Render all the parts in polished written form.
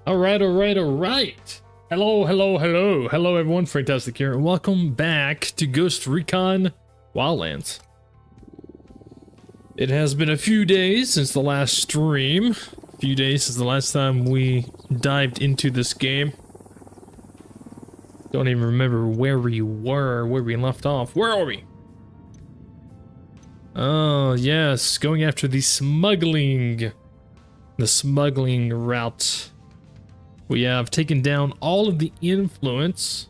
Alright. Hello everyone, FrankTastic here, and welcome back to Ghost Recon Wildlands. It has been a few days since the last stream. A few days since the last time we dived into this game. Don't even remember where we were, where we left off. Where are we? Oh, yes, going after the smuggling route. We have taken down all of the influence,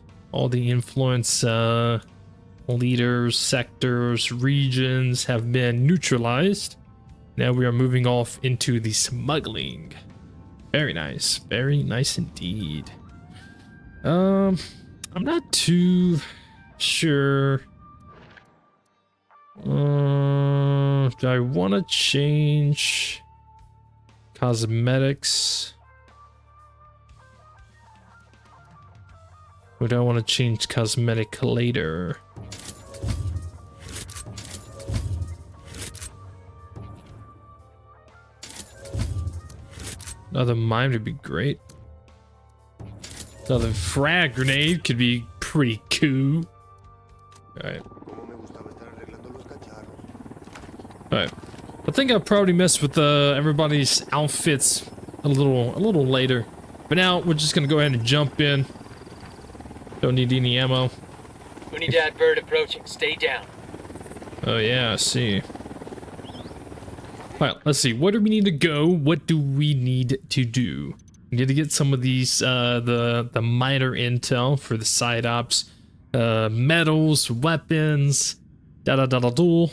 leaders, sectors, regions have been neutralized. Now we are moving off into the smuggling. Very nice indeed. I'm not too sure. Do I want to change cosmetics? Or do I want to change cosmetic later? Another mine would be great. Another frag grenade could be pretty cool. Alright. Alright. I think I'll probably mess with everybody's outfits a little later. But now we're just gonna go ahead and jump in. Don't need any ammo. Unidad bird approaching. Stay down. Oh yeah, I see. Well, let's see. Where do we need to go? What do we need to do? We need to get some of these, the miner intel for the side ops. Metals, weapons, da-da-da-da-do.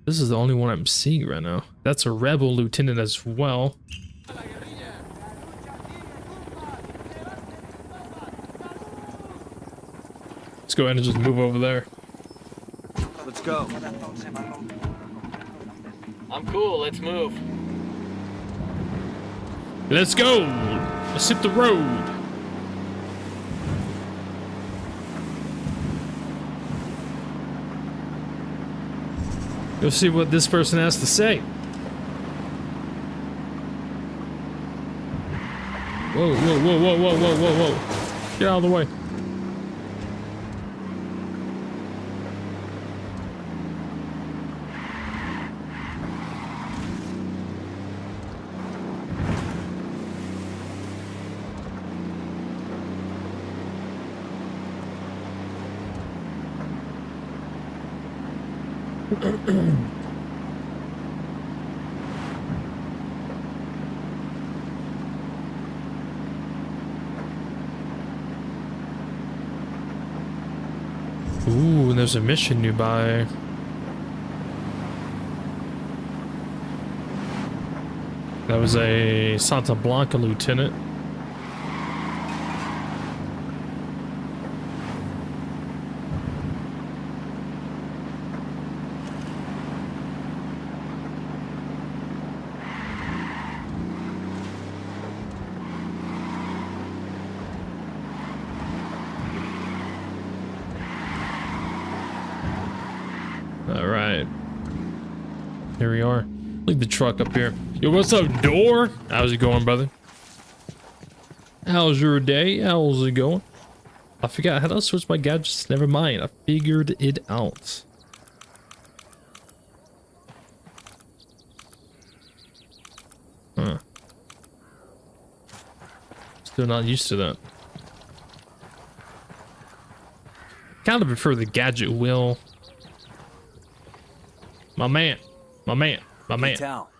This is the only one I'm seeing right now. That's a rebel lieutenant as well. Let's go ahead and just move over there. Let's go. I'm cool, let's move. Let's go! Let's hit the road! Go see what this person has to say. Whoa. Get out of the way. Ooh, there's a mission nearby. That was a Santa Blanca lieutenant. Alright. Here we are. Leave the truck up here. Yo, what's up, door? How's it going, brother? How's your day? How's it going? I forgot how to switch my gadgets. Never mind. I figured it out. Huh. Still not used to that. Kind of prefer the gadget wheel. My man. Cartel.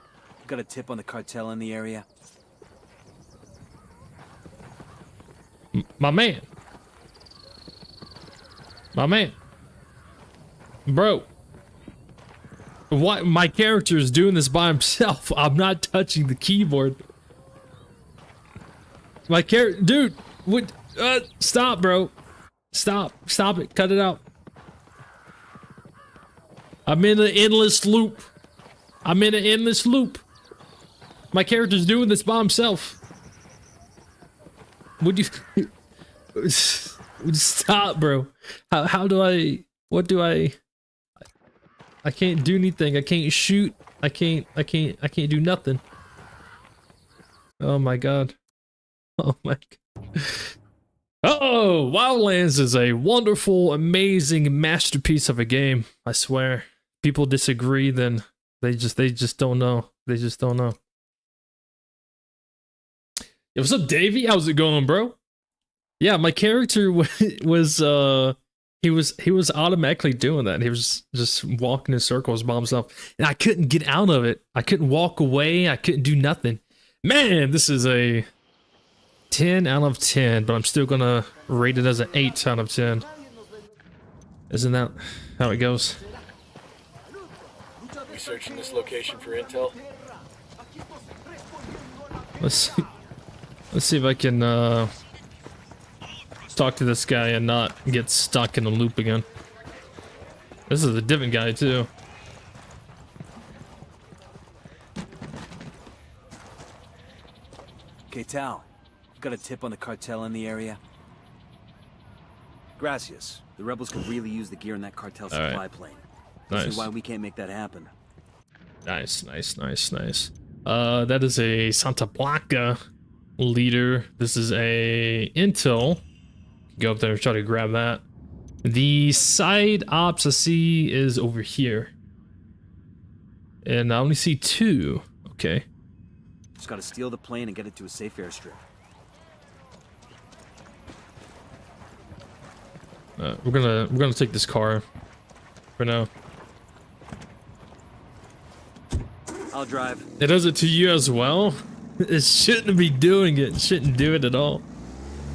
Got a tip on the cartel in the area? My man. Bro. What? My character is doing this by himself. I'm not touching the keyboard. My character, dude. What? Stop, bro. Stop it. Cut it out. I'm in an endless loop. My character's doing this by himself. Would you stop, bro? How do I? What do I? I can't do anything. I can't shoot. I can't do nothing. Oh my god. Oh my god. Oh, Wildlands is a wonderful, amazing masterpiece of a game. I swear. People disagree, then they just don't know. They just don't know. Yo, what's up, Davey? How's it going, bro? Yeah, my character was he was automatically doing that. He was just walking in circles by himself, and I couldn't get out of it. I couldn't walk away. I couldn't do nothing. Man, this is a 10 out of 10, but I'm still gonna rate it as an 8 out of 10. Isn't that how it goes? Researching this location for intel. Let's see if I can talk to this guy and not get stuck in a loop again. This is a different guy too. Cartel, got a tip on the cartel in the area? Gracias. The rebels could really use the gear in that cartel supply plane. Nice. See why we can't make that happen. Nice, nice, nice, nice. That is a Santa Blanca leader. This is a intel. Go up there and try to grab that. The side ops I see is over here. And I only see 2. Okay. Just gotta steal the plane and get it to a safe airstrip. We're gonna take this car for now. I'll drive. It does it to you as well. It shouldn't be doing it. Shouldn't do it at all.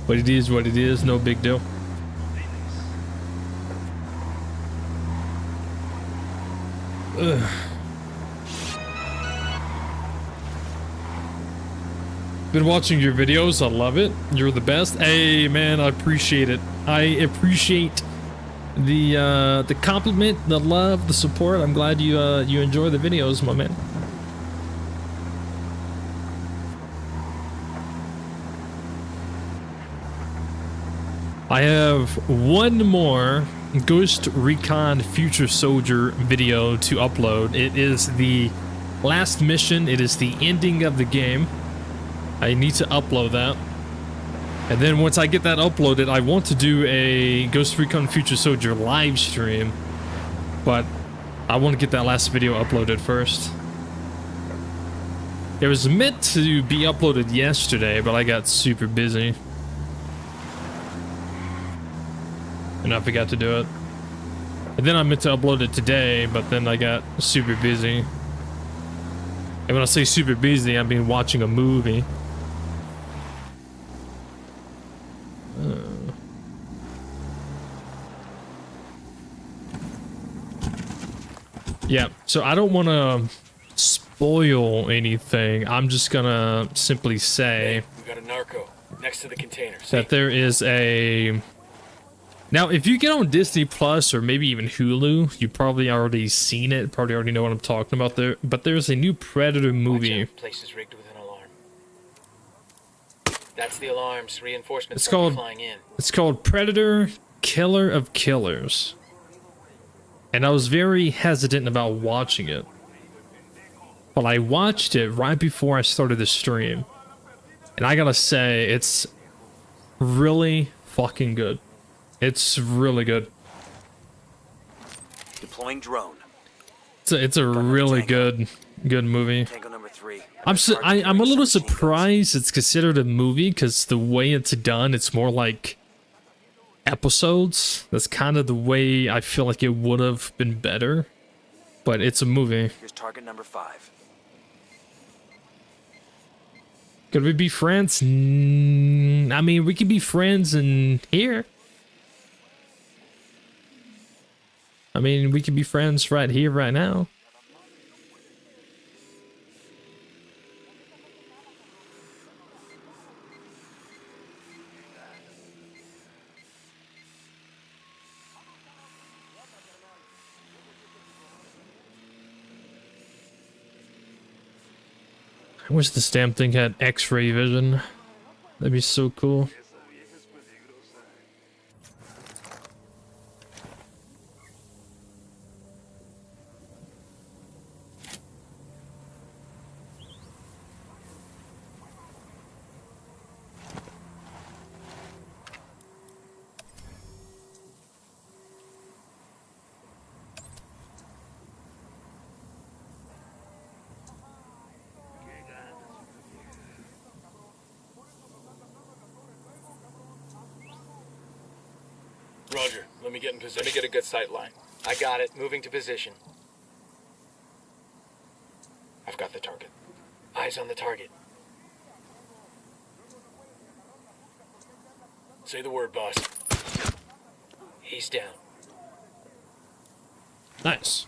But it is what it is. No big deal. Ugh. Been watching your videos. I love it. You're the best. Hey man, I appreciate it. I appreciate the compliment, the love, the support. I'm glad you you enjoy the videos, my man. I have one more Ghost Recon Future Soldier video to upload. It is the last mission. It is the ending of the game. I need to upload that. And then once I get that uploaded, I want to do a Ghost Recon Future Soldier live stream. But I want to get that last video uploaded first. It was meant to be uploaded yesterday, but I got super busy. And I forgot to do it. And then I meant to upload it today, but then I got super busy. And when I say super busy, I mean watching a movie. Yeah, so I don't want to spoil anything. I'm just gonna simply say We got a narco next to the container. that there is a... Now, if you get on Disney Plus or maybe even Hulu, you've probably already seen it, probably already know what I'm talking about there. But there's a new Predator movie. Place is rigged with an alarm. That's the alarms. Reinforcements It's called flying in. It's called Predator Killer of Killers. And I was very hesitant about watching it. But I watched it right before I started the stream. And I gotta say, it's really fucking good. It's really good. Deploying drone. It's a really good movie. Tango number 3. I'm a little surprised it's considered a movie because the way it's done, it's more like episodes. That's kind of the way I feel like it would have been better. But it's a movie. Here's target number 5. Could we be friends? I mean, we could be friends in here. I mean, we could be friends right here, right now. I wish this damn thing had X-ray vision. That'd be so cool. Roger. Let me get in position. Let me get a good sight line. I got it. Moving to position. I've got the target. Eyes on the target. Say the word, boss. He's down. Nice.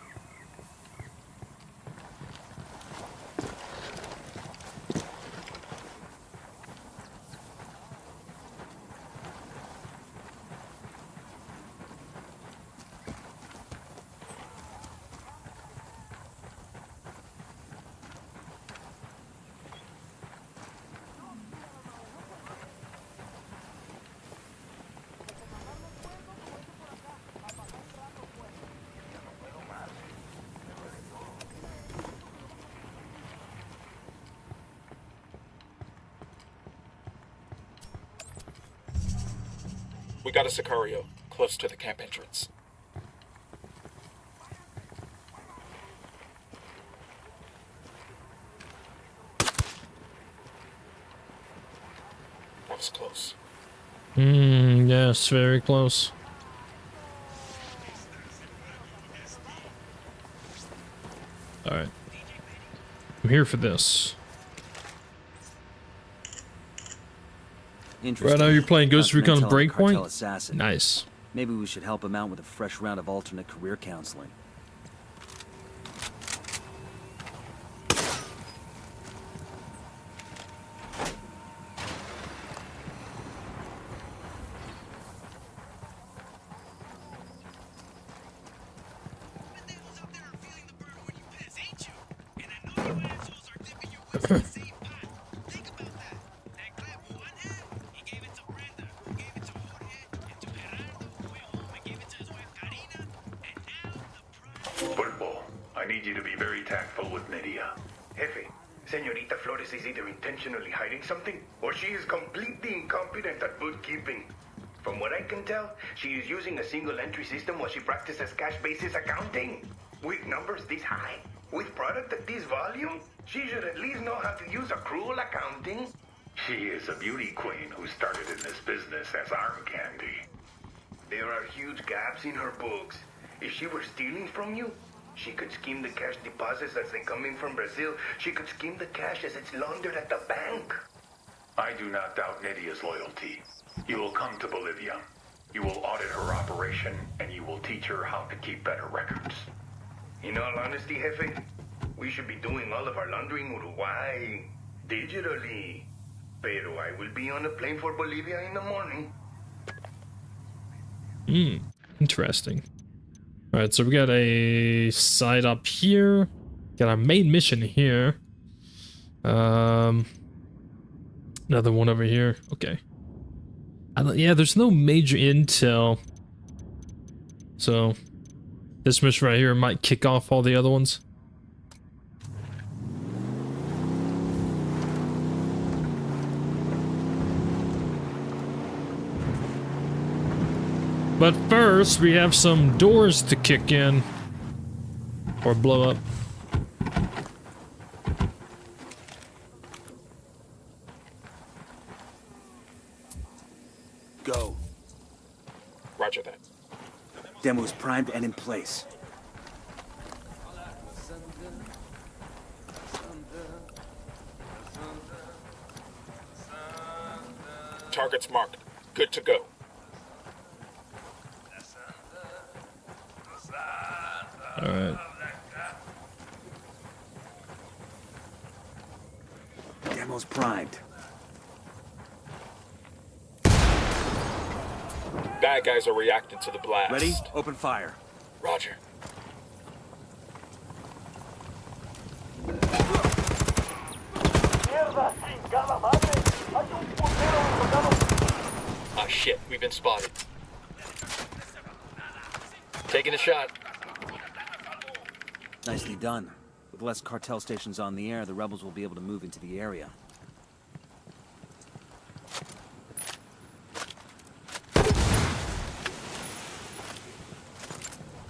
We got a Sicario, close to the camp entrance. That was close. Yes, very close. Alright. I'm here for this. Right now you're playing Ghost Recon Breakpoint? Nice. Maybe we should help him out with a fresh round of alternate career counseling. Pulpo, I need you to be very tactful with Nidia. Jefe, Señorita Flores is either intentionally hiding something, or she is completely incompetent at bookkeeping. From what I can tell, she is using a single entry system while she practices cash basis accounting. With numbers this high, with product at this volume, she should at least know how to use accrual accounting. She is a beauty queen who started in this business as arm candy. There are huge gaps in her books. If she were stealing from you, she could scheme the cash deposits as they come in from Brazil. She could scheme the cash as it's laundered at the bank. I do not doubt Nidia's loyalty. You will come to Bolivia. You will audit her operation, and you will teach her how to keep better records. In all honesty, Jefe, we should be doing all of our laundry in Uruguay digitally. Pero I will be on a plane for Bolivia in the morning. Interesting. Alright, so we got a side up here. Got our main mission here. Another one over here. Okay. Yeah, there's no major intel. So this mission right here might kick off all the other ones. But first, we have some doors to kick in. Or blow up. Go. Roger that. Demo's primed and in place. Target's marked. Good to go. Alright. Demo's primed. Bad guys are reacting to the blast. Ready? Open fire. Roger. Ah, shit. We've been spotted. Taking a shot. Nicely done. With less cartel stations on the air, the rebels will be able to move into the area.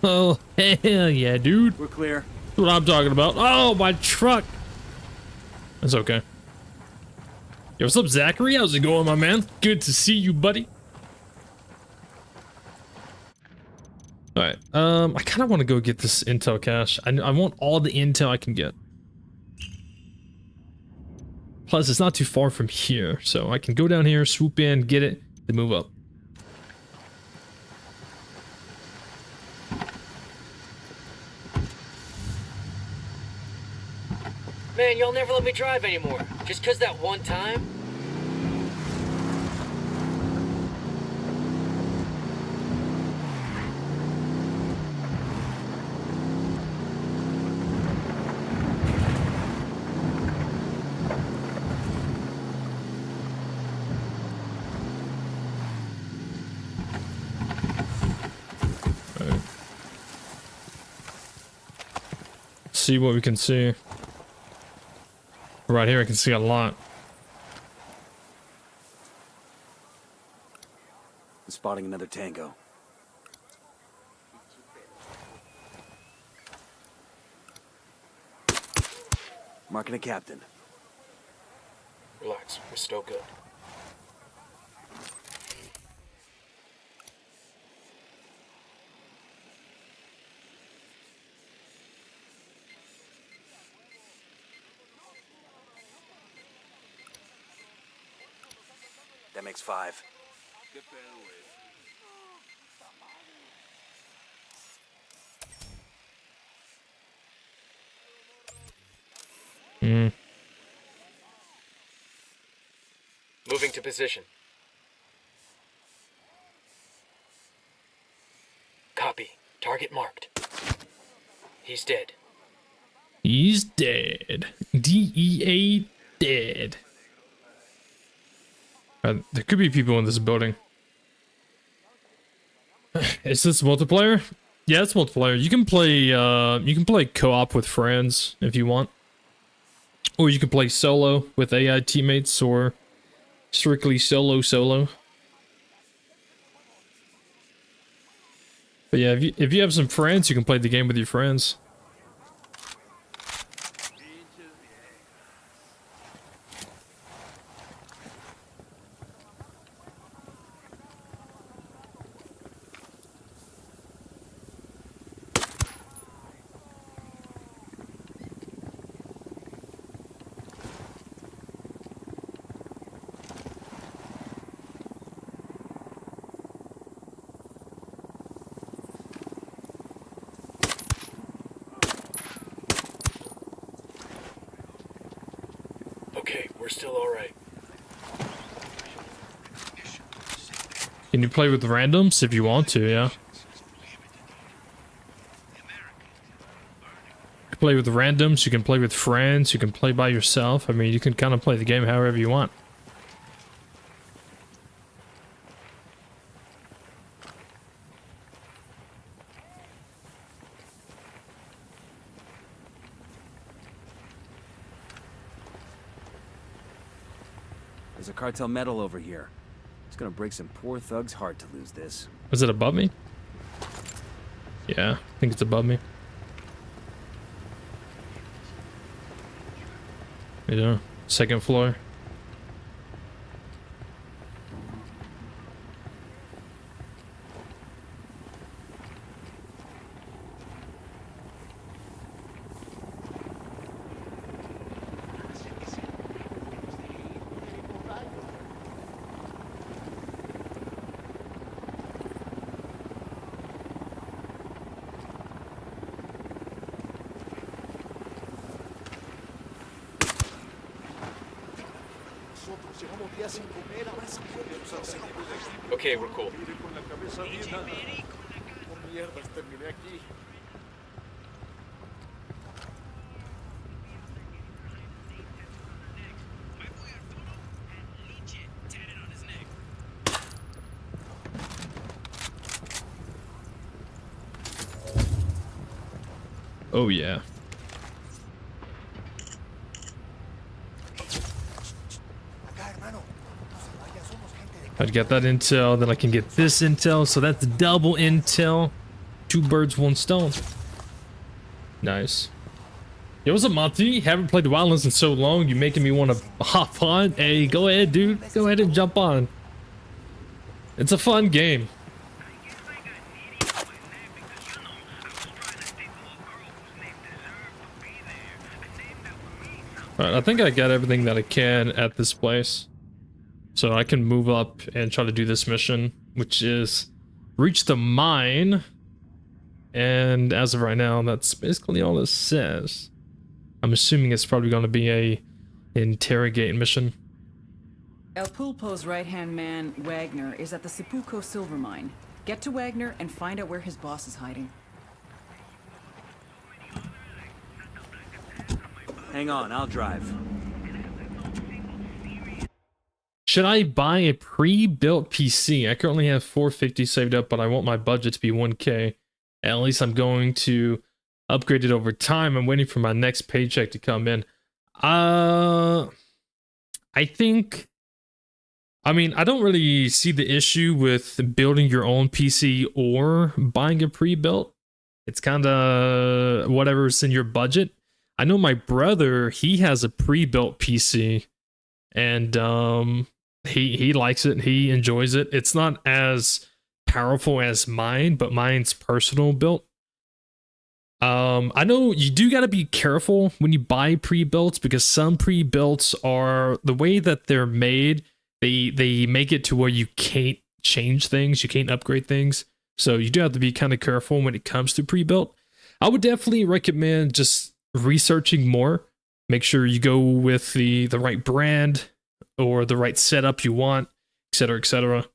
Oh, hell yeah, dude. We're clear. That's what I'm talking about. Oh, my truck. That's okay. Yo, what's up, Zachary? How's it going, my man? Good to see you, buddy. All right. I kind of want to go get this intel cache. I want all the intel I can get. Plus, it's not too far from here, so I can go down here, swoop in, get it, then move up. Man, y'all never let me drive anymore. Just 'cause that one time? Alright. See what we can see. Right here I can see a lot. I'm spotting another tango. Marking a captain. Relax, we're still good. That makes 5. Moving to position. Copy. Target marked. He's dead. He's dead. DEA dead. There could be people in this building. Is this multiplayer? Yeah, it's multiplayer. You can play co-op with friends if you want. Or you can play solo with AI teammates, or strictly solo. But yeah, if you have some friends, you can play the game with your friends. Okay, we're still alright. Can you play with randoms if you want to, yeah? You can play with randoms, you can play with friends, you can play by yourself. I mean, you can kind of play the game however you want. There's a cartel medal over here. It's gonna break some poor thug's heart to lose this. Was it above me? Yeah, I think it's above me. Yeah, second floor. Okay, we're cool. Oh yeah. I'd get that intel, then I can get this intel, so that's double intel. 2 birds, 1 stone. Nice. Yo, what's up, Monty? Haven't played the Wildlands in so long, you making me want to hop on. Hey, go ahead, dude. Go ahead and jump on. It's a fun game. Alright, I think I got everything that I can at this place. So I can move up and try to do this mission, which is reach the mine. And as of right now, that's basically all it says. I'm assuming it's probably going to be a interrogate mission. El Pulpo's right-hand man, Wagner, is at the Seppuku silver mine. Get to Wagner and find out where his boss is hiding. Hang on, I'll drive. Should I buy a pre-built PC? I currently have 450 saved up, but I want my budget to be 1K. At least I'm going to upgrade it over time. I'm waiting for my next paycheck to come in. I mean, I don't really see the issue with building your own PC or buying a pre-built. It's kind of whatever's in your budget. I know my brother, he has a pre-built PC, and he likes it. He enjoys it. It's not as powerful as mine, but mine's personal built. I know you do got to be careful when you buy pre-builts, because some pre-builts are, the way that they're made, they make it to where you can't change things, you can't upgrade things. So you do have to be kind of careful when it comes to pre-built. I would definitely recommend just researching more. Make sure you go with the right brand or the right setup you want, etc., etc.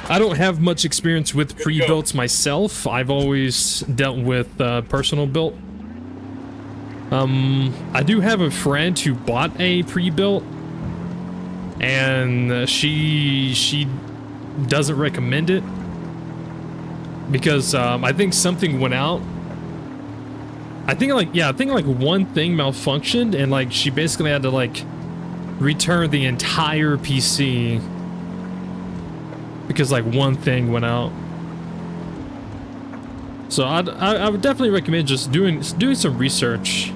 I don't have much experience with pre-builts myself. I've always dealt with personal built. I do have a friend who bought a pre-built, and she doesn't recommend it because I think something went out. I think like one thing malfunctioned, and like she basically had to like return the entire PC because like one thing went out. So I would definitely recommend just doing some research.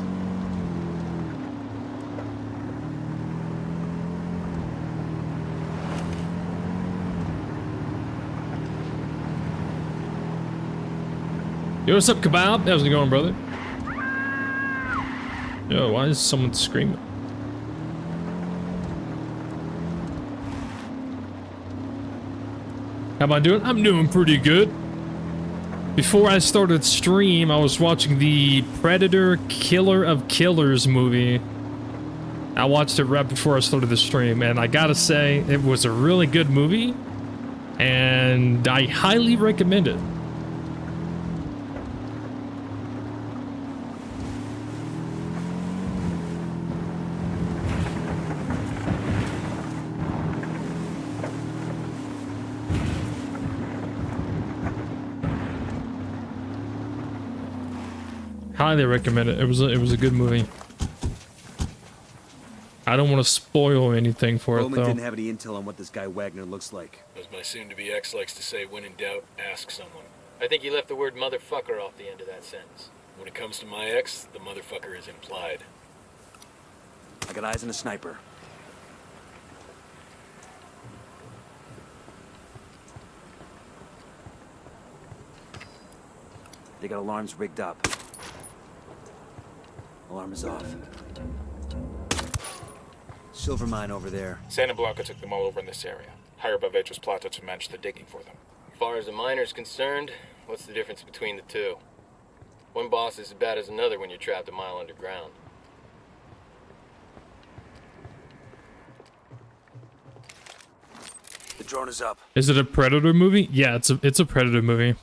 Yo, what's up, Kebab? How's it going, brother? Yo, why is someone screaming? How am I doing? I'm doing pretty good. Before I started stream, I was watching the Predator Killer of Killers movie. I watched it right before I started the stream, and I gotta say, it was a really good movie, and I highly recommend it. Highly recommend it. It was a good movie. I don't want to spoil anything for it, Bowman though. didn't have any intel on what this guy Wagner looks like. As my soon-to-be ex likes to say, when in doubt, ask someone. I think he left the word motherfucker off the end of that sentence. When it comes to my ex, the motherfucker is implied. I got eyes on a sniper. They got alarms rigged up. Alarm is off. Silver mine over there. Santa Blanca took them all over in this area. Higher above edge was plotted to manage the digging for them. As far as the miner's concerned, what's the difference between the two? One boss is as bad as another when you're trapped a mile underground. The drone is up. Is it a Predator movie? Yeah, it's a Predator movie.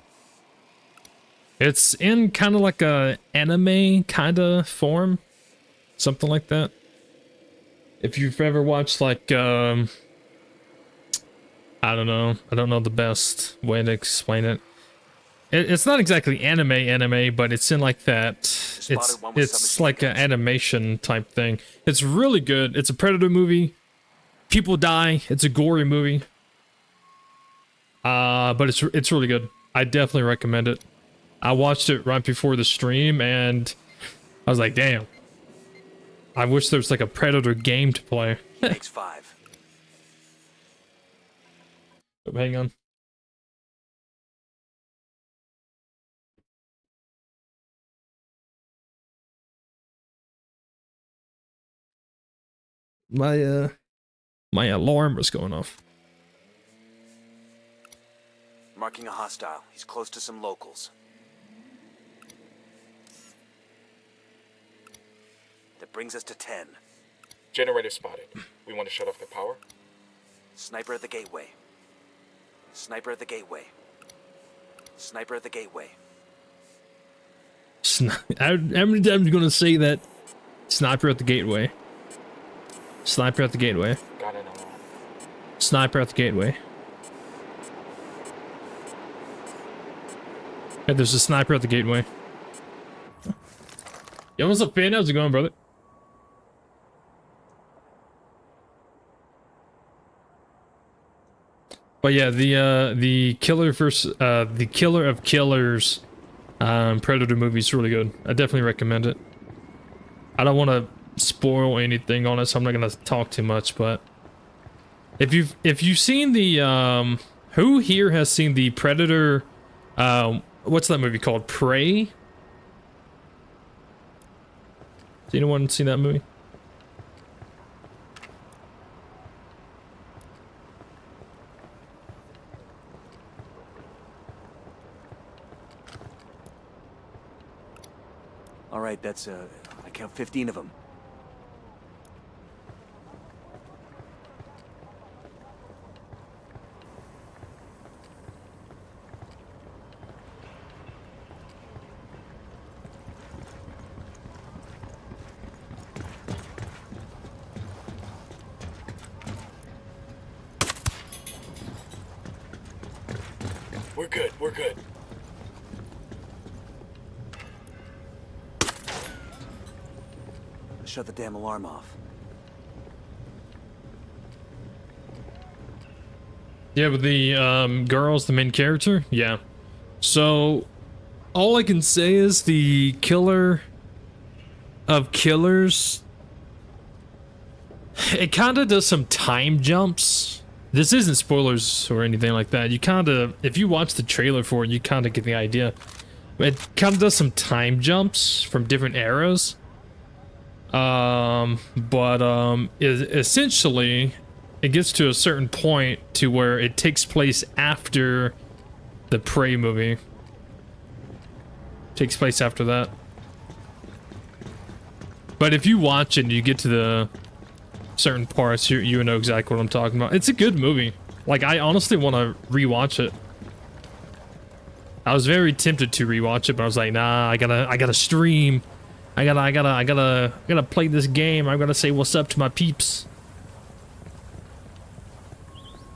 It's in kind of like a anime kind of form, something like that. If you've ever watched like I don't know the best way to explain it. It's not exactly anime, but it's in like that. It's like an animation type thing. It's really good. It's a Predator movie. People die. It's a gory movie. But it's really good. I definitely recommend it. I watched it right before the stream, and I was like, damn. I wish there was like a Predator game to play. Makes 5. Oh, hang on. my alarm was going off. Marking a hostile. He's close to some locals. That brings us to 10. Generator spotted. We want to shut off the power? Sniper at the gateway. Sniper at the gateway. Sniper at the gateway. How many times are you gonna say that? Sniper at the gateway. Sniper at the gateway. Got an alarm. Sniper at the gateway. Hey, there's a sniper at the gateway. Yo, what's up, Finn? How's it going, brother? But yeah, the killer versus the killer of killers Predator movie is really good. I definitely recommend it. I don't want to spoil anything on it, so I'm not gonna talk too much. But if you've seen the who here has seen the Predator? What's that movie called? Prey? Has anyone seen that movie? All right, that's I count 15 of them. We're good, we're good. Shut the damn alarm off. Yeah, with the girls, the main character? Yeah. So all I can say is the killer of killers, it kind of does some time jumps. This isn't spoilers or anything like that. You kind of, if you watch the trailer for it, you kind of get the idea. It kind of does some time jumps from different eras. Essentially it gets to a certain point to where it takes place after the Prey movie. Takes place after that. But if you watch it and you get to the certain parts, you know exactly what I'm talking about. It's a good movie. Like, I honestly want to rewatch it. I was very tempted to rewatch it, but I was like, nah, I gotta stream. I gotta play this game. I gotta say what's up to my peeps.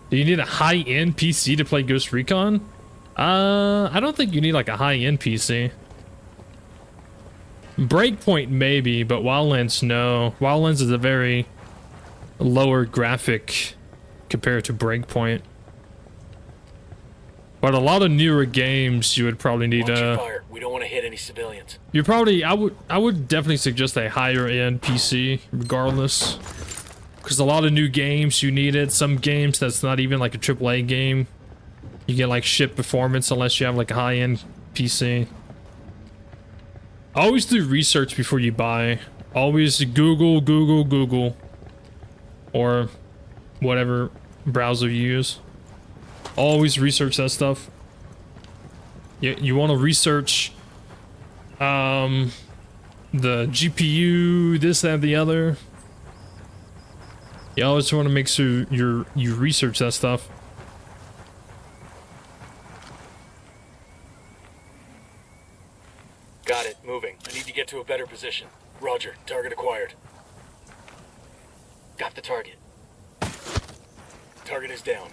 Do you need a high-end PC to play Ghost Recon? I don't think you need like a high-end PC. Breakpoint maybe, but Wildlands no. Wildlands is a very lower graphic compared to Breakpoint. But a lot of newer games you would probably need a... fire. We don't want to hit any civilians. You probably, I would definitely suggest a higher end PC regardless. Because a lot of new games you need it. Some games that's not even like a AAA game, you get like shit performance unless you have like a high end PC. Always do research before you buy. Always Google. Or whatever browser you use. Always research that stuff. You want to research the GPU, this, that, the other. You always want to make sure you research that stuff. Got it, moving. I need to get to a better position. Roger, target acquired. Got the target. Target is down.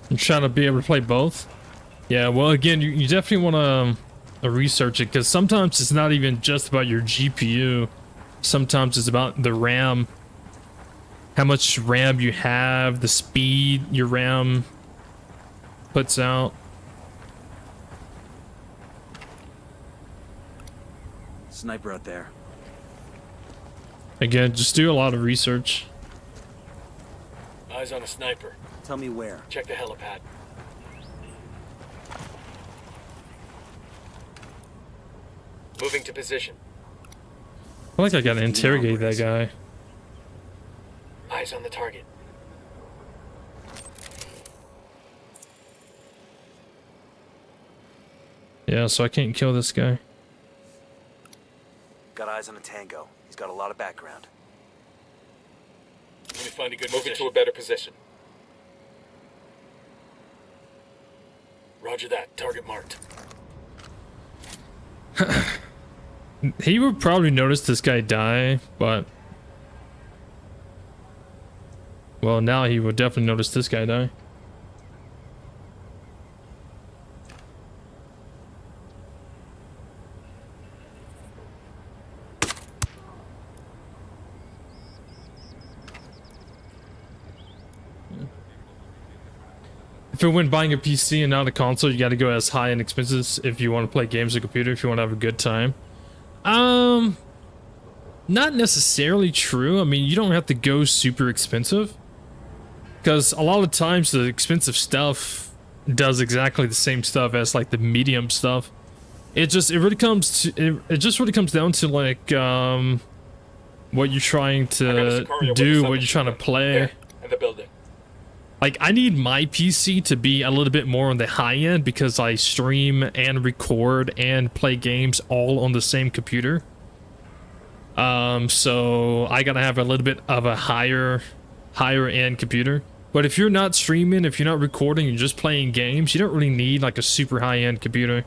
I'm trying to be able to play both. Yeah, well, again, you definitely want to research it, because sometimes it's not even just about your GPU. Sometimes it's about the RAM. How much RAM you have, the speed your RAM puts out. Sniper out there. Again, just do a lot of research. Eyes on a sniper. Tell me where. Check the helipad. Moving to position. I feel like I gotta interrogate that guy. Eyes on the target. Yeah, so I can't kill this guy. Got eyes on a tango. He's got a lot of background. Let me find a good Moving position. to a better position. Roger that. Target marked. He would probably notice this guy die, but... Well, now he would definitely notice this guy die. If it when buying a PC and not a console, you gotta go as high in expenses if you want to play games on a computer, if you want to have a good time. Not necessarily true. I mean, you don't have to go super expensive. Because a lot of times the expensive stuff does exactly the same stuff as like the medium stuff. It really comes to, it just really comes down to like, what you're trying to do, what you're trying to play. There, in the building. Like, I need my PC to be a little bit more on the high end because I stream and record and play games all on the same computer. So I gotta have a little bit of a higher end computer. But if you're not streaming, if you're not recording, you're just playing games, you don't really need like a super high end computer.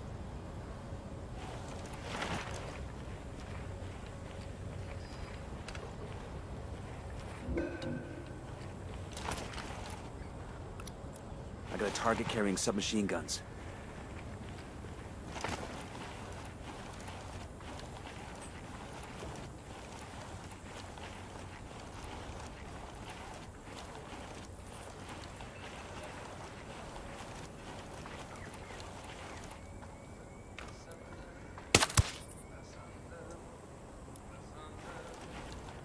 I got a target carrying submachine guns.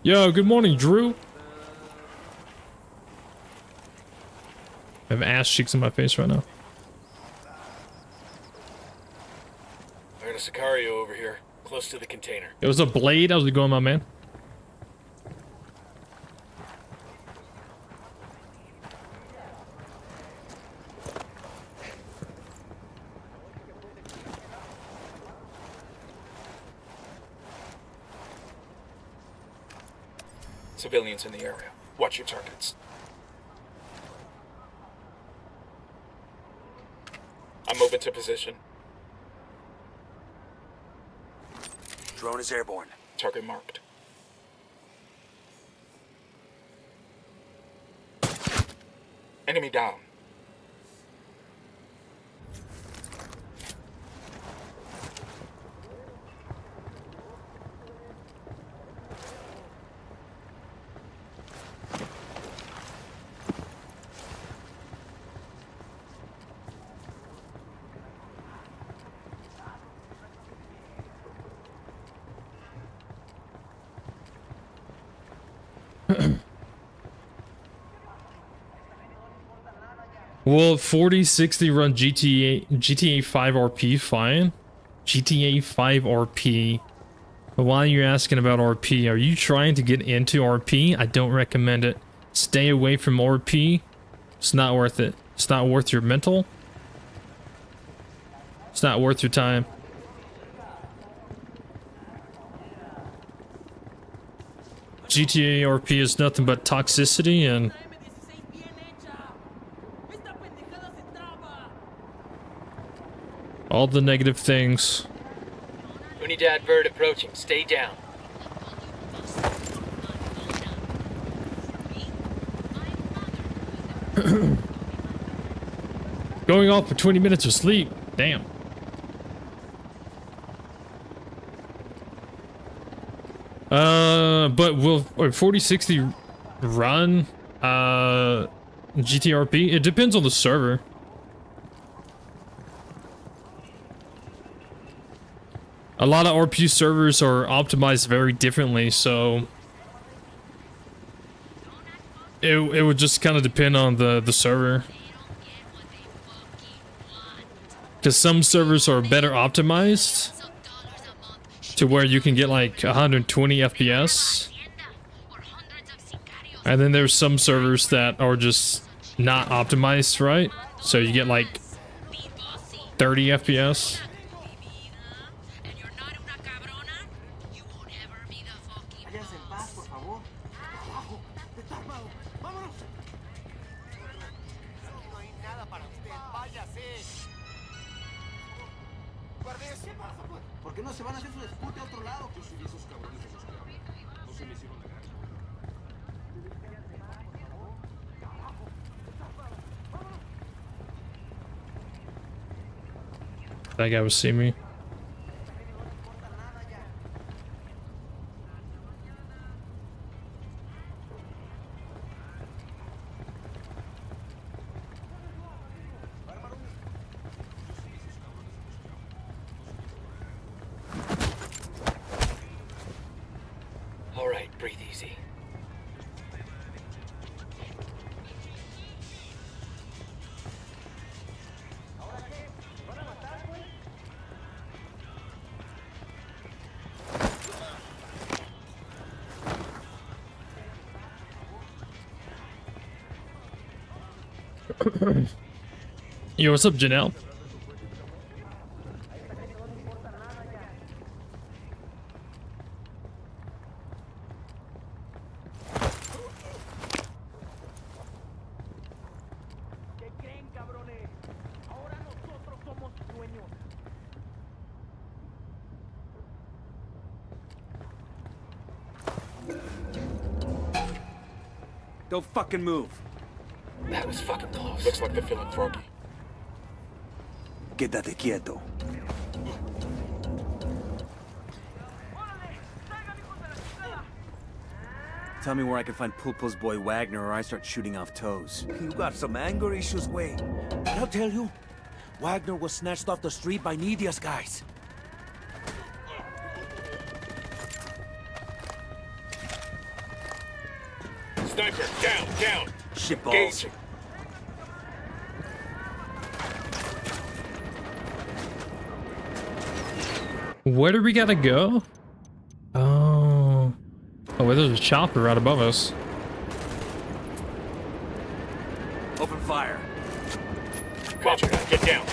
Yo, good morning, Drew. I have ass cheeks in my face right now. I got a Sicario over here, close to the container. It was a blade. How's it going, my man? Civilians in the area. Watch your targets. I'm moving to position. Drone is airborne. Target marked. Enemy down. Will 4060 run GTA 5 RP fine? GTA 5 RP. Why are you asking about RP? Are you trying to get into RP? I don't recommend it. Stay away from RP. It's not worth it. It's not worth your mental. It's not worth your time. GTA RP is nothing but toxicity and all the negative things. Unidad bird approaching. Stay down. Going off for 20 minutes of sleep. Damn. But will 4060 run GTRP? It depends on the server. A lot of RP servers are optimized very differently, so It would just kind of depend on the server. Because some servers are better optimized to where you can get like 120 FPS. And then there's some servers that are just not optimized right. So you get like 30 FPS. That guy was seeing me. All right, breathe easy. Yo, what's up, Janelle? Don't fucking move. That was fucking close. Looks like they're feeling froggy. Quédate quieto. Tell me where I can find Pulpo's boy Wagner or I start shooting off toes. You got some anger issues, Wei. But I'll tell you, Wagner was snatched off the street by Nidia's guys. Sniper, down! Shitballs. Engaging. Where do we gotta go? Oh. Oh, wait, there's a chopper right above us. Open fire. Roger, get down.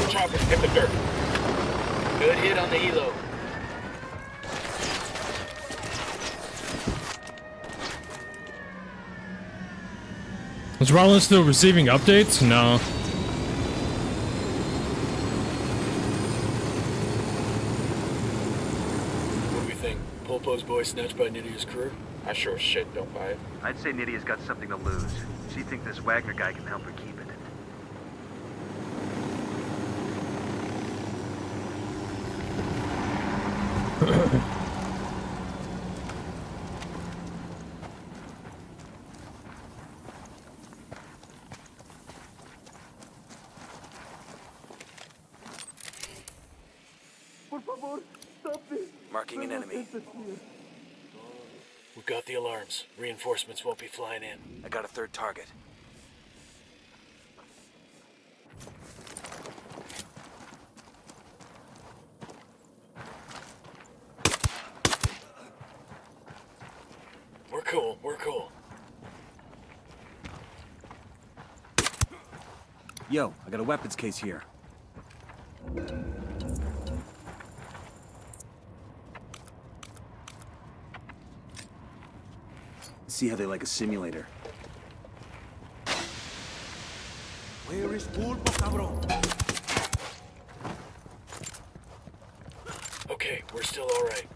Chopper, hit the dirt. Good hit on the helo. Is Rollins still receiving updates? No. What do we think? Pulpo's boy snatched by Nidia's crew? I sure as shit don't buy it. I'd say Nidia's got something to lose. She thinks this Wagner guy can help her keep it. Marking an enemy. We've got the alarms. Reinforcements won't be flying in. I got a third target. We're cool. Yo, I got a weapons case here. See how they like a simulator. Where is Pulpo, cabrón? Okay, we're still all right.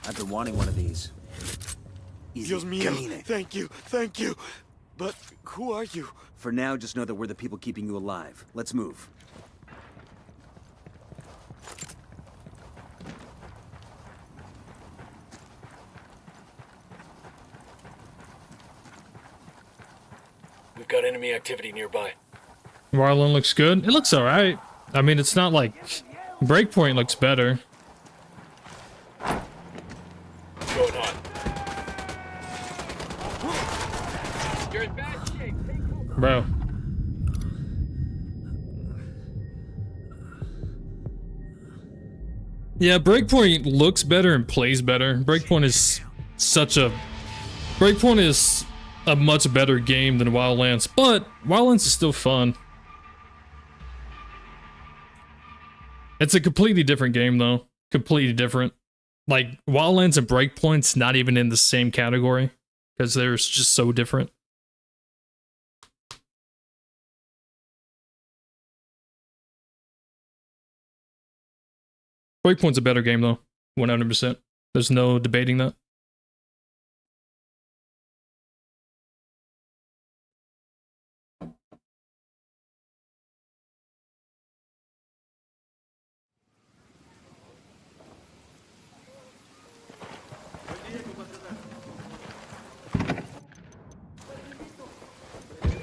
I've been wanting one of these. Easy. Dios mío, Camine. thank you. But who are you? For now, just know that we're the people keeping you alive. Let's move. We've got enemy activity nearby. Wildland looks good. It looks alright. I mean, it's not like... Breakpoint looks better. Going on. You're in bad shape. Bro. Yeah, Breakpoint looks better and plays better. Breakpoint is a much better game than Wildlands, but Wildlands is still fun. It's a completely different game though. Completely different. Like, Wildlands and Breakpoint's not even in the same category because they're just so different. Breakpoint's a better game though. 100%. There's no debating that.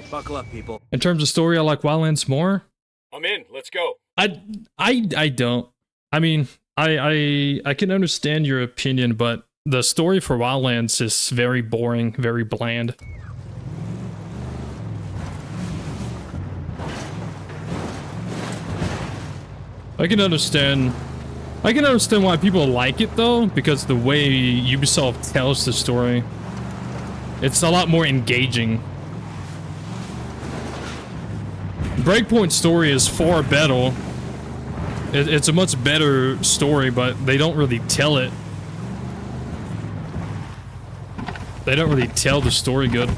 Buckle up, people. In terms of story, I like Wildlands more. I'm in. Let's go. I don't. I mean, I can understand your opinion, but the story for Wildlands is very boring, very bland. I can understand why people like it though, because the way Ubisoft tells the story, it's a lot more engaging. Breakpoint's story is far better. It's a much better story, but they don't really tell it. They don't really tell the story good.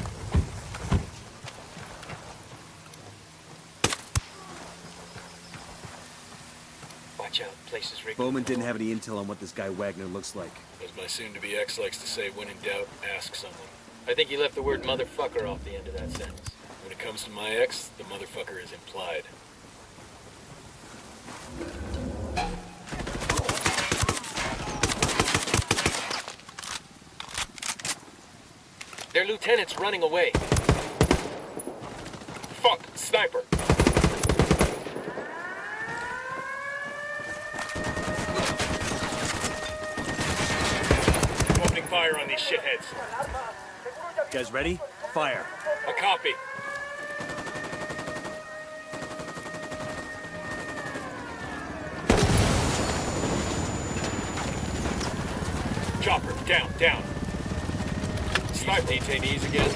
Watch out. Places rigged. Bowman didn't have any intel on what this guy Wagner looks like. As my soon-to-be ex likes to say, when in doubt, ask someone. I think he left the word motherfucker off the end of that sentence. When it comes to my ex, the motherfucker is implied. Their lieutenant's running away. Fuck! Sniper! Opening fire on these shitheads. You guys ready? Fire. A copy. Chopper, down. Sniper detainees again.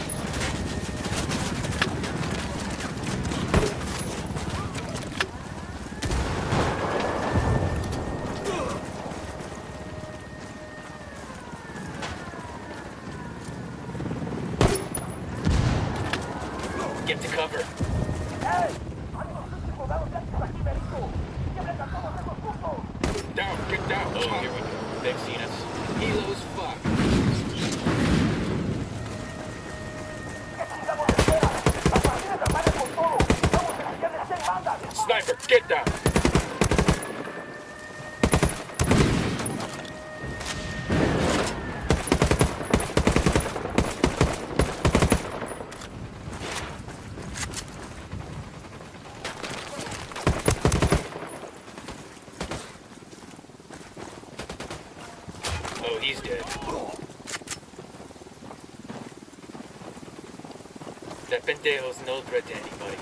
Get to cover. Down! Get down! Oh, here we go. They've seen us. Helo's fuck. Sniper, get down! Oh, he's dead. That pendejo's no threat to anybody.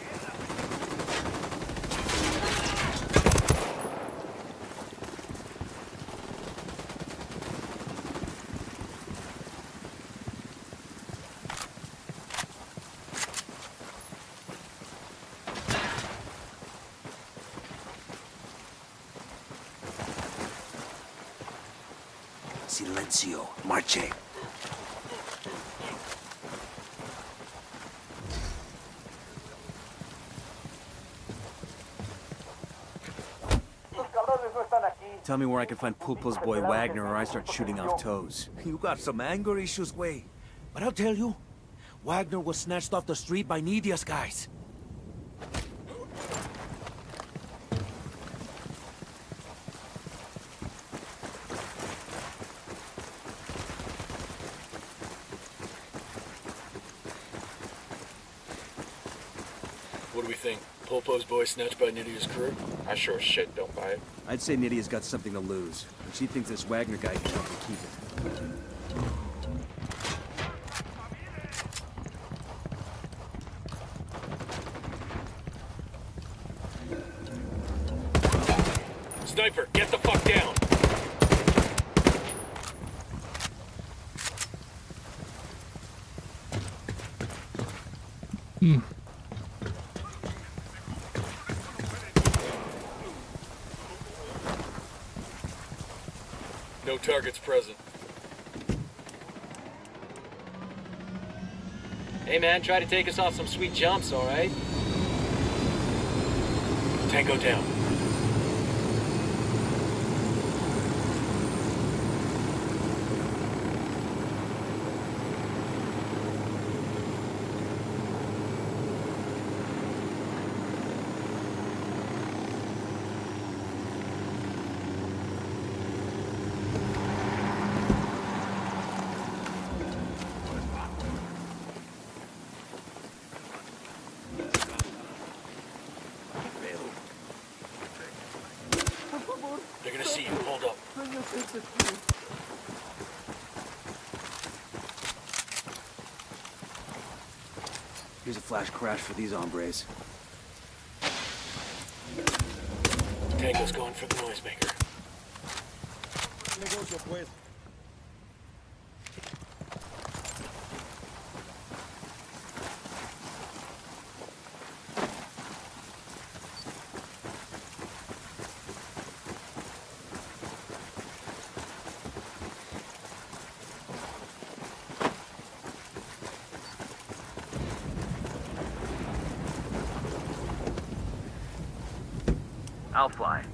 Silencio. Marche. Tell me where I can find Pulpo's boy Wagner or I start shooting off toes. You got some anger issues, way. But I'll tell you, Wagner was snatched off the street by Nidia's guys. do we think? Pulpo's boy snatched by Nidia's crew? I sure as shit don't buy it. I'd say Nidia's got something to lose, and she thinks this Wagner guy can help her keep it. Sniper, get the fuck down! No targets present. Hey man, try to take us off some sweet jumps, alright? Tango down. They're gonna see you. Hold up. Here's a flash crash for these hombres. Tango's going for the noisemaker. I'll fly.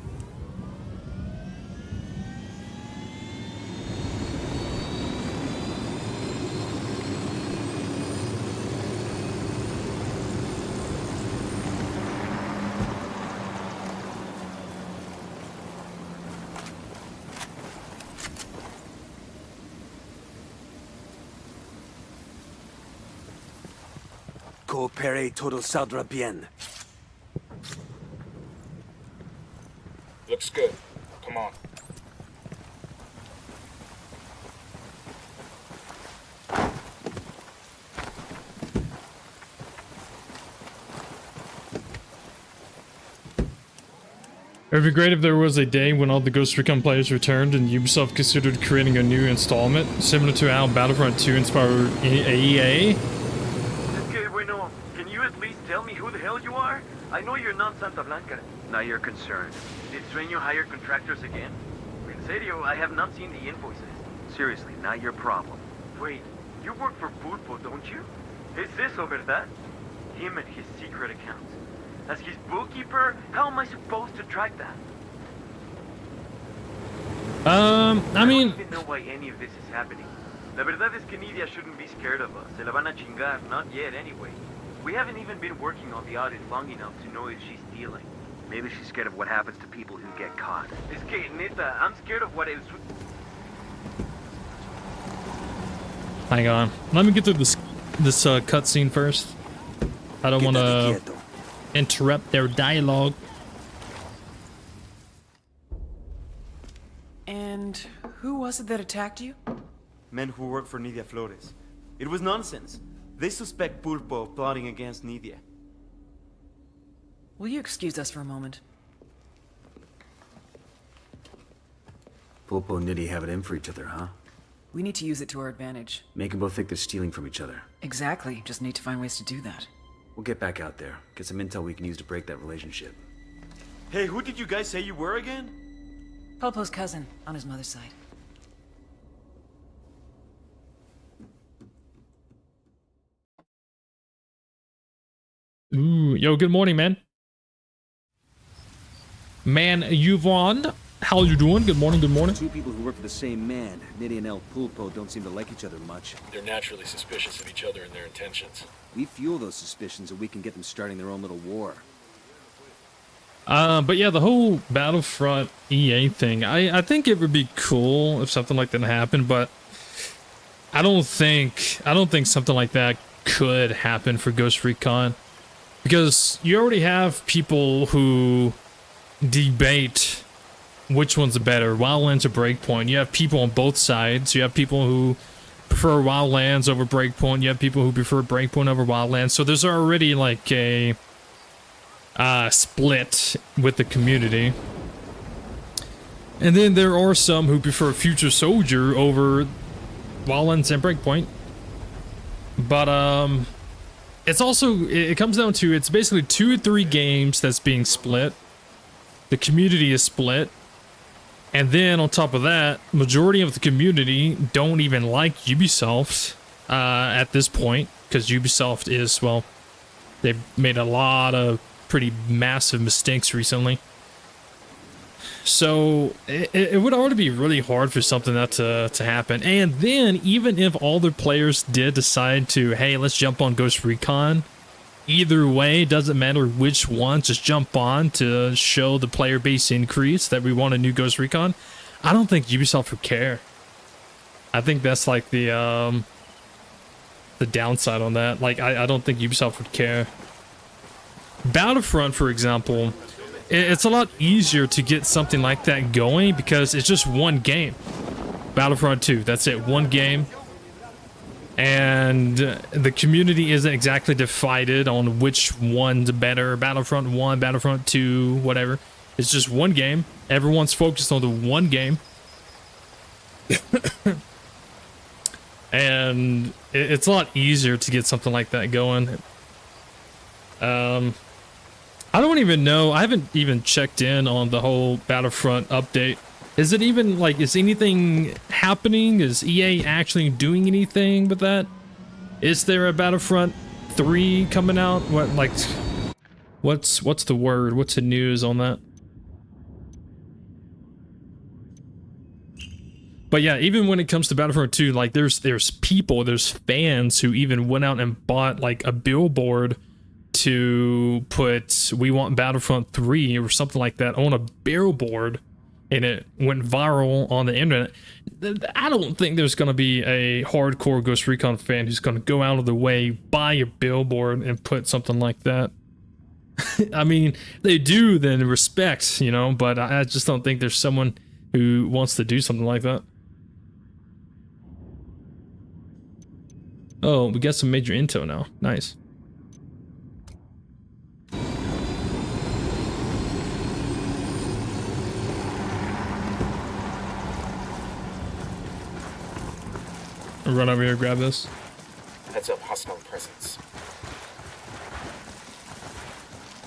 Coopere todo saldrá bien. Looks good. Come on. It would be great if there was a day when all the Ghost Recon players returned and Ubisoft considered creating a new installment, similar to how Battlefront 2 inspired EA. Okay, bueno, can you at least tell me who the hell you are? I know you're not Santa Blanca. Not your concern. Did Sueño hire contractors again? En serio, I have not seen the invoices. Seriously, not your problem. Wait, you work for Pulpo, don't you? Es eso, verdad? Him and his secret accounts. As his bookkeeper, how am I supposed to track that? I mean, I don't even know why any of this is happening. La verdad es que Nidia shouldn't be scared of us. Se la van a chingar, not yet anyway. We haven't even been working on the audit long enough to know if she's stealing. Maybe she's scared of what happens to people who get caught. Es que, neta, I'm scared of what else. hang on. Let me get through this cutscene first. I don't want to interrupt their dialogue. And who was it that attacked you? Men who work for Nidia Flores. It was nonsense. They suspect Pulpo of plotting against Nidia. Will you excuse us for a moment? Pulpo and Nidia have it in for each other, huh? We need to use it to our advantage. Make them both think they're stealing from each other. Exactly. Just need to find ways to do that. We'll get back out there. Get some intel we can use to break that relationship. Hey, who did you guys say you were again? Pulpo's cousin, on his mother's side. Ooh, yo, good morning, man. Man, Yvonne, how you doing? Good morning, good morning. Two people who work for the same man, Nidia and El Pulpo, don't seem to like each other much. They're naturally suspicious of each other and their intentions. We fuel those suspicions and we can get them starting their own little war. But yeah, the whole Battlefront EA thing, I think it would be cool if something like that happened, but I don't think something like that could happen for Ghost Recon. Because you already have people who debate which one's better, Wildlands or Breakpoint. You have people on both sides. You have people who prefer Wildlands over Breakpoint. You have people who prefer Breakpoint over Wildlands. So there's already like a split with the community. And then there are some who prefer Future Soldier over Wildlands and Breakpoint. But it's also, it comes down to, it's basically 2 or 3 games that's being split. The community is split. And then on top of that, majority of the community don't even like Ubisoft at this point, because Ubisoft is, well, they've made a lot of pretty massive mistakes recently. So it would already be really hard for something that to happen. And then even if all the players did decide to, hey, let's jump on Ghost Recon, either way, doesn't matter which one, just jump on to show the player base increase that we want a new Ghost Recon. I don't think Ubisoft would care. I think that's like the downside on that. Like, I don't think Ubisoft would care. Battlefront, for example, it's a lot easier to get something like that going because it's just one game. Battlefront 2, that's it, one game. And the community isn't exactly divided on which one's better. Battlefront 1, Battlefront 2, whatever. It's just one game. Everyone's focused on the one game. And it's a lot easier to get something like that going. I don't even know. I haven't even checked in on the whole Battlefront update. Is it even, like, is anything happening? Is EA actually doing anything with that? Is there a Battlefront 3 coming out? What, like, what's the word? What's the news on that? But yeah, even when it comes to Battlefront 2, like, there's people, there's fans who even went out and bought, like, a billboard to put "We want Battlefront 3" or something like that on a billboard, and it went viral on the internet. I don't think there's going to be a hardcore Ghost Recon fan who's going to go out of the way, buy a billboard, and put something like that. I mean, they do, then respect, you know, but I just don't think there's someone who wants to do something like that. Oh, we got some major intel now. Nice. Run over here, grab this. Heads up, hostile presence.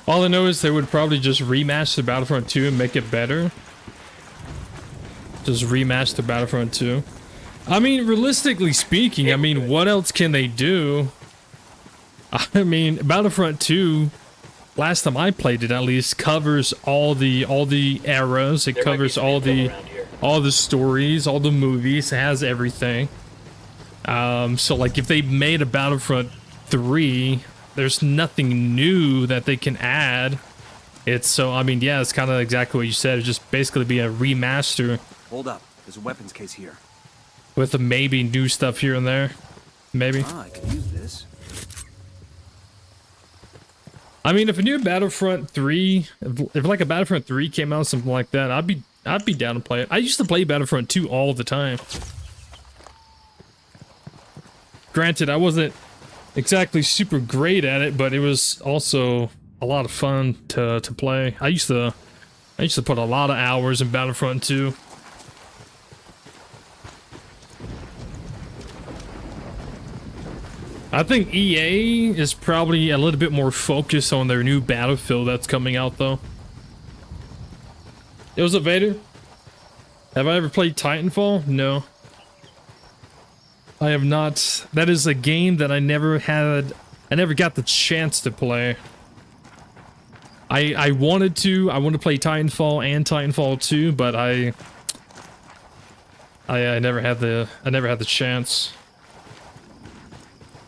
All I know is they would probably just rematch the Battlefront 2 and make it better. Just rematch the Battlefront 2. I mean, realistically speaking, I mean, what else can they do? I mean, Battlefront 2, last time I played it at least, covers all the eras. It covers all the stories, all the movies. It has everything. So like if they made a Battlefront 3, there's nothing new that they can add. It's so, I mean, yeah, it's kind of exactly what you said. It's just basically be a remaster. Hold up, there's a weapons case here. With a maybe new stuff here and there. Maybe. Ah, I could use this. I mean, if a new Battlefront 3, if like a Battlefront 3 came out, something like that, I'd be down to play it. I used to play Battlefront 2 all the time. Granted, I wasn't exactly super great at it, but it was also a lot of fun to play. I used to put a lot of hours in Battlefront 2. I think EA is probably a little bit more focused on their new Battlefield that's coming out, though. It was a Vader. Have I ever played Titanfall? No. I have not. That is a game that I never got the chance to play. I wanted to play Titanfall and Titanfall 2, but I never had the chance.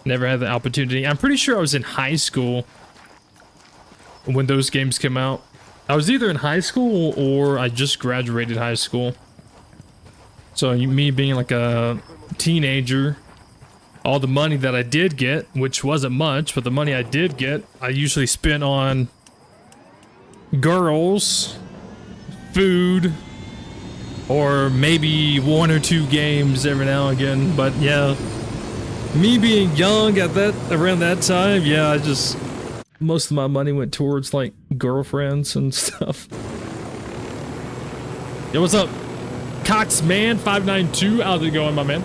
Never had the opportunity. I'm pretty sure I was in high school when those games came out. I was either in high school or I just graduated high school. So me being like a teenager, all the money that I did get, which wasn't much, but the money I did get, I usually spent on girls, food, or maybe 1 or 2 games every now and again. But yeah, me being young at around that time, yeah, most of my money went towards like girlfriends and stuff. Yo, what's up? Coxman592, how's it going, my man?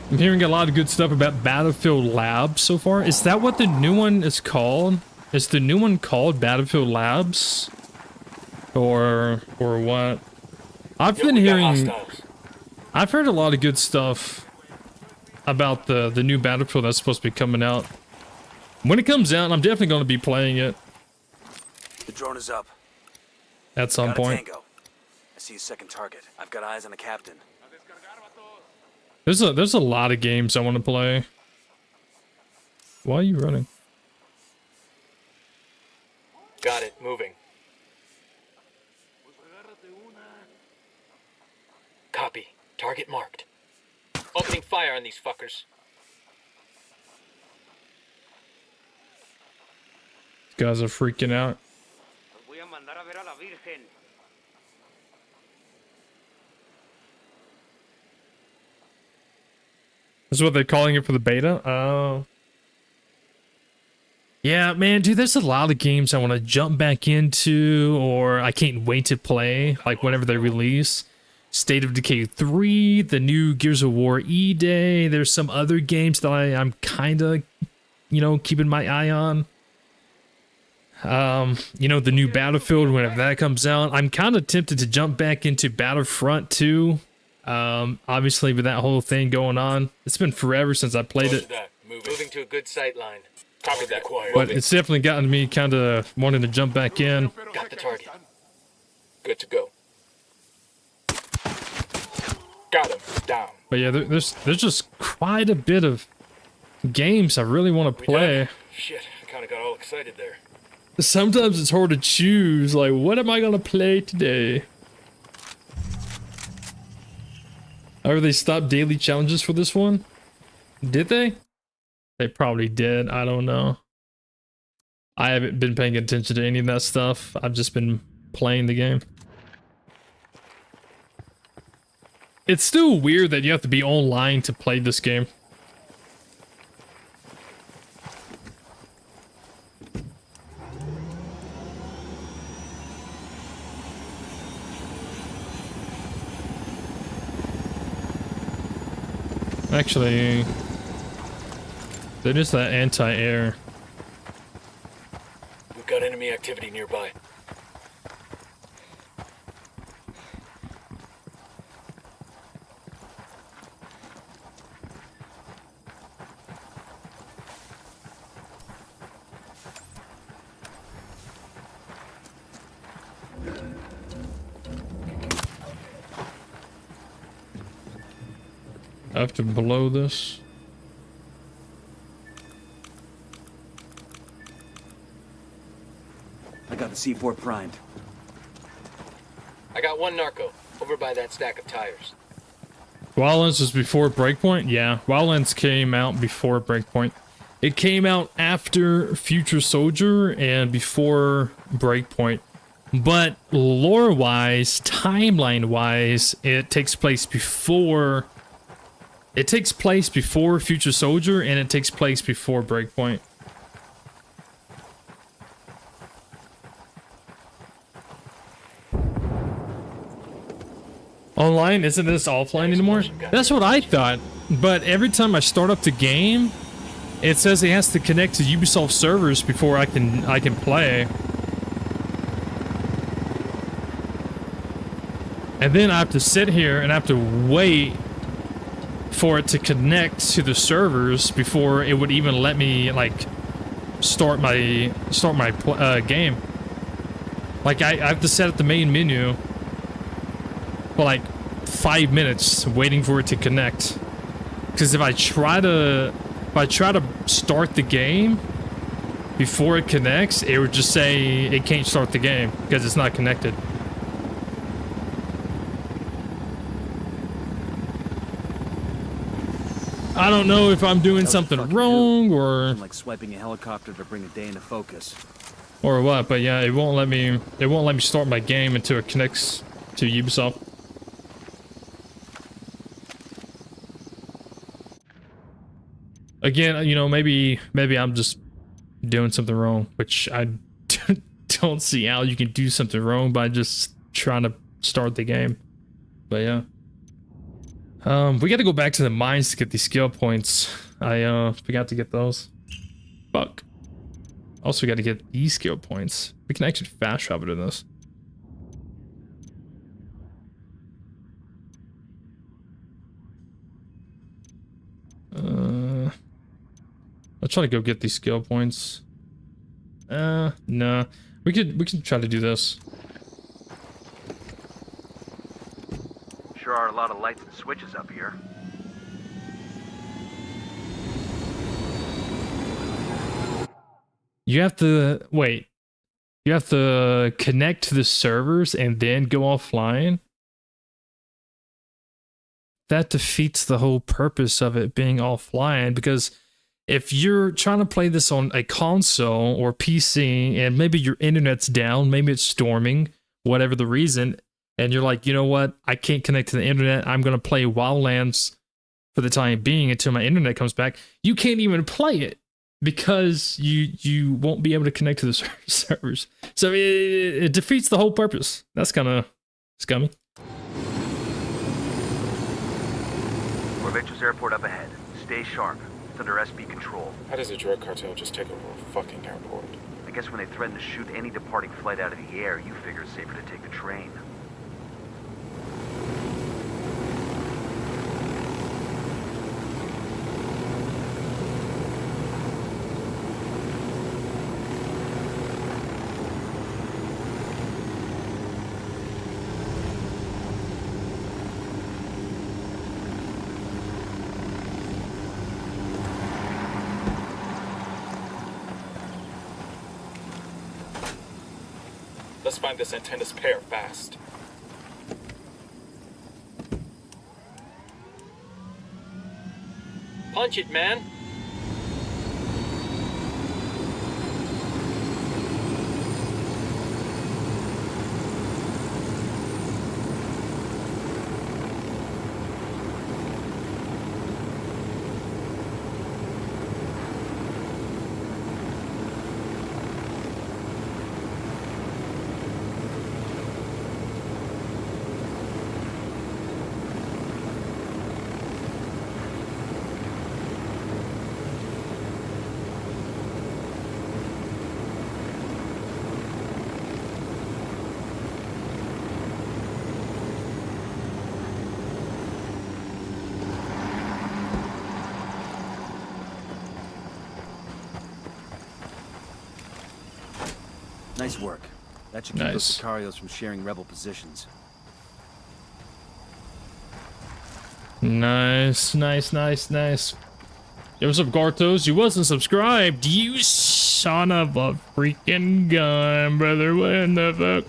I'm hearing a lot of good stuff about Battlefield Labs so far. Is that what the new one is called? Is the new one called Battlefield Labs? Or what? I've been hearing... I've heard a lot of good stuff about the new Battlefield that's supposed to be coming out. When it comes out, I'm definitely going to be playing it. The drone is up. At some point. Tango. I see a second target. I've got eyes on the captain. There's a lot of games I want to play. Why are you running? Got it. Moving. Copy. Target marked. Opening fire on these fuckers. These guys are freaking out. This is what they're calling it for the beta? Oh. Yeah, man, dude, there's a lot of games I want to jump back into, or I can't wait to play, like whenever they release. State of Decay 3, the new Gears of War E-Day. There's some other games that I'm kind of, you know, keeping my eye on. You know, the new Battlefield, whenever that comes out. I'm kind of tempted to jump back into Battlefront 2. Obviously with that whole thing going on, it's been forever since I played it. Moving to a good sight line. Copy that. But it's definitely gotten me kind of wanting to jump back in. Got the target. Good to go. Got him. Down. But yeah, there's just quite a bit of games I really want to play. Shit, I kind of got all excited there. Sometimes it's hard to choose, like, what am I gonna play today? Or they stopped daily challenges for this one? Did they? They probably did. I don't know. I haven't been paying attention to any of that stuff. I've just been playing the game. It's still weird that you have to be online to play this game. Actually, there is that anti-air. We've got enemy activity nearby. I have to blow this. I got the C4 primed. I got one narco over by that stack of tires. Wildlands was before Breakpoint? Yeah, Wildlands came out before Breakpoint. It came out after Future Soldier and before Breakpoint. But lore-wise, timeline-wise, it takes place before... It takes place before Future Soldier, and it takes place before Breakpoint. Online? Isn't this offline anymore? That's what I thought. But every time I start up the game, it says it has to connect to Ubisoft servers before I can play. And then I have to sit here and I have to wait for it to connect to the servers before it would even let me like start my game. Like I have to set up the main menu for like 5 minutes waiting for it to connect. Because if I try to if I try to start the game before it connects, it would just say it can't start the game because it's not connected. I don't know if I'm doing something wrong or like swiping a helicopter to bring a day into focus. Or what, but yeah, it won't let me start my game until it connects to Ubisoft. Again, you know, maybe I'm just doing something wrong, which I don't see how you can do something wrong by just trying to start the game. But yeah. We got to go back to the mines to get these skill points. I forgot to get those. Fuck. Also got to get these skill points. We can actually fast travel to this. I'll try to go get these skill points. Nah. We can try to do this. Sure are a lot of lights and switches up here. You have to wait. You have to connect to the servers and then go offline. That defeats the whole purpose of it being offline, because if you're trying to play this on a console or PC and maybe your internet's down, maybe it's storming, whatever the reason, and you're like, you know what, I can't connect to the internet, I'm going to play Wildlands for the time being until my internet comes back, you can't even play it because you won't be able to connect to the servers. So it defeats the whole purpose. That's kind of scummy. Corvetto's airport up ahead. Stay sharp. It's under SB control. How does a drug cartel just take over a fucking airport? I guess when they threaten to shoot any departing flight out of the air, you figure it's safer to take the train. Let's find this antenna's pair fast. Punch it, man. Nice work. That should keep those Sicarios from sharing rebel positions. Nice. Yo, what's up, Gartos? You wasn't subscribed, you son of a freaking gun, brother. What in the fuck?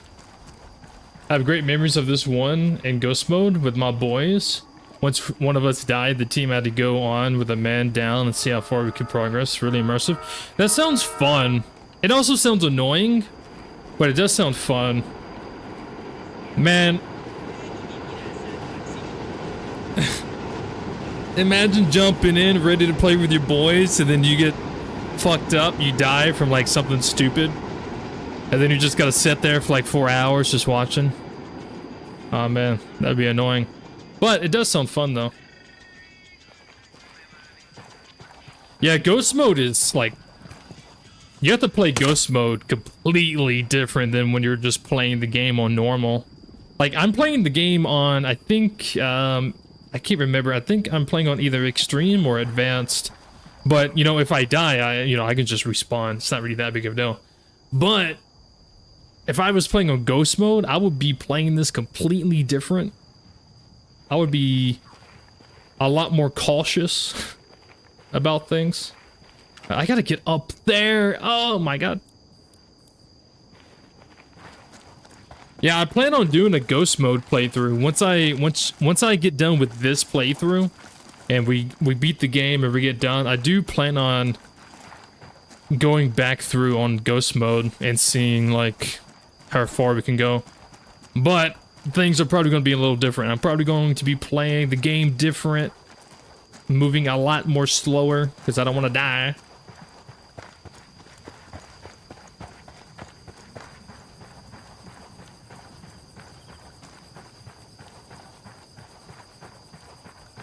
I have great memories of this one in Ghost Mode with my boys. Once one of us died, the team had to go on with a man down and see how far we could progress. Really immersive. That sounds fun. It also sounds annoying, but it does sound fun. Man. Imagine jumping in, ready to play with your boys, and then you get fucked up, you die from like something stupid. And then you just gotta sit there for like 4 hours just watching. Oh man, that'd be annoying. But it does sound fun though. Yeah, Ghost Mode is like... You have to play Ghost Mode completely different than when you're just playing the game on normal. Like, I'm playing the game on, I think, I can't remember. I think I'm playing on either Extreme or Advanced. But, you know, if I die, I can just respawn. It's not really that big of a deal. But, if I was playing on Ghost Mode, I would be playing this completely different. I would be a lot more cautious. about things. I gotta get up there. Oh my god. Yeah, I plan on doing a ghost mode playthrough. Once I get done with this playthrough and we beat the game and we get done, I do plan on going back through on ghost mode and seeing like how far we can go. But things are probably going to be a little different. I'm probably going to be playing the game different, moving a lot more slower because I don't want to die.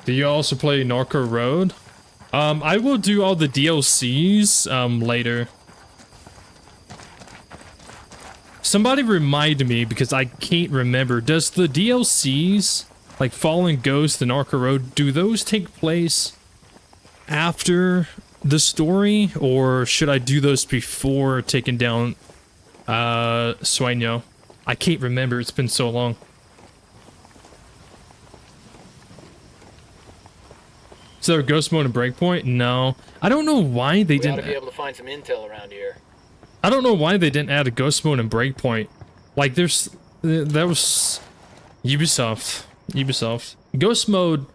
Do you also play Narco Road? I will do all the DLCs later. Somebody remind me because I can't remember. Does the DLCs, like Fallen Ghost and Narco Road, do those take place after the story, or should I do those before taking down Sueño? I can't remember. It's been so long. Is there a ghost mode in Breakpoint? No. I don't know why they didn't. We ought to be able to find some intel around here. I don't know why they didn't add a ghost mode in Breakpoint. Like, that was Ubisoft. Ghost mode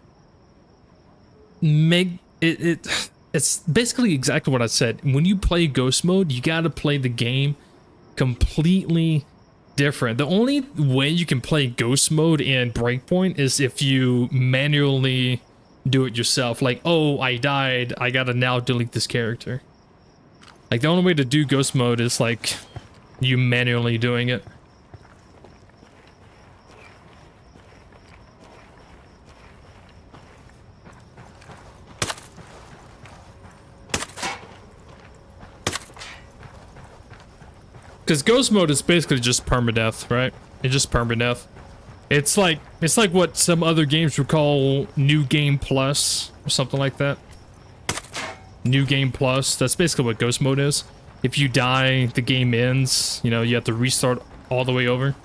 it's basically exactly what I said. When you play ghost mode, you gotta play the game completely different. The only way you can play ghost mode in Breakpoint is if you manually do it yourself. Like, oh, I died, I gotta now delete this character. Like, the only way to do ghost mode is like you manually doing it. Because ghost mode is basically just permadeath, right? It's just permadeath. It's like what some other games would call New Game Plus or something like that. New Game Plus. That's basically what ghost mode is. If you die, the game ends. You know, you have to restart all the way over.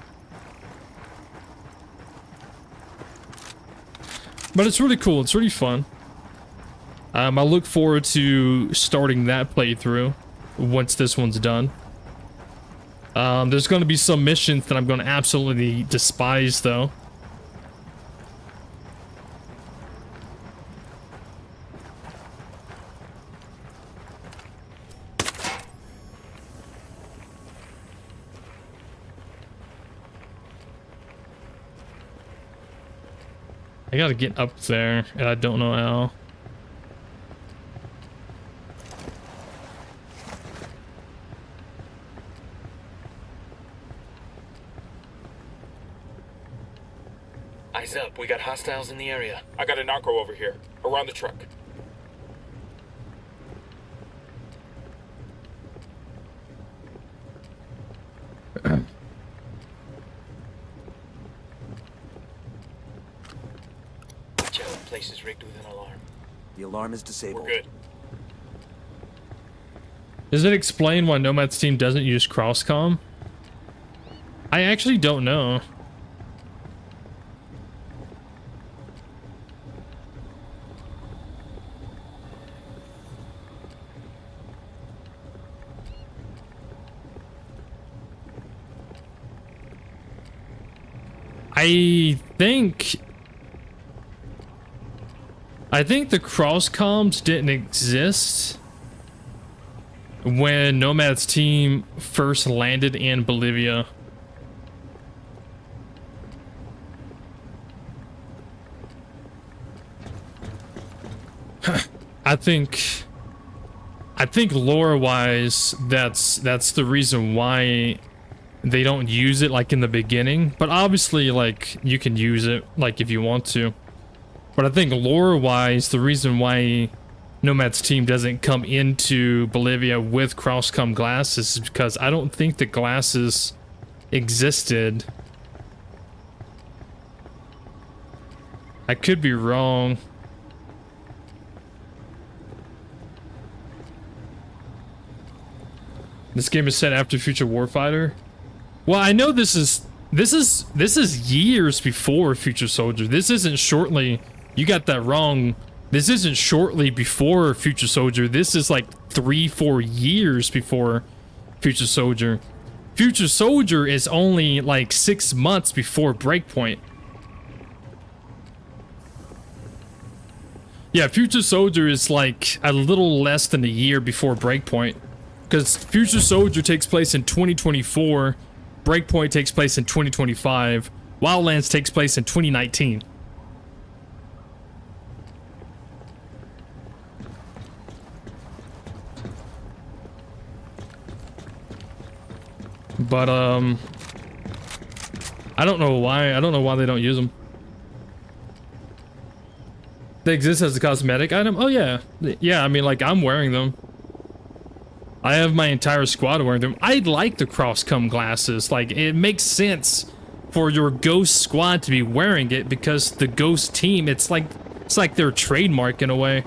But it's really cool. It's really fun. I look forward to starting that playthrough once this one's done. There's going to be some missions that I'm going to absolutely despise, though. I gotta get up there, and I don't know how. Eyes up, we got hostiles in the area. I got a narco over here, around the truck. Watch out, place is rigged with an alarm. The alarm is disabled. We're good. Does it explain why Nomad's team doesn't use cross-comm? I actually don't know. I think the cross comms didn't exist when Nomad's team first landed in Bolivia. I think lore-wise, that's the reason why they don't use it like in the beginning, but obviously like you can use it like if you want to. But I think lore-wise, the reason why Nomad's team doesn't come into Bolivia with cross-comm glasses is because I don't think the glasses existed. I could be wrong. This game is set after Future Warfighter. Well, I know this is years before Future Soldier. This isn't shortly. You got that wrong. This isn't shortly before Future Soldier. This is like 3-4 years before Future Soldier. Future Soldier is only like 6 months before Breakpoint. Yeah, Future Soldier is like a little less than a year before Breakpoint. Because Future Soldier takes place in 2024, Breakpoint takes place in 2025, Wildlands takes place in 2019. But, I don't know why. I don't know why they don't use them. They exist as a cosmetic item? Oh, yeah. Yeah, I mean, like, I'm wearing them. I have my entire squad wearing them. I like the cross-cum glasses. Like, it makes sense for your ghost squad to be wearing it because the ghost team, it's like their trademark in a way.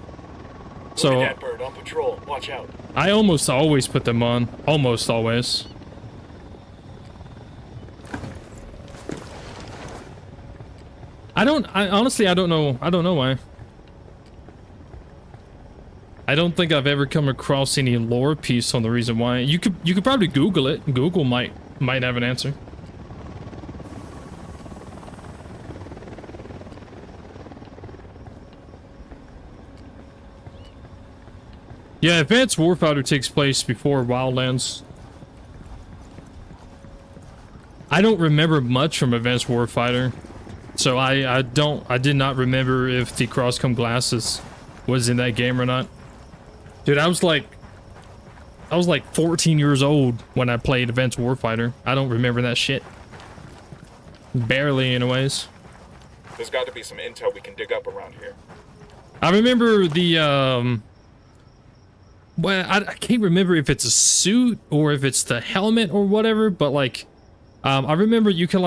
So, that bird on patrol. Watch out. I almost always put them on. Almost always. Honestly, I don't know why. I don't think I've ever come across any lore piece on the reason why. You could probably Google it. Google might have an answer. Yeah, Advanced Warfighter takes place before Wildlands. I don't remember much from Advanced Warfighter. So I did not remember if the cross-cum glasses was in that game or not. Dude, I was like 14 years old when I played Advanced Warfighter. I don't remember that shit. Barely, anyways. There's got to be some intel we can dig up around here. I remember the, well, I can't remember if it's a suit or if it's the helmet or whatever, but like, I remember you can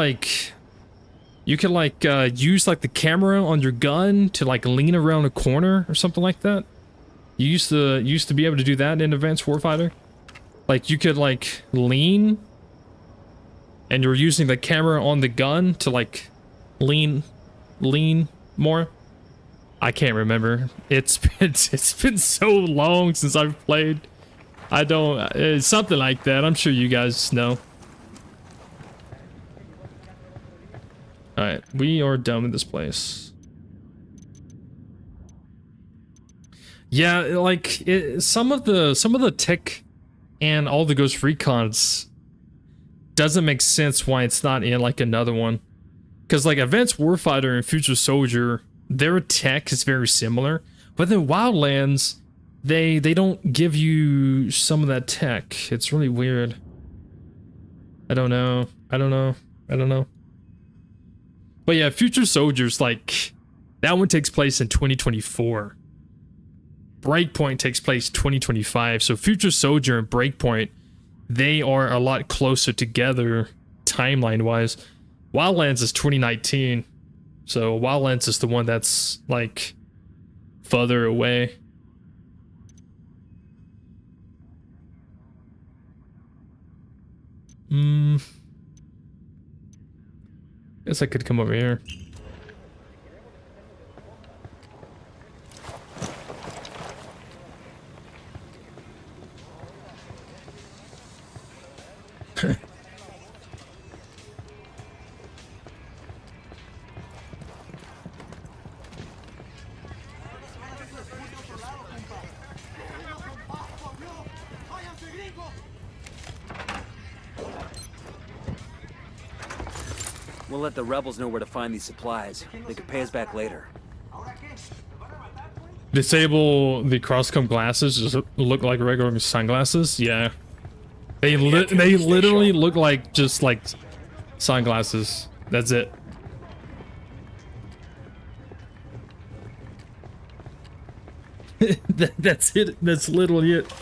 use like the camera on your gun to like lean around a corner or something like that. You used to be able to do that in Advanced Warfighter. Like you could like lean and you're using the camera on the gun to like lean more. I can't remember. It's been so long since I've played. It's something like that. I'm sure you guys know. Alright, we are done with this place. Yeah, like some of the tech and all the Ghost Recons doesn't make sense why it's not in like another one. Because like Advanced Warfighter and Future Soldier, their tech is very similar, but then Wildlands, they don't give you some of that tech. It's really weird. I don't know. But yeah, Future Soldiers, like, that one takes place in 2024. Breakpoint takes place 2025. So Future Soldier and Breakpoint, they are a lot closer together timeline-wise. Wildlands is 2019. So Wildlands is the one that's, like, further away. Guess I could come over here. We'll let the rebels know where to find these supplies. They could pay us back later. Disable the cross-cum glasses. Just look like regular sunglasses. Yeah, they literally look like just like sunglasses. That's it. That's it. That's literally it.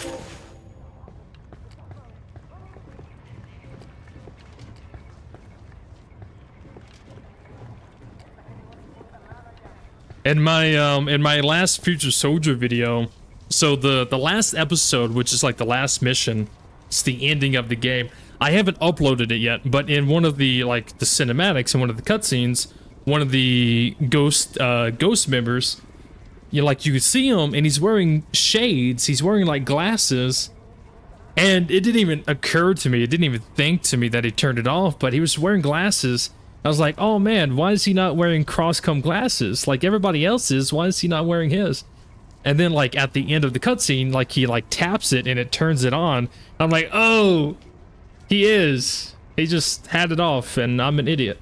In my last Future Soldier video, so the last episode, which is like the last mission, it's the ending of the game. I haven't uploaded it yet, but in one of the like the cinematics and one of the cutscenes, one of the ghost members, you could see him, and he's wearing shades. He's wearing like glasses, and it didn't even occur to me. It didn't even think to me that he turned it off. But he was wearing glasses. I was like, oh man, why is he not wearing cross-comb glasses like everybody else is? Why is he not wearing his? And then like at the end of the cutscene, like he like taps it and it turns it on. I'm like, oh, he is. He just had it off, and I'm an idiot.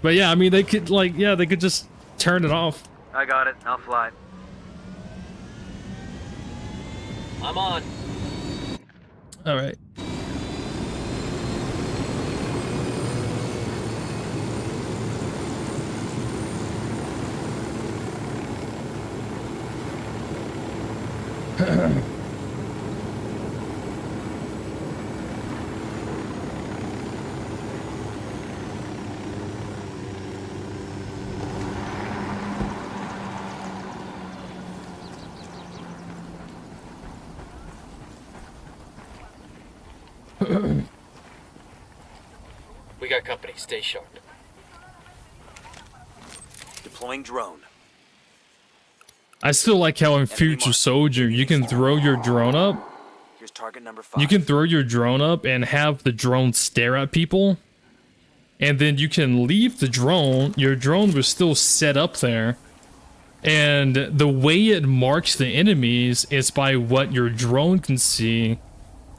But yeah, I mean, they could like, yeah, they could just turn it off. I got it. I'll fly. I'm on. All right. We got company. Stay sharp. Deploying drone. I still like how in Future Soldier you can throw your drone up. Here's target number 5. You can throw your drone up and have the drone stare at people. And then you can leave the drone. Your drone was still set up there. And the way it marks the enemies is by what your drone can see,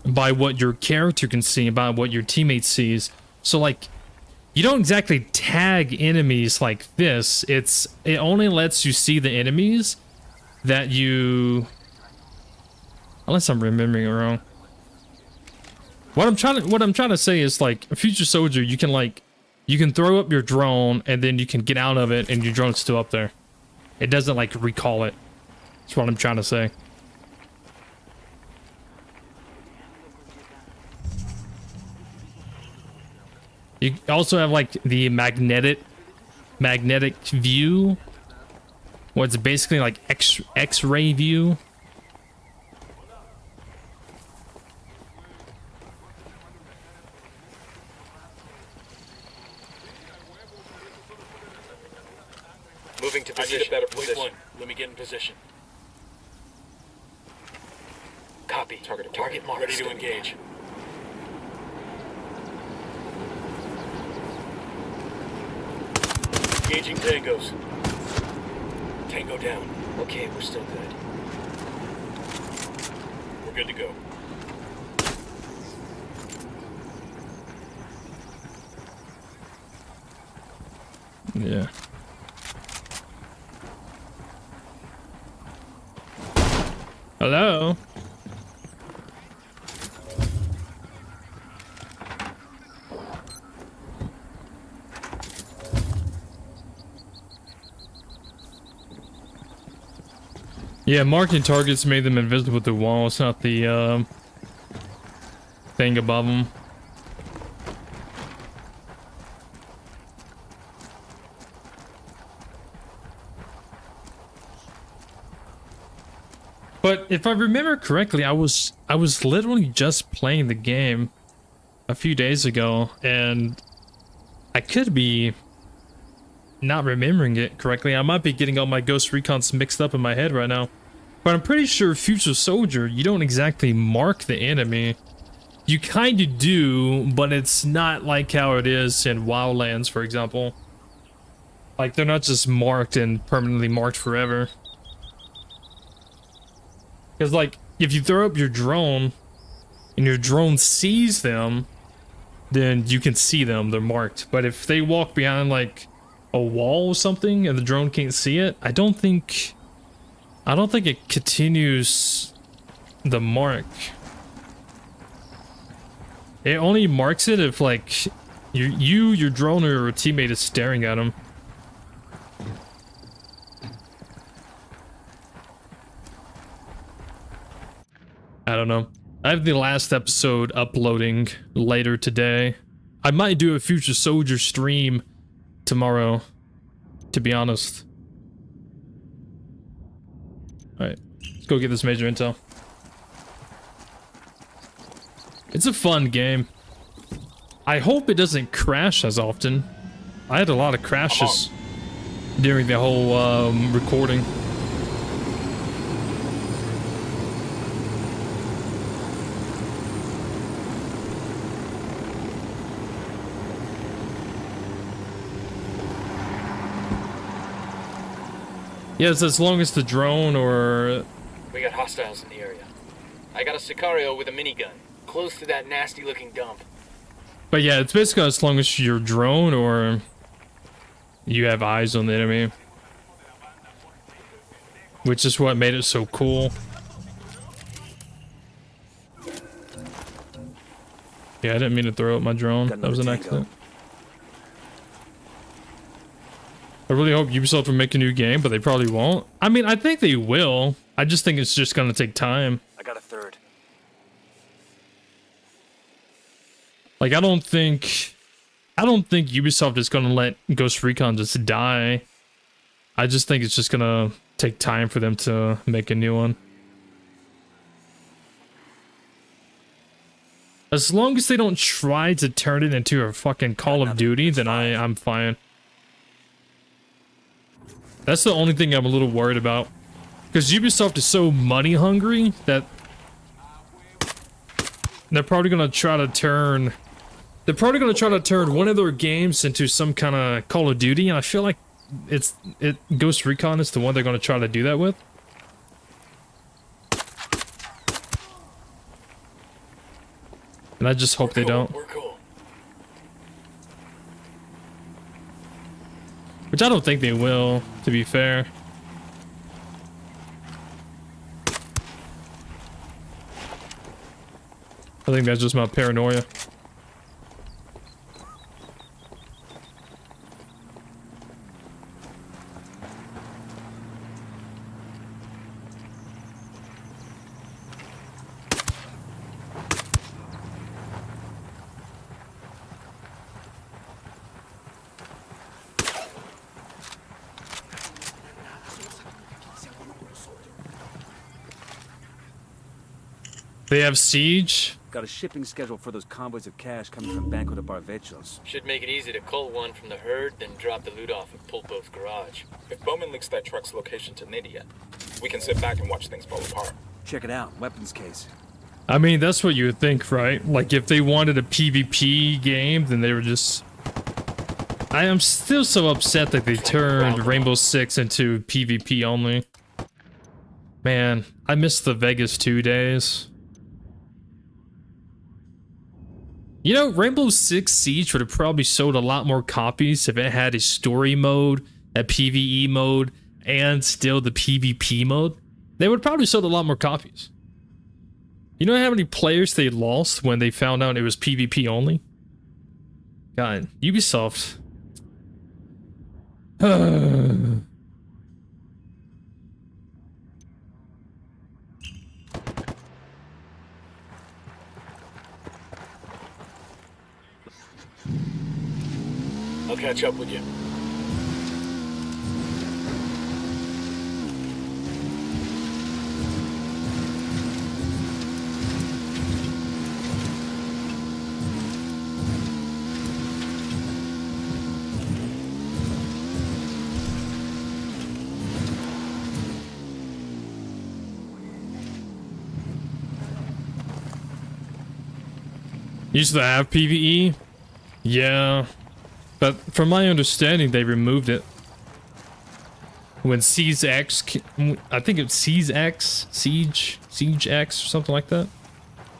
by what your character can see, by what your teammate sees. So like, you don't exactly tag enemies like this. It only lets you see the enemies that you, unless I'm remembering it wrong. What I'm trying to say is like Future Soldier, you can throw up your drone and then you can get out of it and your drone's still up there. It doesn't like recall it. That's what I'm trying to say. You also have like the magnetic view, where it's basically like X-ray view. Moving to I position. need a better Point position. 1. Let me get in position. Copy. Target marked. Ready to engage. Engaging tangos. Tango down. Okay, we're still good. We're good to go. Yeah. Hello? Yeah, marking targets made them invisible with the walls, not the thing above them. But if I remember correctly, I was literally just playing the game a few days ago, and I could be not remembering it correctly. I might be getting all my Ghost Recons mixed up in my head right now. But I'm pretty sure Future Soldier, you don't exactly mark the enemy. You kind of do, but it's not like how it is in Wildlands, for example. Like, they're not just marked and permanently marked forever. Because, like, if you throw up your drone, and your drone sees them, then you can see them, they're marked. But if they walk behind, like, a wall or something, and the drone can't see it, I don't think it continues the mark. It only marks it if, like, your drone or a teammate is staring at them. I don't know. I have the last episode uploading later today. I might do a Future Soldier stream tomorrow, to be honest. Alright, let's go get this major intel. It's a fun game. I hope it doesn't crash as often. I had a lot of crashes. during the whole recording. Yes, as long as the drone or... We got hostiles in the area. I got a Sicario with a minigun, close to that nasty-looking dump. But yeah, it's basically as long as your drone or you have eyes on the enemy. Which is what made it so cool. Yeah, I didn't mean to throw out my drone. That was an accident. I really hope Ubisoft will make a new game, but they probably won't. I mean, I think they will. I just think it's just gonna take time. I got a third. Like, I don't think Ubisoft is gonna let Ghost Recon just die. I just think it's just gonna take time for them to make a new one. As long as they don't try to turn it into a fucking Call of Duty, then I'm fine. That's the only thing I'm a little worried about. Because Ubisoft is so money hungry that they're probably gonna try to turn one of their games into some kind of Call of Duty, and I feel like Ghost Recon is the one they're gonna try to do that with. And I just hope they don't. We're cool. Which I don't think they will, to be fair. I think that's just my paranoia. They have siege. Got a shipping schedule for those convoys of cash coming from Banco de Barvechos. Should make it easy to cull one from the herd, then drop the loot off at Pulpo's garage. If Bowman links that truck's location to Nidia, we can sit back and watch things fall apart. Check it out, weapons case. I mean, that's what you would think, right? Like, if they wanted a PvP game, then they were just... I am still so upset that they turned Rainbow Six into PvP only. Man, I miss the Vegas 2 days. You know, Rainbow Six Siege would have probably sold a lot more copies if it had a story mode, a PvE mode, and still the PvP mode. They would probably sold a lot more copies. You know how many players they lost when they found out it was PvP only? God, Ubisoft. I'll catch up with you. Used to have PvE? Yeah. But from my understanding, they removed it. When Siege X, I think it's Siege X or something like that.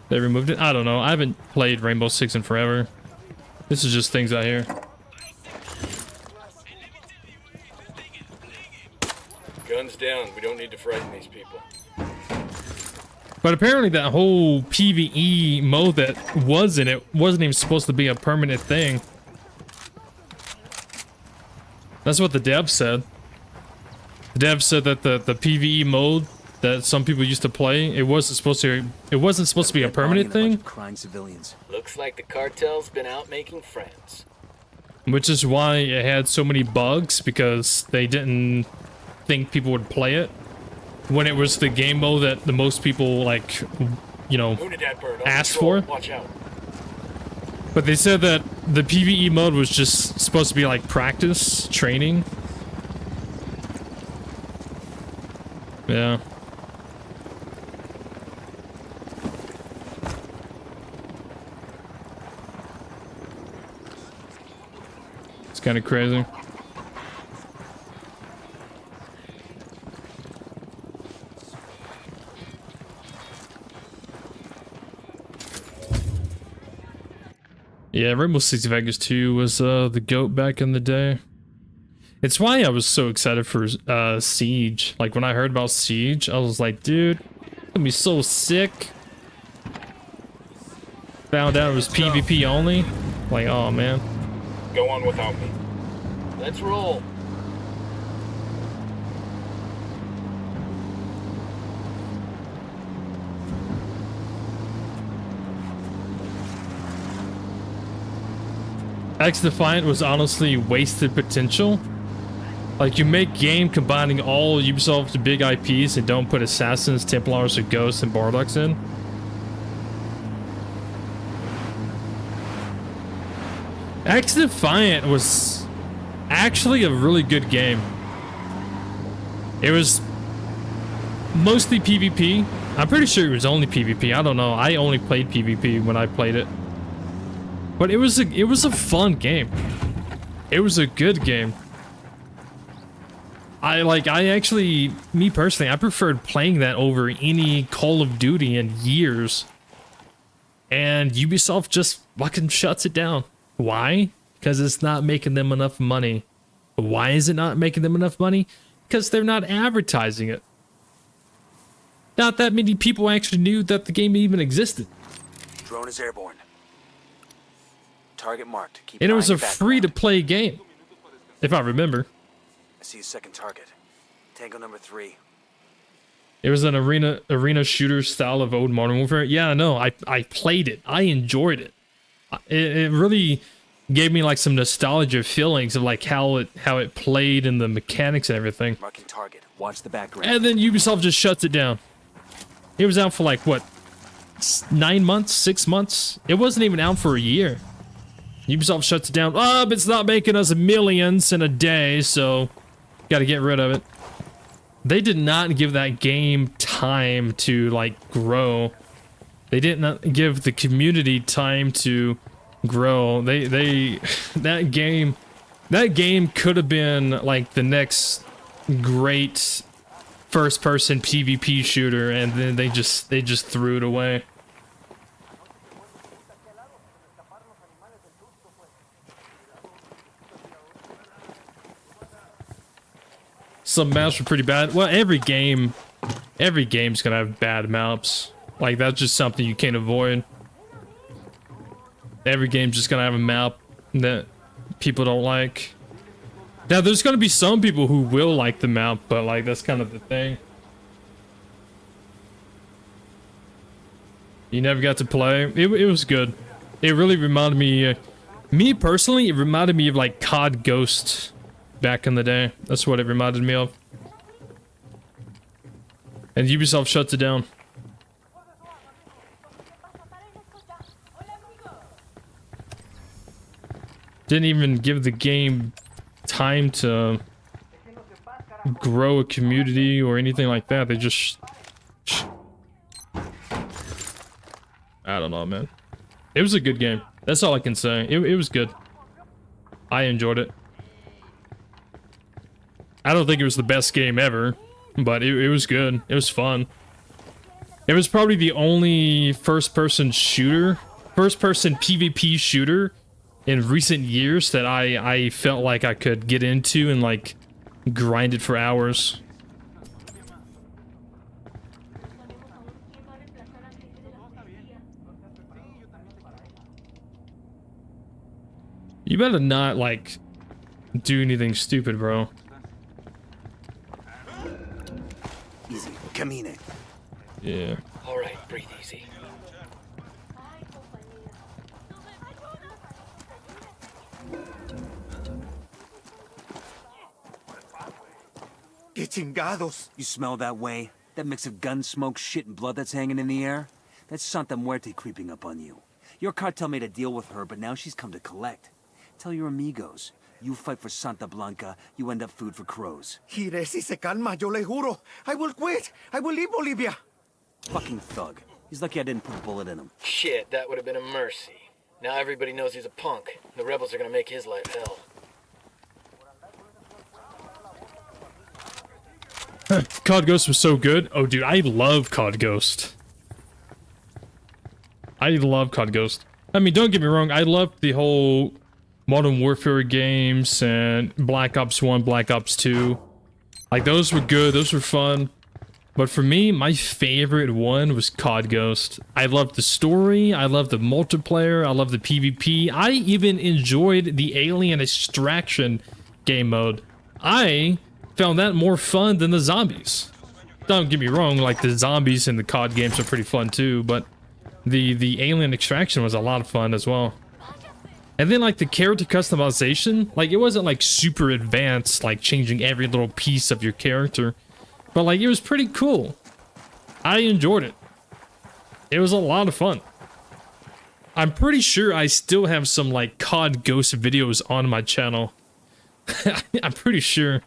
They removed it. I don't know. I haven't played Rainbow Six in forever. This is just things I hear. Guns down. We don't need to frighten these people. But apparently that whole PvE mode that was in it wasn't even supposed to be a permanent thing. That's what the dev said. The dev said that the PvE mode that some people used to play, it wasn't supposed to be a permanent thing. Crying civilians. Looks like the cartel's been out making friends. Which is why it had so many bugs, because they didn't think people would play it. When it was the game mode that the most people, like, you know, asked for. Watch out. But they said that the PvE mode was just supposed to be like practice, training. Yeah. It's kind of crazy. Yeah, Rainbow Six Vegas 2 was the GOAT back in the day. It's why I was so excited for Siege. Like, when I heard about Siege, I was like, dude, it's gonna be so sick. Found out it was PvP only. Like, oh man. Go on without me. Let's roll. X-Defiant was honestly wasted potential. Like, you make game combining all Ubisoft's big IPs and don't put Assassins, Templars, or Ghosts and Bardocks in. X-Defiant was actually a really good game. It was mostly PvP. I'm pretty sure it was only PvP. I don't know. I only played PvP when I played it. But it was a fun game. It was a good game. Me personally, I preferred playing that over any Call of Duty in years. And Ubisoft just fucking shuts it down. Why? Because it's not making them enough money. Why is it not making them enough money? Because they're not advertising it. Not that many people actually knew that the game even existed. Drone is airborne. Target marked. Keep And it an was eye a on your background. free-to-play game, if I remember. I see a second target. Tango number 3. It was an arena shooter style of old Modern Warfare. Yeah, no, I played it. I enjoyed it. It really gave me like some nostalgia feelings of like how it played and the mechanics and everything. Marking target. Watch the background. And then Ubisoft just shuts it down. It was out for like what, 9 months, 6 months? It wasn't even out for a year. Ubisoft shuts it down. Oh, but it's not making us millions in a day, so gotta get rid of it. They did not give that game time to like grow. They did not give the community time to grow. That game could have been like the next great first-person PvP shooter, and then they just threw it away. Some maps were pretty bad. Well, every game's gonna have bad maps. Like, that's just something you can't avoid. Every game's just gonna have a map that people don't like. Now, there's gonna be some people who will like the map, but like, that's kind of the thing. You never got to play. It was good. It really reminded me, me personally, it reminded me of like COD Ghost back in the day. That's what it reminded me of. And Ubisoft shuts it down. Didn't even give the game time to grow a community or anything like that. They just... I don't know, man. It was a good game. That's all I can say. It was good. I enjoyed it. I don't think it was the best game ever, but it was good. It was fun. It was probably the only first-person PvP shooter in recent years that I felt like I could get into and like grind it for hours. You better not like do anything stupid, bro. Easy. Camine. Yeah. All right, breathe easy. Que chingados. You smell that way? That mix of gun smoke, shit, and blood that's hanging in the air? That's Santa Muerte creeping up on you. Your cartel made a deal with her, but now she's come to collect. Tell your amigos. You fight for Santa Blanca, you end up food for crows. Gire, si se calma, yo le juro. I will quit. I will leave Bolivia. Fucking thug. He's lucky I didn't put a bullet in him. Shit, that would have been a mercy. Now everybody knows he's a punk. The rebels are gonna make his life hell. COD Ghost was so good. Oh, dude, I love COD Ghost. I love COD Ghost. I mean, don't get me wrong. I love the whole Modern Warfare games and Black Ops 1, Black Ops 2. Like, those were good. Those were fun. But for me, my favorite one was COD Ghost. I loved the story. I loved the multiplayer. I loved the PvP. I even enjoyed the alien extraction game mode. I found that more fun than the zombies. Don't get me wrong, like the zombies in the COD games are pretty fun too, but the alien extraction was a lot of fun as well. And then like the character customization, like it wasn't like super advanced, like changing every little piece of your character, but like it was pretty cool. I enjoyed it. It was a lot of fun. I'm pretty sure I still have some like COD Ghost videos on my channel. I'm pretty sure.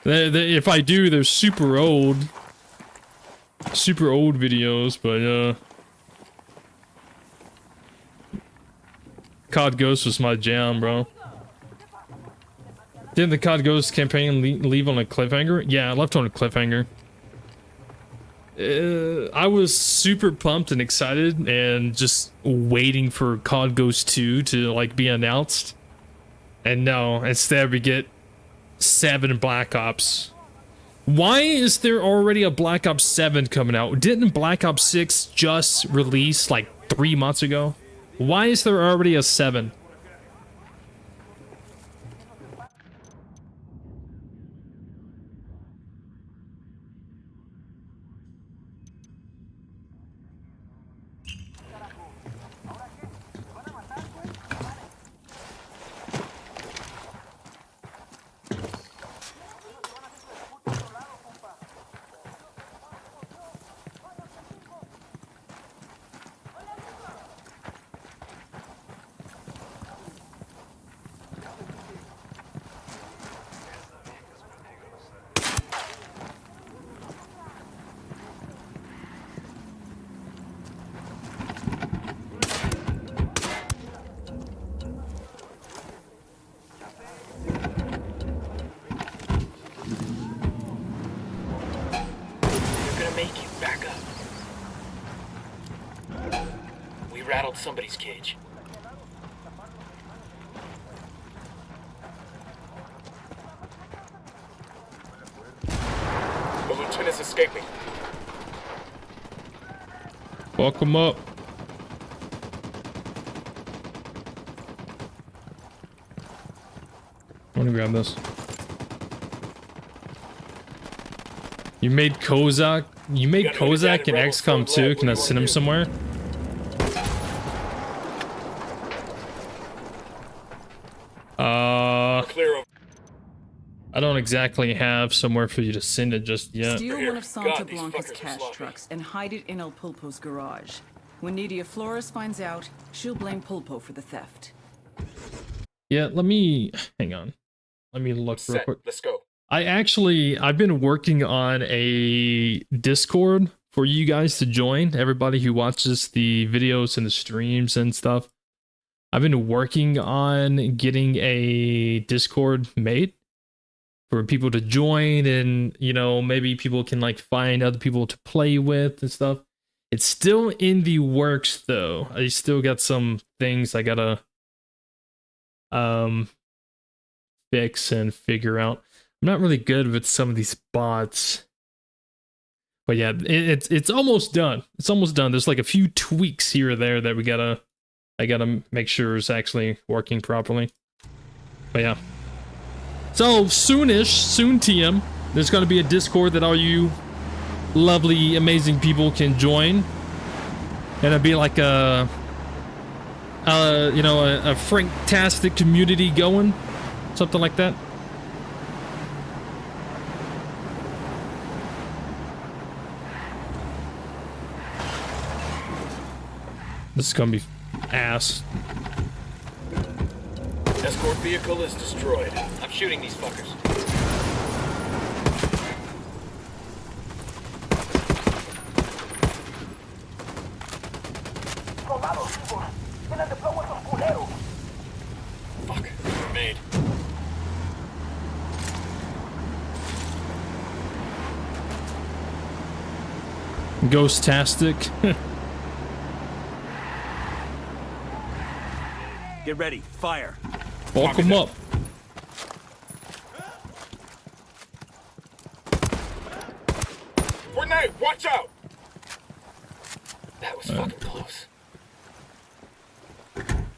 If I do, they're super old videos, but COD Ghost was my jam, bro. Didn't the COD Ghost campaign leave on a cliffhanger? Yeah, I left on a cliffhanger. I was super pumped and excited and just waiting for COD Ghost 2 to like be announced. And no, instead we get 7 Black Ops. Why is there already a Black Ops 7 coming out? Didn't Black Ops 6 just release like 3 months ago? Why is there already a 7? Somebody's cage. The lieutenant's escaping. Fuck him up. I want to grab this. You made Kozak? You made Kozak in XCOM 2? Can I send him somewhere? I don't exactly have somewhere for you to send it just yet. Steal one of Santa Blanca's cash trucks and hide it in El Pulpo's garage. When Nidia Flores finds out, she'll blame Pulpo for the theft. Yeah, let me... hang on. Let me look real quick. Let's go. I've been working on a Discord for you guys to join. Everybody who watches the videos and the streams and stuff. I've been working on getting a Discord made for people to join, and you know, maybe people can like find other people to play with and stuff. It's still in the works though. I still got some things I gotta fix and figure out. I'm not really good with some of these bots, but yeah, it's almost done. It's almost done. There's like a few tweaks here or there that I gotta make sure is actually working properly. But yeah. So soon TM, there's gonna be a Discord that all you lovely, amazing people can join, and it'll be like a FrankTastic community going, something like that. This is gonna be ass. Let's Escort vehicle is destroyed. I'm shooting these fuckers. Fuck, we're made. Ghostastic. Get ready. Fire. Walk them up. Grenade! Watch out! That was fucking close.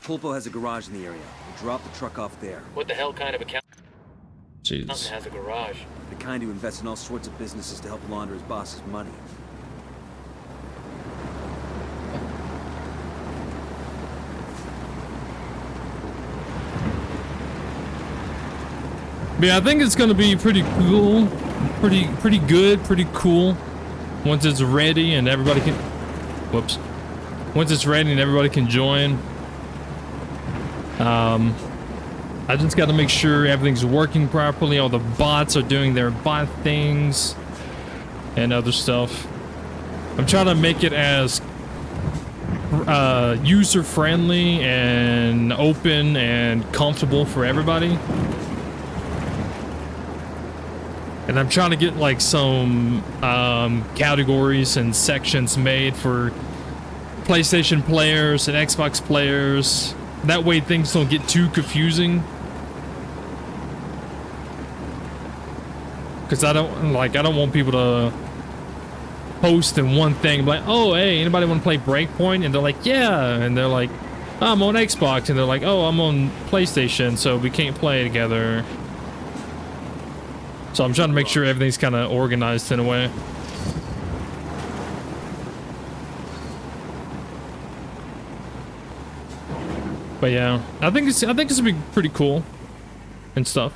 Pulpo has a garage in the area. We'll drop the truck off there. What the hell kind of accountant Jesus. has a garage? The kind who invests in all sorts of businesses to help launder his boss's money. But yeah, I think it's gonna be pretty cool, pretty good, pretty cool. Once it's ready and everybody can, whoops. Once it's ready and everybody can join. I just got to make sure everything's working properly. All the bots are doing their bot things and other stuff. I'm trying to make it as user friendly and open and comfortable for everybody. And I'm trying to get like some categories and sections made for PlayStation players and Xbox players. That way things don't get too confusing. Cause I don't want people to post in one thing like, oh hey, anybody want to play Breakpoint? And they're like, yeah, and they're like, I'm on Xbox, and they're like, oh, I'm on PlayStation, so we can't play together. So I'm trying to make sure everything's kind of organized in a way. But yeah, I think it's gonna be pretty cool and stuff.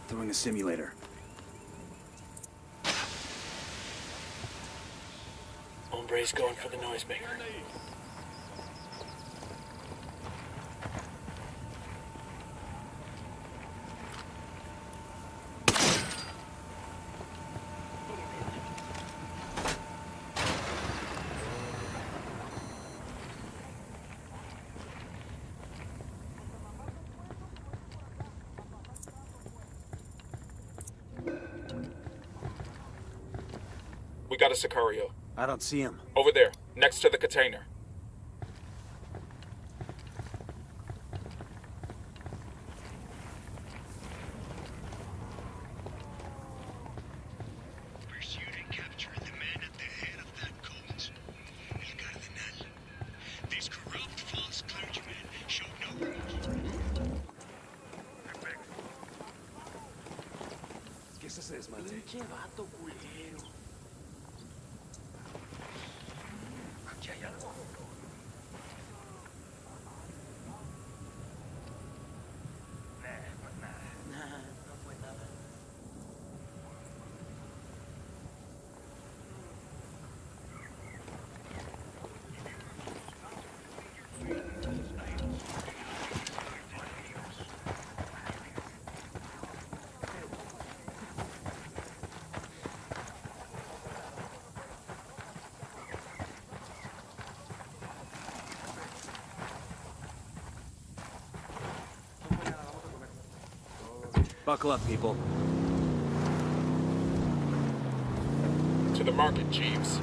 Throwing a simulator. Hombre's going for the noisemaker. We got a Sicario. I don't see him. Over there, next to the container. Pursue and capture the man at the head of that cult. El Cardenal. This corrupt false clergyman showed no remorse. ¿Qué es ese desmadre? Pinche vato culero. Aquí hay algo. Nah, no fue nada. Buckle up, people. To the market, Jeeves.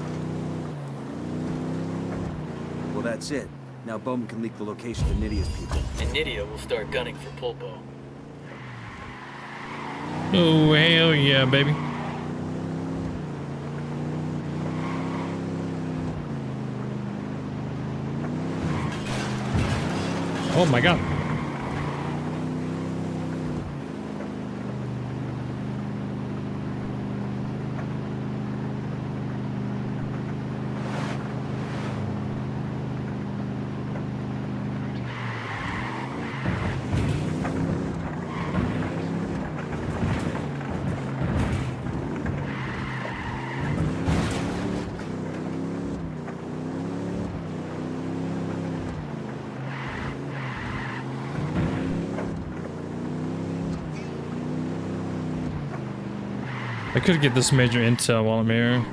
Well, that's it. Now Bowman can leak the location to Nidia's people. And Nidia will start gunning for Pulpo. Oh hell yeah, baby. Oh my god. I could get this major intel while I'm here.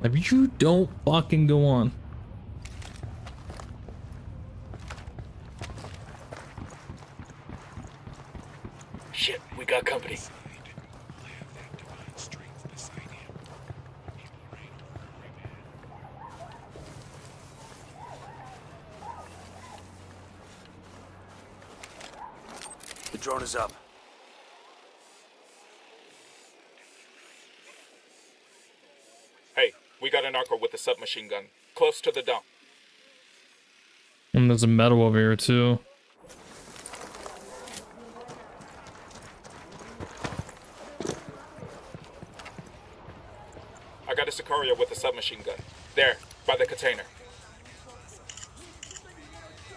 If you don't fucking go on. Shit, we got company. The drone is up. Hey, we got a narco with a submachine gun, close to the dump. And there's a medal over here too. I got a Sicario with a submachine gun. There, by the container.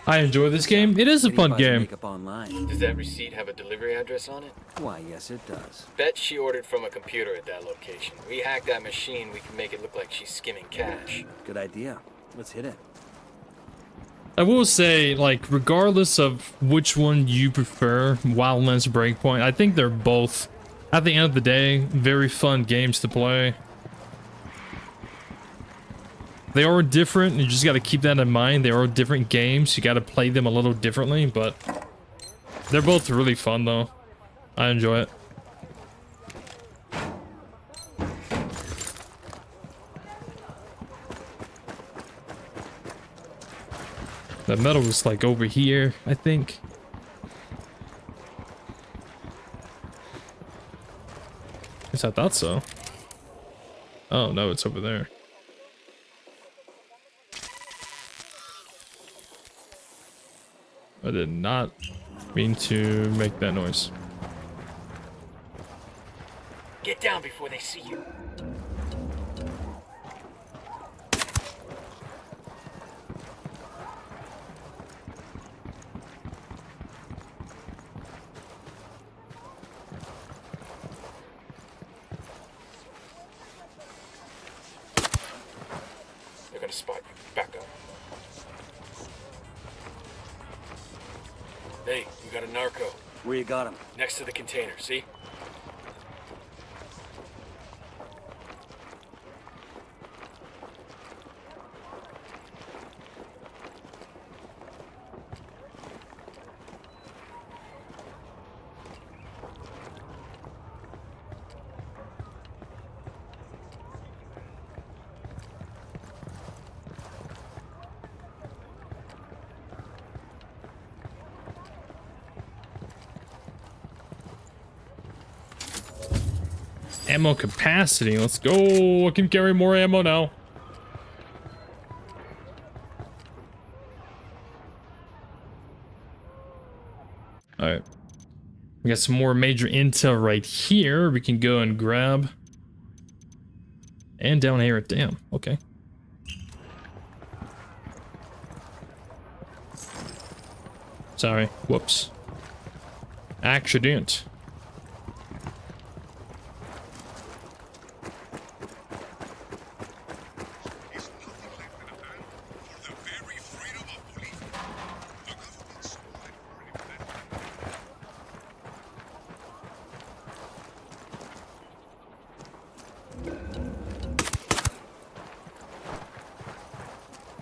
I enjoy this game. It is a fun game. Does that receipt have a delivery address on it? Why, yes it does. Bet she ordered from a computer at that location. We hack that machine, we can make it look like she's skimming cash. Good idea. Let's hit it. I will say, like, regardless of which one you prefer, Wildlands, Breakpoint, I think they're both, at the end of the day, very fun games to play. They are different, you just got to keep that in mind. They are different games, you got to play them a little differently, but they're both really fun though. I enjoy it. That metal was like over here, I think. At least I thought so. Oh no, it's over there. I did not mean to make that noise. Get down before they see you. They're gonna spot you. Back up. Hey, we got a narco. Where you got him? Next to the container, see? Ammo capacity, let's go. I can carry more ammo now. Alright. We got some more major intel right here we can go and grab. And down here, damn, okay. Sorry, whoops. Accident.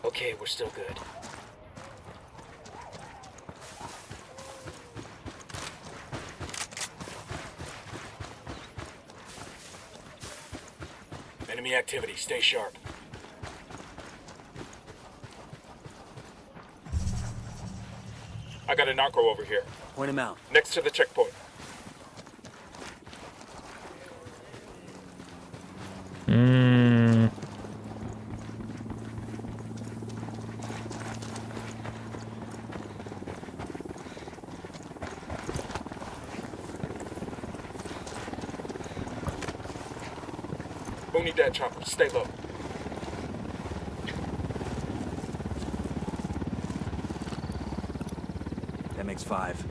Okay, we're still good. Enemy activity. Stay sharp. I got a narco over here. Point him out. Next to the checkpoint. Who need that chopper? Stay low. That makes 5.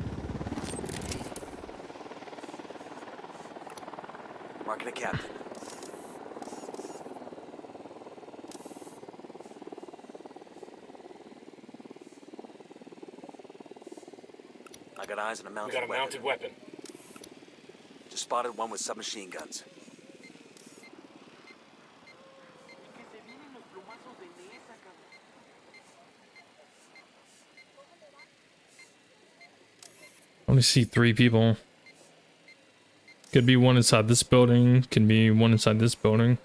Marking a captain. I got eyes on a We mounted got a weapon. mounted weapon. Just spotted one with submachine guns. I only see 3 people. Could be one inside this building. Can be one inside this building.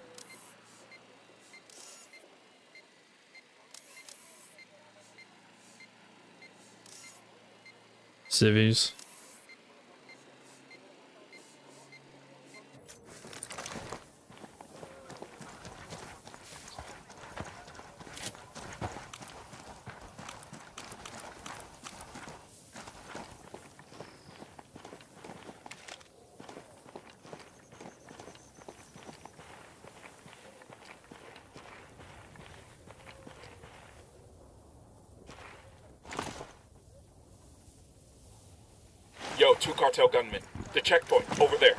Civvies. Yo, 2 cartel gunmen. The checkpoint, over there.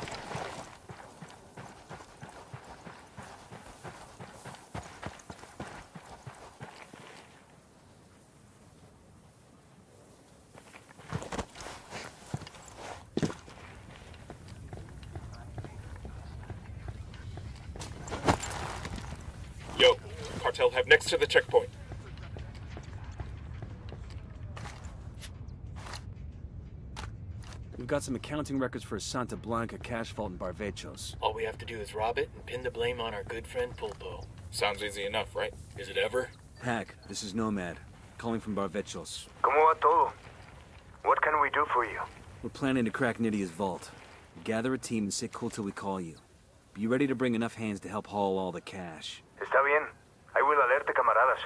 Yo, cartel have next to the checkpoint. We've got some accounting records for a Santa Blanca cash vault in Barvechos. All we have to do is rob it and pin the blame on our good friend Pulpo. Sounds easy enough, right? Is it ever? Hack, this is Nomad, calling from Barvechos. ¿Cómo va todo? What can we do for you? We're planning to crack Nidia's vault. Gather a team and sit cool till we call you. Be ready to bring enough hands to help haul all the cash. Está bien. I will alerte, camaradas.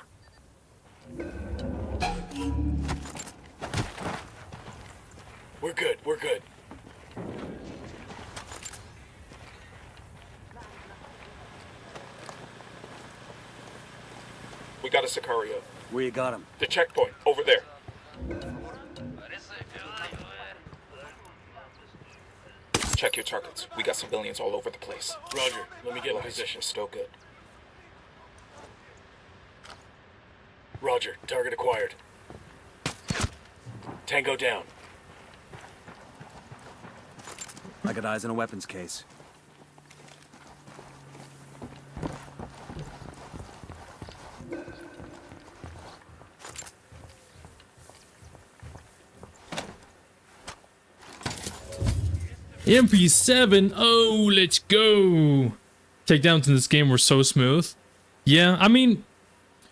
We're good, we're good. We got a Sicario. Where you got him? The checkpoint, over there. Check your targets. We got civilians all over the place. Roger, let me get in position. We're still good. Roger, target acquired. Tango down. I got eyes on a weapons case. MP7. Oh, let's go. Takedowns in this game were so smooth. Yeah, I mean,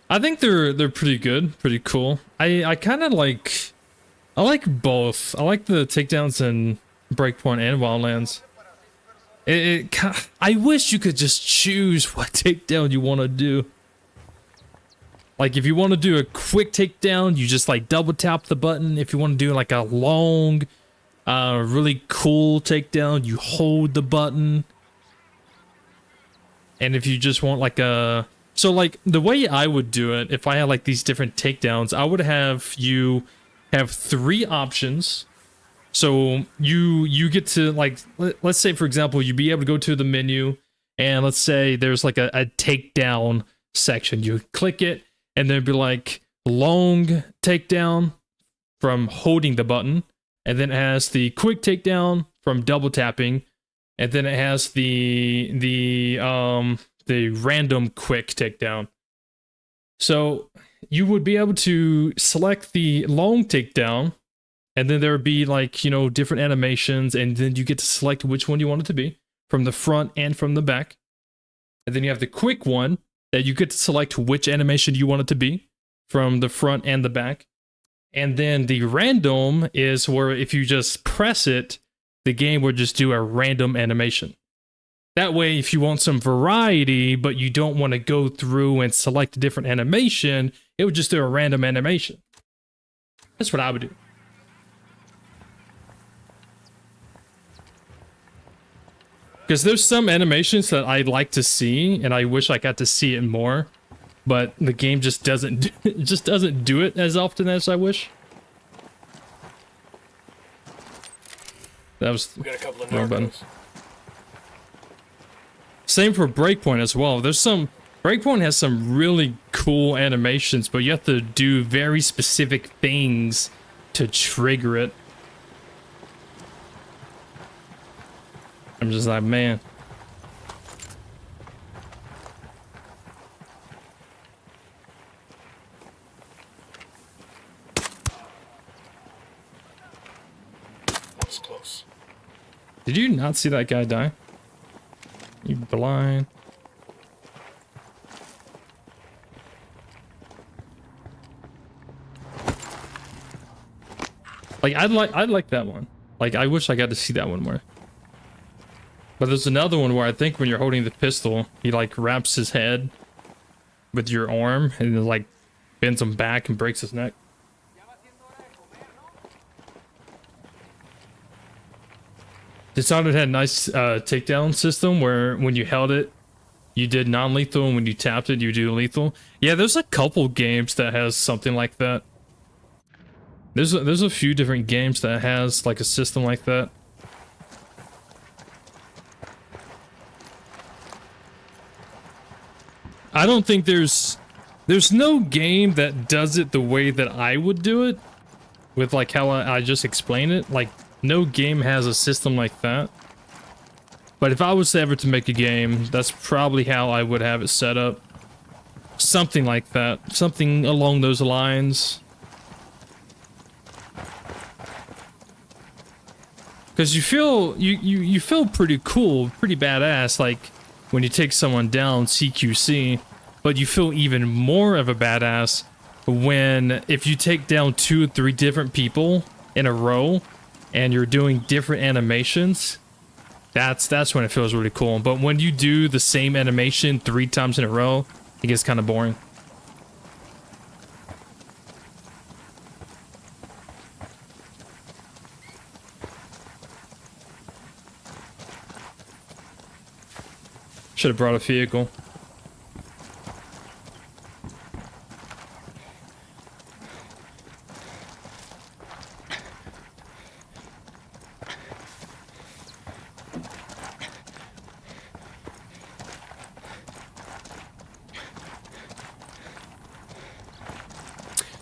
I think they're pretty good, pretty cool. I kind of like, I like both. I like the takedowns in Breakpoint and Wildlands. I wish you could just choose what takedown you want to do. Like, if you want to do a quick takedown, you just like double tap the button. If you want to do like a long, really cool takedown, you hold the button. And if you just want like a... So like the way I would do it, if I had like these different takedowns, I would have you have 3 options. So you get to like, let's say for example, you'd be able to go to the menu and let's say there's like a takedown section. You click it and there'd be like long takedown from holding the button. And then it has the quick takedown from double tapping. And then it has the random quick takedown. So you would be able to select the long takedown, and then there would be like, you know, different animations, and then you get to select which one you want it to be from the front and from the back. And then you have the quick one that you get to select which animation you want it to be from the front and the back. And then the random is where if you just press it, the game will just do a random animation. That way, if you want some variety, but you don't want to go through and select a different animation, it would just do a random animation. That's what I would do. Because there's some animations that I'd like to see, and I wish I got to see it more, but the game just doesn't do it as often as I wish. That was We got a couple of wrong button. narcos. Same for Breakpoint as well. Breakpoint has some really cool animations, but you have to do very specific things to trigger it. I'm just like, man. That was close. Did you not see that guy die? You blind. Like I'd like that one. Like I wish I got to see that one more. But there's another one where I think when you're holding the pistol, he like wraps his head with your arm and then like bends him back and breaks his neck. Dishonored had a nice takedown system where when you held it, you did non-lethal, and when you tapped it, you do lethal. Yeah, there's a couple games that has something like that. There's a few different games that has like a system like that. I don't think there's no game that does it the way that I would do it, with like how I just explained it. Like no game has a system like that. But if I was ever to make a game, that's probably how I would have it set up. Something like that. Something along those lines. Because you feel pretty cool, pretty badass, like when you take someone down CQC, but you feel even more of a badass when if you take down 2 or 3 different people in a row and you're doing different animations. That's when it feels really cool. But when you do the same animation 3 times in a row, it gets kind of boring. Should have brought a vehicle.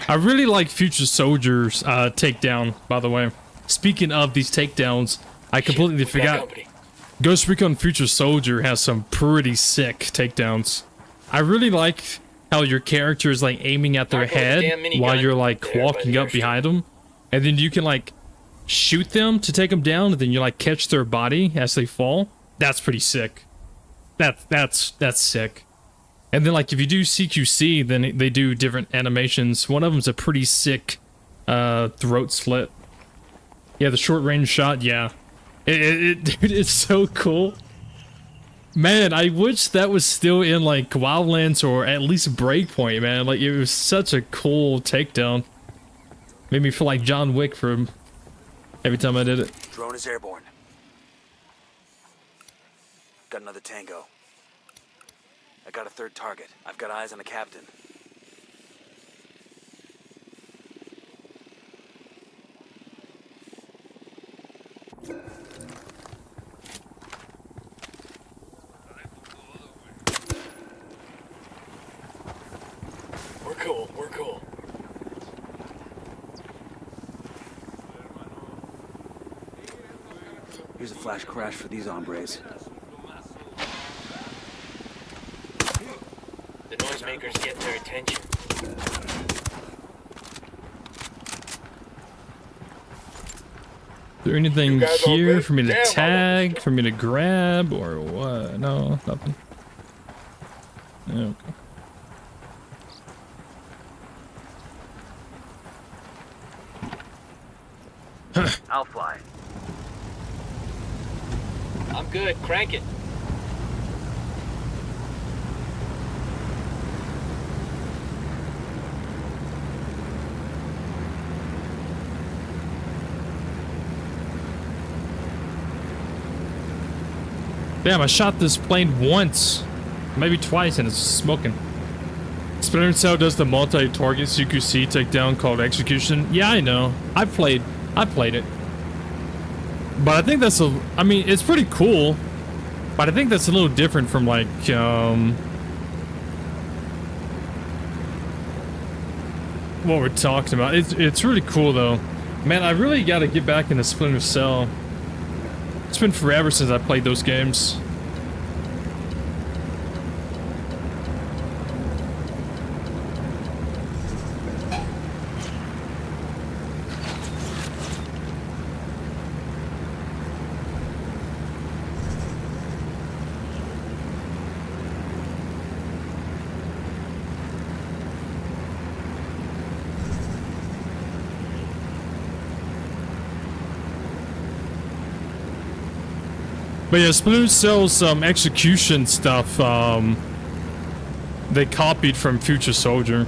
I really like Future Soldier's takedown, by the way. Speaking of these takedowns, I completely forgot. Ghost Recon Future Soldier has some pretty sick takedowns. I really like how your character is like aiming at their head while you're like walking up behind them. And then you can like shoot them to take them down, and then you like catch their body as they fall. That's pretty sick. That's sick. And then like if you do CQC, then they do different animations. One of them's a pretty sick throat slit. Yeah, the short range shot, yeah. Dude, it's so cool. Man, I wish that was still in like Wildlands or at least Breakpoint, man. Like it was such a cool takedown. Made me feel like John Wick for every time I did it. Drone is airborne. Got another tango. I got a 3rd target. I've got eyes on the captain. We're cool. Here's a flash crash for these hombres. The noisemakers get their attention. Is there anything here for me to tag, for me to grab, or what? No, nothing. Okay. I'll fly. I'm good. Crank it. Damn, I shot this plane once, maybe twice, and it's smoking. Splinter Cell does the multi-target CQC takedown called execution. Yeah, I know. I played it. But I think that's I mean, it's pretty cool. But I think that's a little different from like, what we're talking about. It's really cool though. Man, I really got to get back into Splinter Cell. It's been forever since I played those games. But yeah, Splinter Cell's execution stuff, they copied from Future Soldier.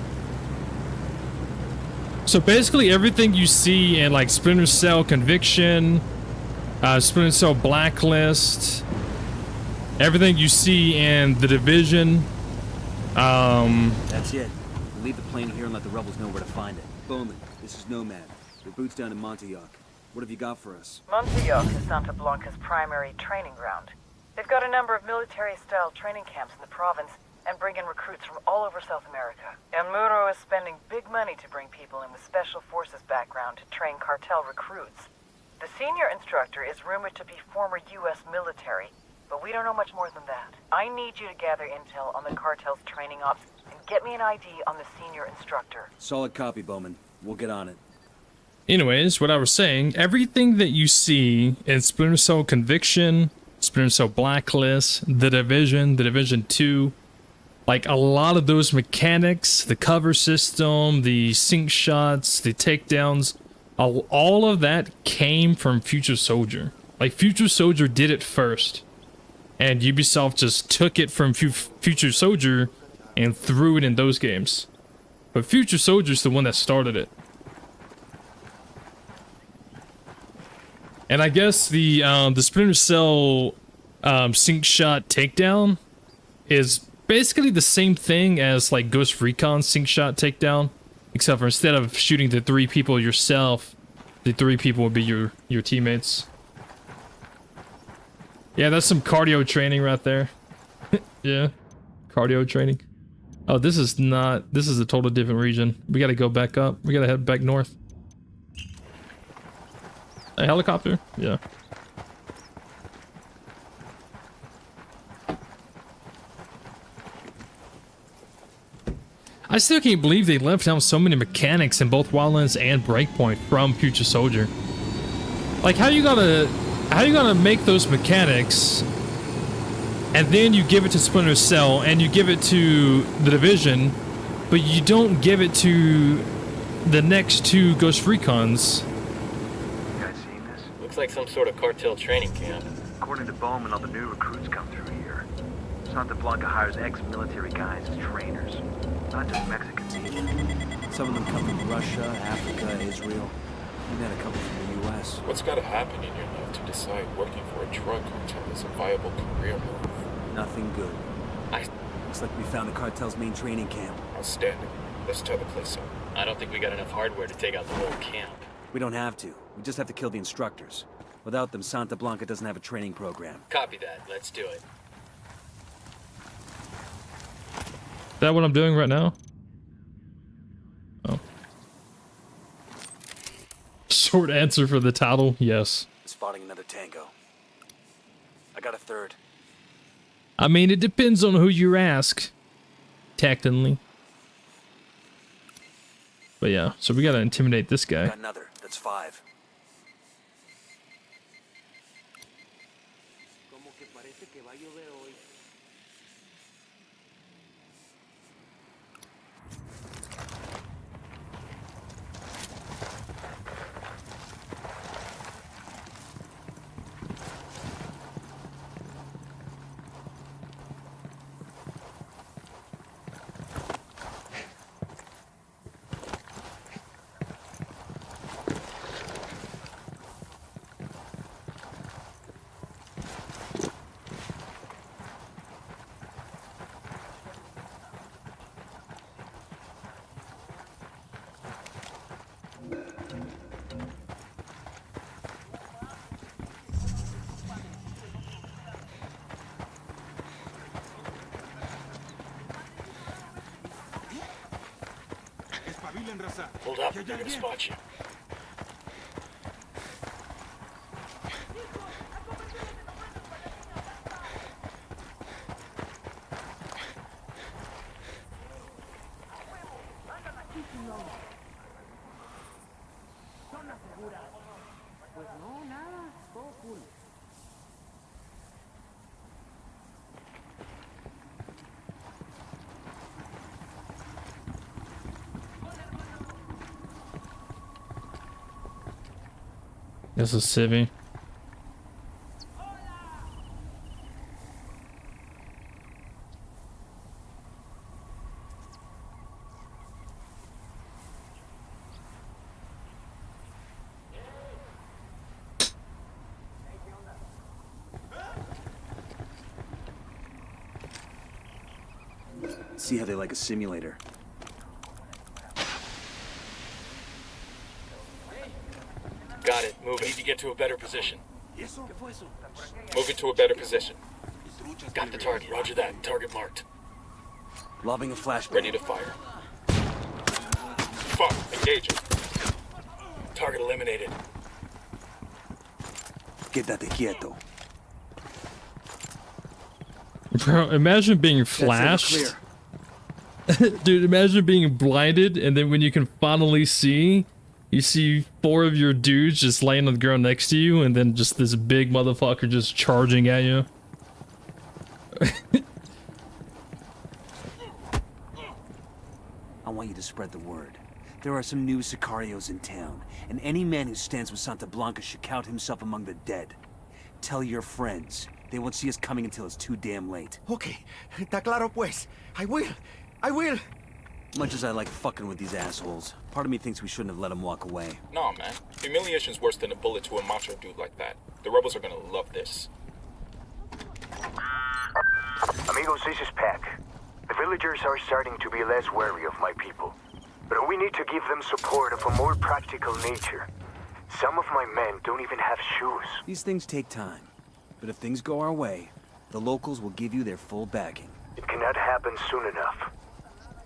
So basically everything you see in like Splinter Cell Conviction, Splinter Cell Blacklist, everything you see in The Division, That's it. We'll leave the plane here and let the rebels know where to find it. Bowman, this is Nomad. Your boots down in Montauk. What have you got for us? Montauk is Santa Blanca's primary training ground. They've got a number of military-style training camps in the province and bring in recruits from all over South America. El Muro is spending big money to bring people in with special forces background to train cartel recruits. The senior instructor is rumored to be former U.S. military, but we don't know much more than that. I need you to gather intel on the cartel's training ops and get me an ID on the senior instructor. Solid copy, Bowman. We'll get on it. anyways, what I was saying, everything that you see in Splinter Cell Conviction, Splinter Cell Blacklist, The Division 2, like a lot of those mechanics, the cover system, the sync shots, the takedowns, all of that came from Future Soldier. Like Future Soldier did it first, and Ubisoft just took it from Future Soldier and threw it in those games. But Future Soldier's the one that started it. And I guess the Splinter Cell sync shot takedown is basically the same thing as like Ghost Recon sync shot takedown, except for instead of shooting the 3 people yourself, the 3 people would be your teammates. Yeah, that's some cardio training right there. Yeah, cardio training. Oh, this is a total different region. We gotta go back up. We gotta head back north. A helicopter? Yeah. I still can't believe they left out so many mechanics in both Wildlands and Breakpoint from Future Soldier. Like, how you gonna make those mechanics, and then you give it to Splinter Cell, and you give it to The Division, but you don't give it to the next 2 Ghost Recons? Looks like some sort of cartel training camp. According to Bowman, all the new recruits come through here. Santa Blanca hires ex-military guys as trainers, not just Mexicans. Some of them come from Russia, Africa, Israel. We met a couple from the U.S. What's got to happen in your life to decide working for a drug cartel is a viable career move? Nothing good. Looks like we found the cartel's main training camp. Outstanding. Let's tear the place up. I don't think we got enough hardware to take out the whole camp. We don't have to. We just have to kill the instructors. Without them, Santa Blanca doesn't have a training program. Copy that. Let's do it. Is that what I'm doing right now? Oh. Short answer for the title, yes. Spotting another tango. I got a third. I mean, it depends on who you ask. Technically. But yeah, so we gotta intimidate this guy. Got another. That's 5. Hold up, they're gonna spot you. This is Civvy. See how they like a simulator. Got it. Move it. Need to get to a better position. Move it to a better position. Got the target. Roger that. Target marked. Lobbing a flashbang. Ready to fire. Fuck. Engaging. Target eliminated. Quédate quieto. Bro, imagine being flashed. Dude, imagine being blinded and then when you can finally see, you see 4 of your dudes just laying on the ground next to you and then just this big motherfucker just charging at you. I want you to spread the word. There are some new sicarios in town, and any man who stands with Santa Blanca should count himself among the dead. Tell your friends. They won't see us coming until it's too damn late. Okay, está claro pues. I will. Much as I like fucking with these assholes, part of me thinks we shouldn't have let them walk away. No, man. Humiliation's worse than a bullet to a macho dude like that. The rebels are gonna love this. Amigos, this is Pac. The villagers are starting to be less wary of my people. But we need to give them support of a more practical nature. Some of my men don't even have shoes. These things take time. But if things go our way, the locals will give you their full backing. It cannot happen soon enough.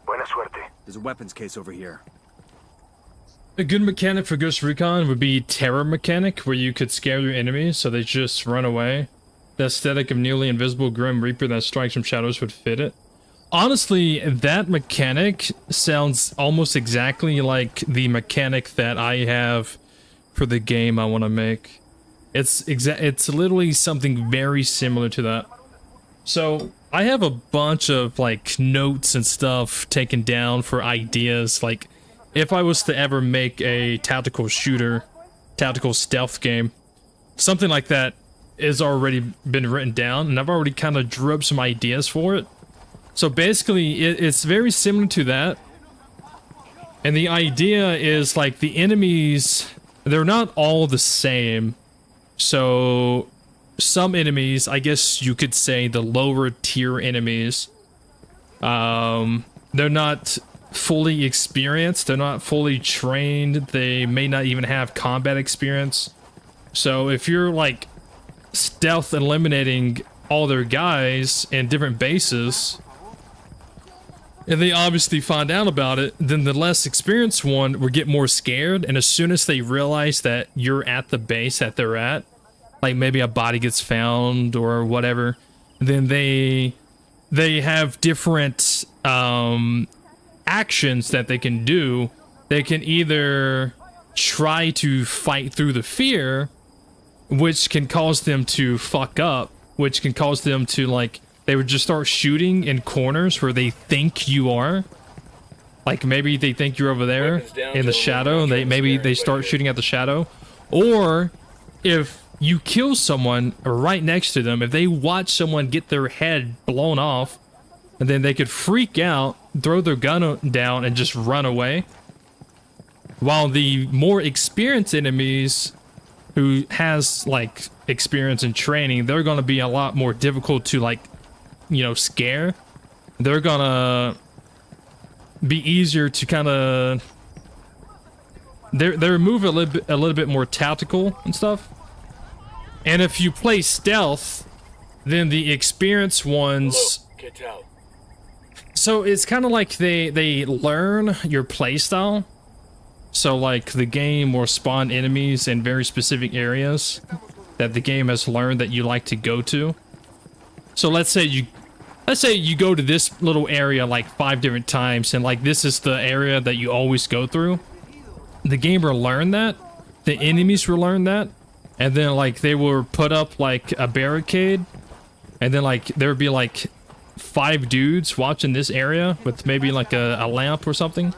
Buena suerte. There's a weapons case over here. A good mechanic for Ghost Recon would be Terror Mechanic, where you could scare your enemies so they just run away. The aesthetic of nearly invisible Grim Reaper that strikes from shadows would fit it. Honestly, that mechanic sounds almost exactly like the mechanic that I have for the game I want to make. It's literally something very similar to that. So I have a bunch of like notes and stuff taken down for ideas. Like if I was to ever make a tactical shooter, tactical stealth game, something like that has already been written down, and I've already kind of drew up some ideas for it. So basically, it's very similar to that. And the idea is like the enemies, they're not all the same. So some enemies, I guess you could say the lower tier enemies, they're not fully experienced, they're not fully trained, they may not even have combat experience. So if you're like stealth eliminating all their guys in different bases, and they obviously find out about it, then the less experienced one will get more scared, and as soon as they realize that you're at the base that they're at, like maybe a body gets found or whatever, then they have different actions that they can do. They can either try to fight through the fear, which can cause them to fuck up, which can cause them to like, they would just start shooting in corners where they think you are. Like maybe they think you're over there in the shadow, and they start shooting at the shadow. Or if you kill someone right next to them, if they watch someone get their head blown off, and then they could freak out, throw their gun down, and just run away. While the more experienced enemies who has like experience and training, they're gonna be a lot more difficult to like, you know, scare. They're gonna be easier to kind of they move a little bit more tactical and stuff. And if you play stealth, then the experienced ones, So it's kind of like they learn your playstyle. So like the game will spawn enemies in very specific areas that the game has learned that you like to go to. So let's say you go to this little area like 5 different times, and like this is the area that you always go through. The game will learn that, the enemies will learn that, and then like they will put up like a barricade, and then like there would be like 5 dudes watching this area with maybe like a lamp or something.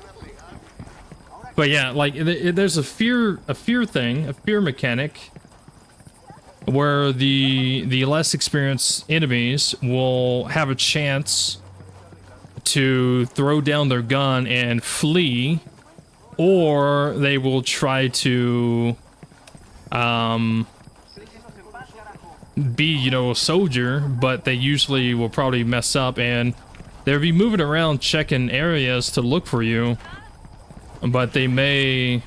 But yeah, like there's a fear thing, a fear mechanic, where the less experienced enemies will have a chance to throw down their gun and flee, or they will try to be, you know, a soldier, but they usually will probably mess up and they'll be moving around checking areas to look for you, but they may,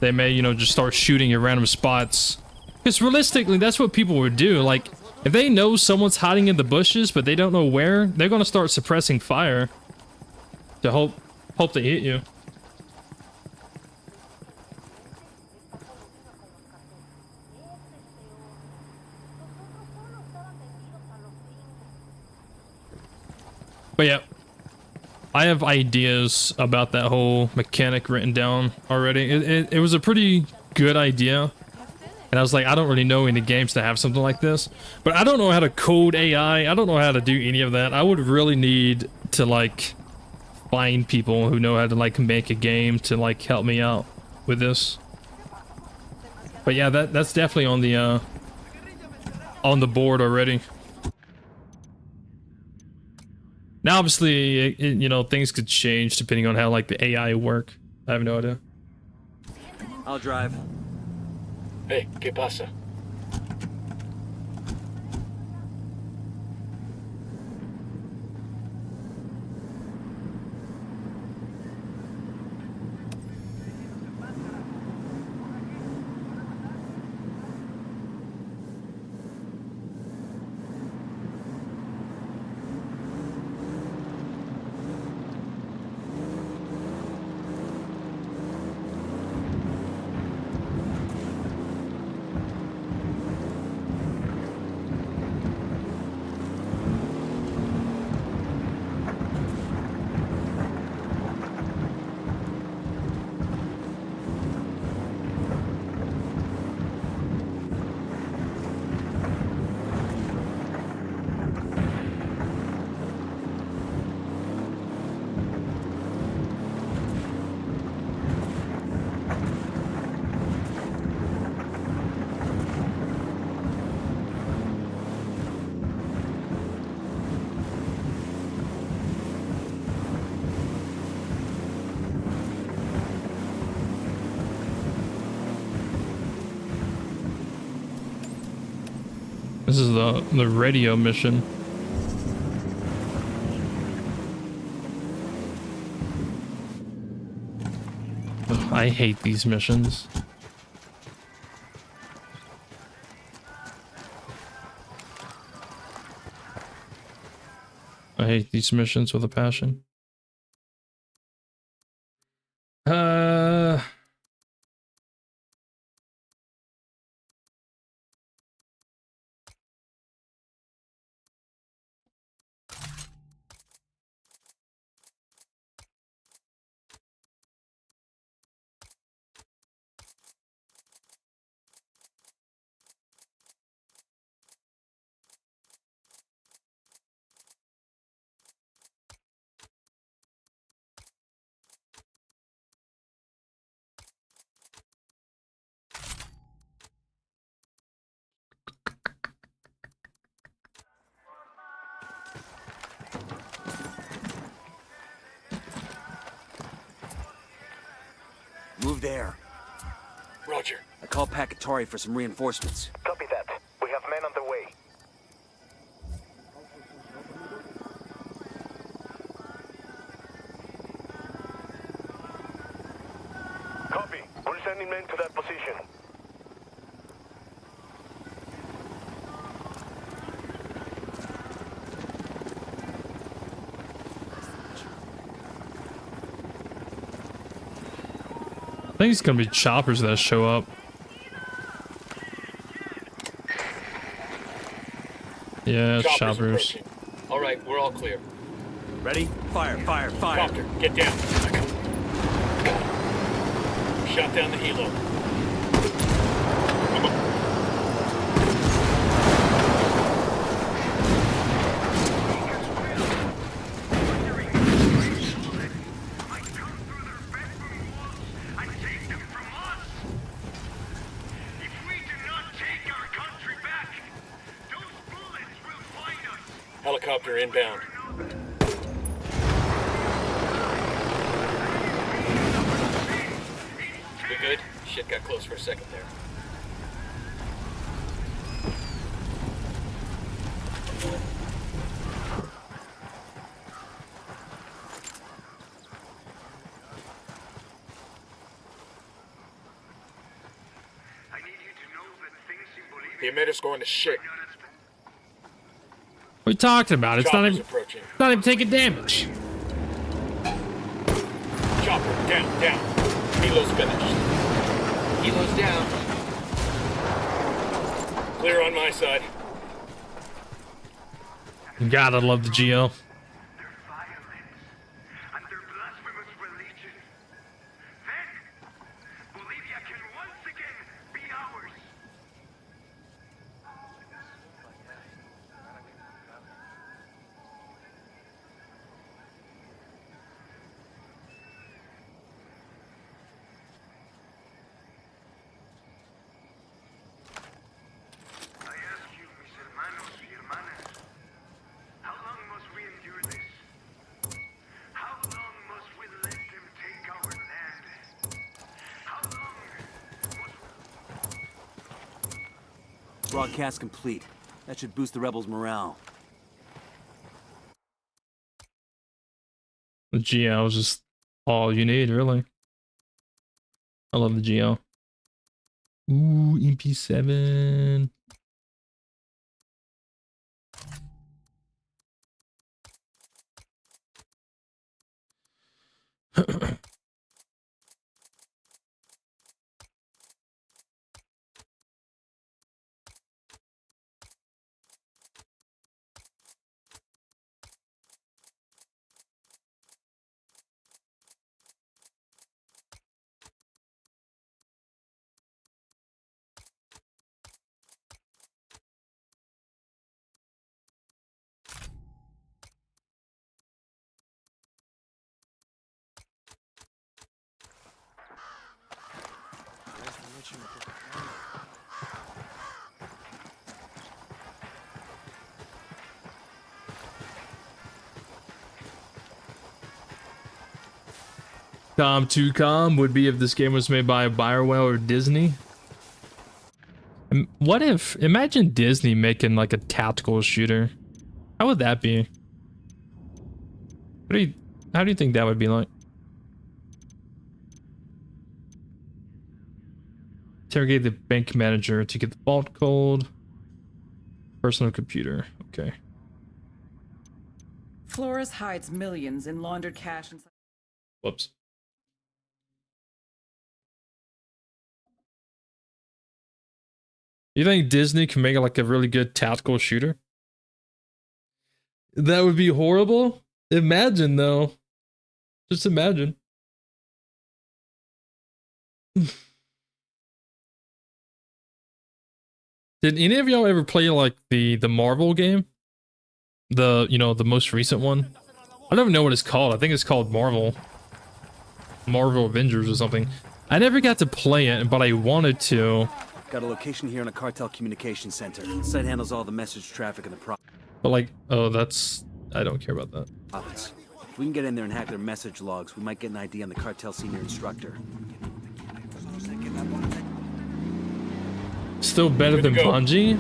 you know, just start shooting at random spots. Because realistically, that's what people would do. Like, if they know someone's hiding in the bushes, but they don't know where, they're gonna start suppressing fire to hope they hit you. But yeah, I have ideas about that whole mechanic written down already. It was a pretty good idea. And I was like, I don't really know any games that have something like this. But I don't know how to code AI. I don't know how to do any of that. I would really need to, like, find people who know how to, like, make a game to, like, help me out with this. But yeah, that's definitely on the board already. Now, obviously, you know, things could change depending on how, like, the AI work. I have no idea. I'll drive. Hey, ¿qué pasa? This is the radio mission. Ugh, I hate these missions. I hate these missions with a passion. Move there. Roger. I called Pacatari for some reinforcements. Copy that. We have men on the way. Copy. We're sending men to that position. think it's gonna be choppers that show up. Yeah, it's choppers. All right, we're all clear. Ready? Fire, fire, fire. Copter, get down. Shot down the helo. Come on. Helicopter inbound. We good? Shit got close for a second there. The emitter's going to shit. What are you talking about? It's not even taking damage. Chopper, down. Helo's finished. Helo's down. Clear on my side. You gotta love the GL. Broadcast complete. That should boost the rebels' morale. The GL is just all you need, really. I love the GL. Ooh, MP7. Com2Com would be if this game was made by BioWare or Disney. What if, imagine Disney making like a tactical shooter. How would that be? How do you think that would be like? Interrogate the bank manager to get the vault code. Personal computer, okay. Flores hides millions in laundered cash inside. Whoops. You think Disney can make like a really good tactical shooter? That would be horrible. Imagine though. Just imagine. Did any of y'all ever play like the Marvel game? The most recent one? I don't even know what it's called. I think it's called Marvel Avengers or something. I never got to play it, but I wanted to. Got a location here in a cartel communication center. The site handles all the message traffic in the province. But like, oh, that's... I don't care about that. If we can get in there and hack their message logs, we might get an ID on the cartel senior instructor. Still better than Bungie?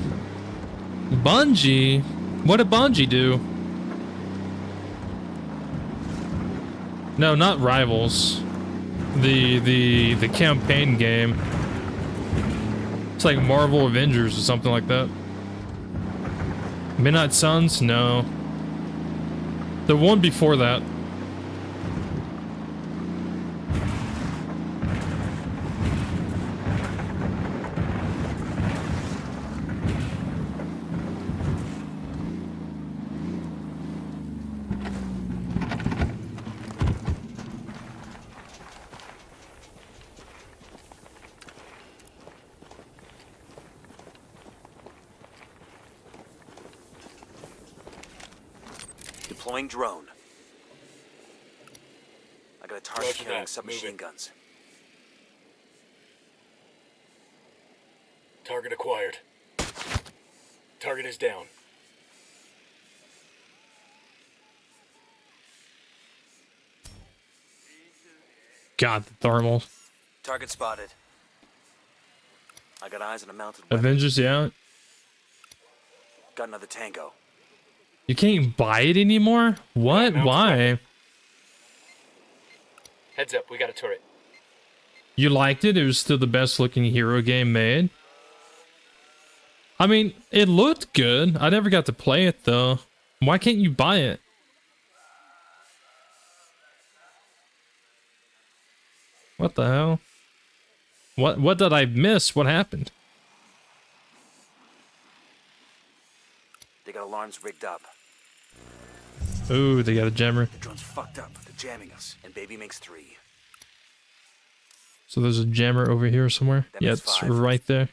Bungie? What did Bungie do? No, not Rivals. The campaign game. It's like Marvel Avengers or something like that. Midnight Suns? No. The one before that. Deploying drone. I got a target Roger carrying that. submachine Moving. guns. Target acquired. Target is down. God, the thermal. Target spotted. I got eyes on a mounted weapon. Avengers, yeah. Got another tango. You can't even buy it anymore? What? Why? Heads up, we got a turret. You liked it? It was still the best looking hero game made? I mean, it looked good. I never got to play it though. Why can't you buy it? What the hell? What did I miss? What happened? They got alarms rigged up. Ooh, they got a jammer. The drone's fucked up. They're jamming us. And baby makes 3. So there's a jammer over here somewhere. That Yeah, makes it's 5. right there.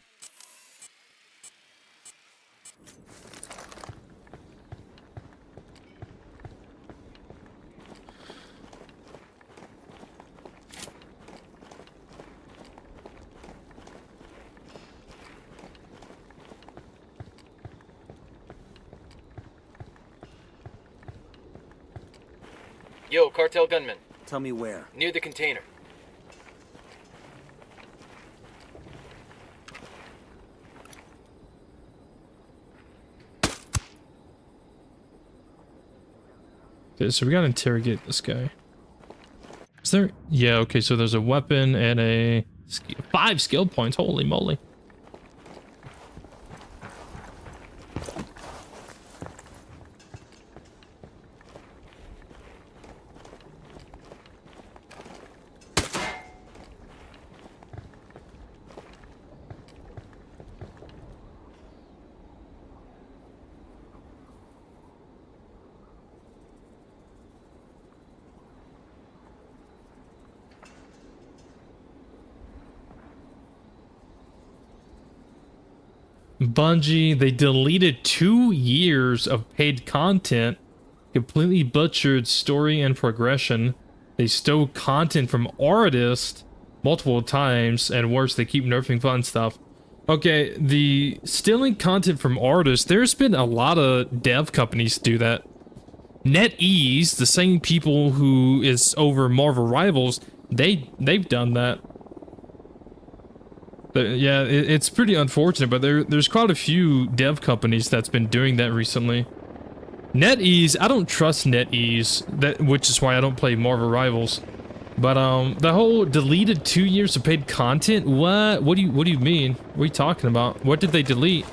Yo, cartel gunman. Tell me where. Near the container. Okay, so we gotta interrogate this guy. Is there? Yeah, okay, so there's a weapon and a 5 skill points. Holy moly. Bungie, they deleted 2 years of paid content, completely butchered story and progression. They stole content from artists multiple times, and worse, they keep nerfing fun stuff. Okay, the stealing content from artists, there's been a lot of dev companies do that. NetEase, the same people who is over Marvel Rivals, they've done that. Yeah, it's pretty unfortunate, but there's quite a few dev companies that's been doing that recently. NetEase, I don't trust NetEase, which is why I don't play Marvel Rivals. But the whole deleted 2 years of paid content, what do you mean? What are you talking about? What did they delete?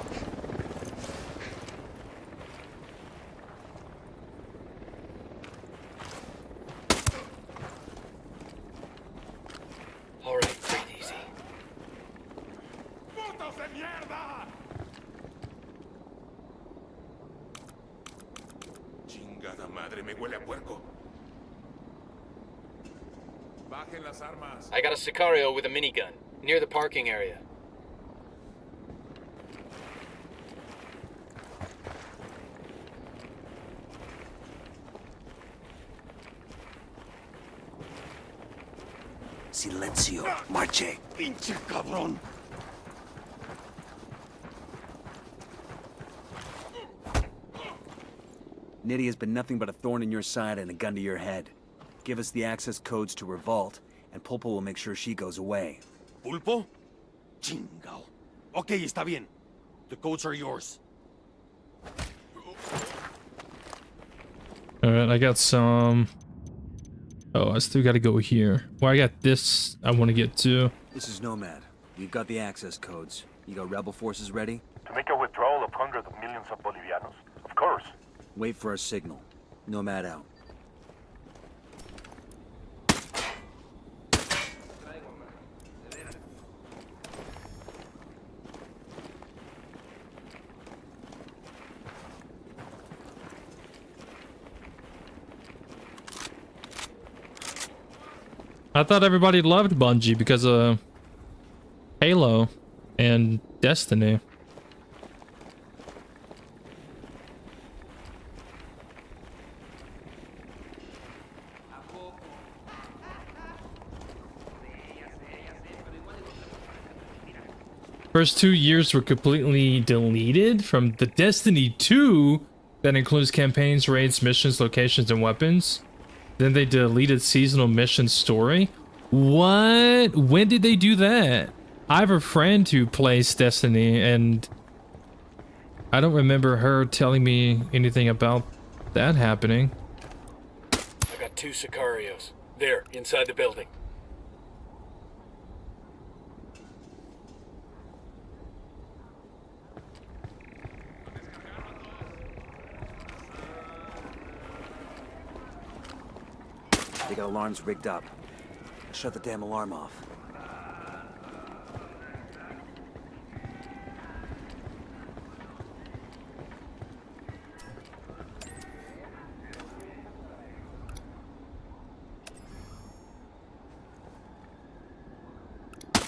I got a Sicario with a minigun, near the parking area. Silencio, marche. Pinche cabrón. Nidia's been nothing but a thorn in your side and a gun to your head. Give us the access codes to Revolt, and Pulpo will make sure she goes away. ¿Pulpo? Chingao. Okay, está bien. The codes are yours. Alright, I got some... Oh, I still gotta go here. Well, I got this I want to get to. This is Nomad. You've got the access codes. You got rebel forces ready? To make a withdrawal of hundreds of millions of Bolivianos. Of course. Wait for our signal. Nomad out. I thought everybody loved Bungie because of Halo and Destiny. First 2 years were completely deleted from the Destiny 2 that includes campaigns, raids, missions, locations, and weapons. Then they deleted seasonal mission story. What? When did they do that? I have a friend who plays Destiny, and I don't remember her telling me anything about that happening. I got 2 Sicarios. There, inside the building. They got alarms rigged up. Shut the damn alarm off.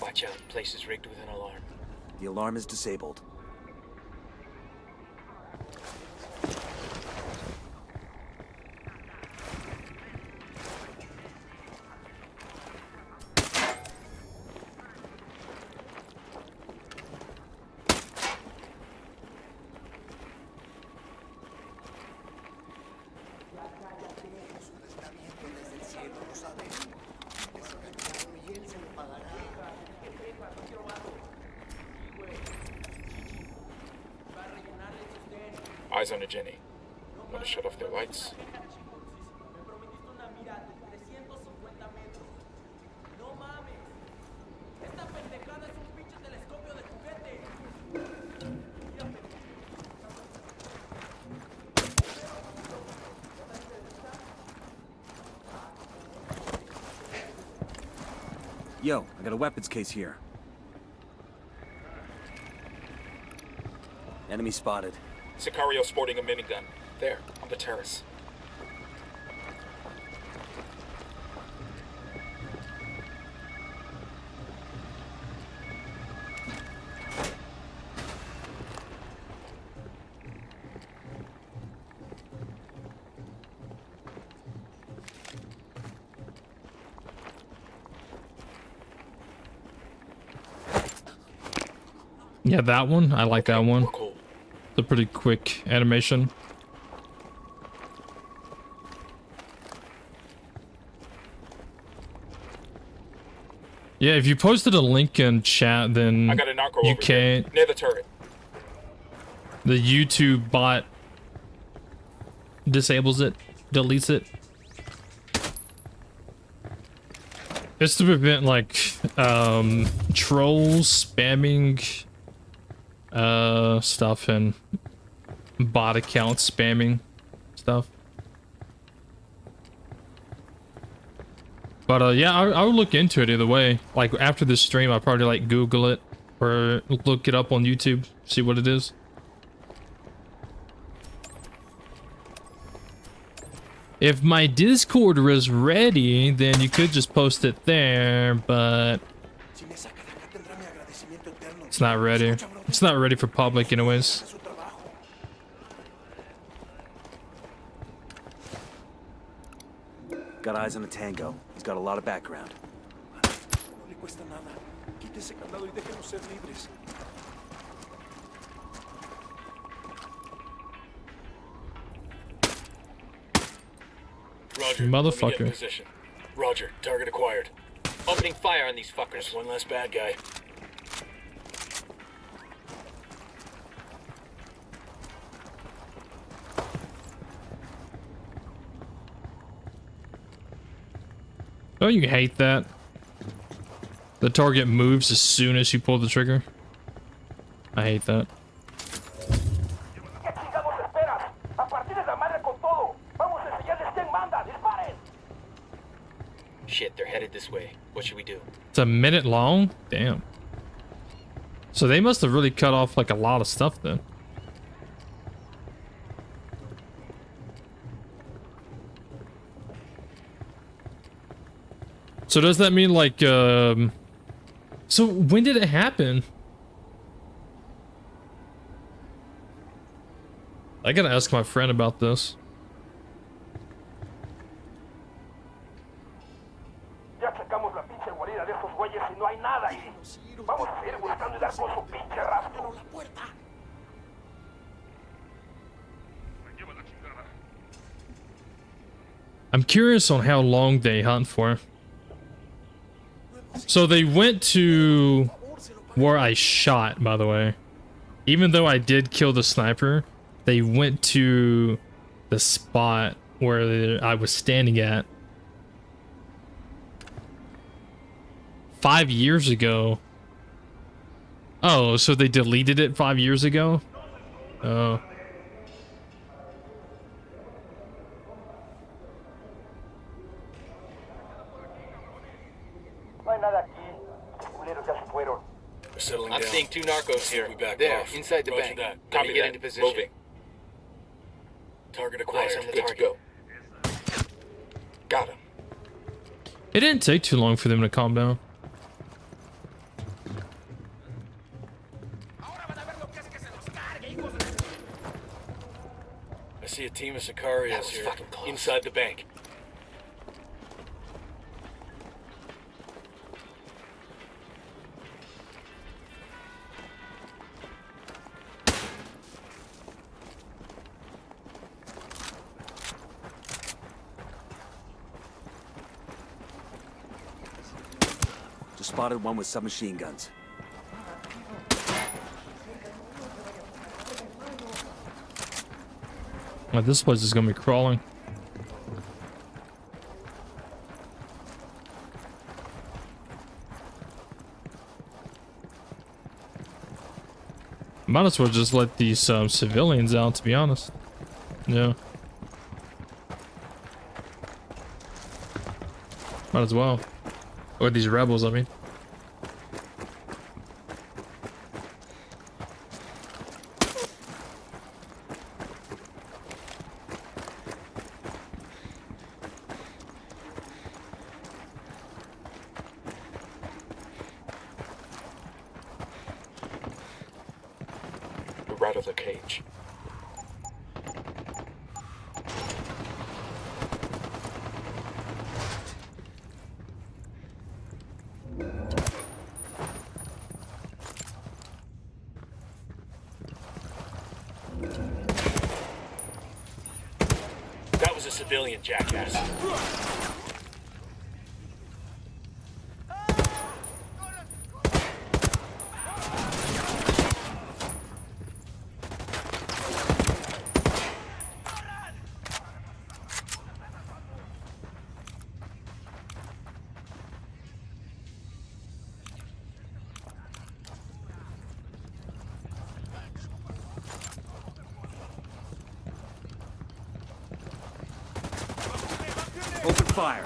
Watch out, place is rigged with an alarm. The alarm is disabled. Eyes on a Jenny. Want to shut off their lights? Yo, I got a weapons case here. Enemy spotted. Sicario sporting a minigun. There, on the terrace. Yeah, that one. I like that one. It's a pretty quick animation. Yeah, if you posted a link in chat, then I got a narco you over can't. here, near the turret. The YouTube bot disables it, deletes it. It's to prevent like trolls spamming stuff and bot accounts spamming stuff. But yeah, I'll look into it either way. Like after this stream, I'll probably like Google it or look it up on YouTube, see what it is. If my Discord was ready, then you could just post it there, but it's not ready. It's not ready for public anyways. Got eyes on a tango. He's got a lot of background. Roger. Motherfucker. Let me get in position. Roger. Target acquired. Opening fire on these fuckers. There's one less bad guy. Don't you hate that? The target moves as soon as you pull the trigger. I hate that. Shit, they're headed this way. What should we do? It's a minute long? Damn. So they must have really cut off like a lot of stuff then. So does that mean like, so when did it happen? I gotta ask my friend about this. Ya sacamos la pinche guarida de estos güeyes y no hay nada ahí. Vamos a seguir buscando y dar con su pinche I'm curious on how long they hunt for. So they went to where I shot, by the way. Even though I did kill the sniper, they went to the spot where I was standing at 5 years ago. Oh, so they deleted it 5 years ago? Oh. I'm seeing 2 narcos here. There, inside the bank. Copy get that. into position. Moving. Target acquired. Eyes on the target. Go. Got him. It didn't take too long for them to calm down. I see a team of Sicarios here, inside the bank. Just spotted one with submachine guns. Oh, this place is gonna be crawling. Might as well just let these civilians out, to be honest. Yeah. Might as well. Or these rebels, I mean. We're out of the cage. That was a civilian, jackass. Open fire.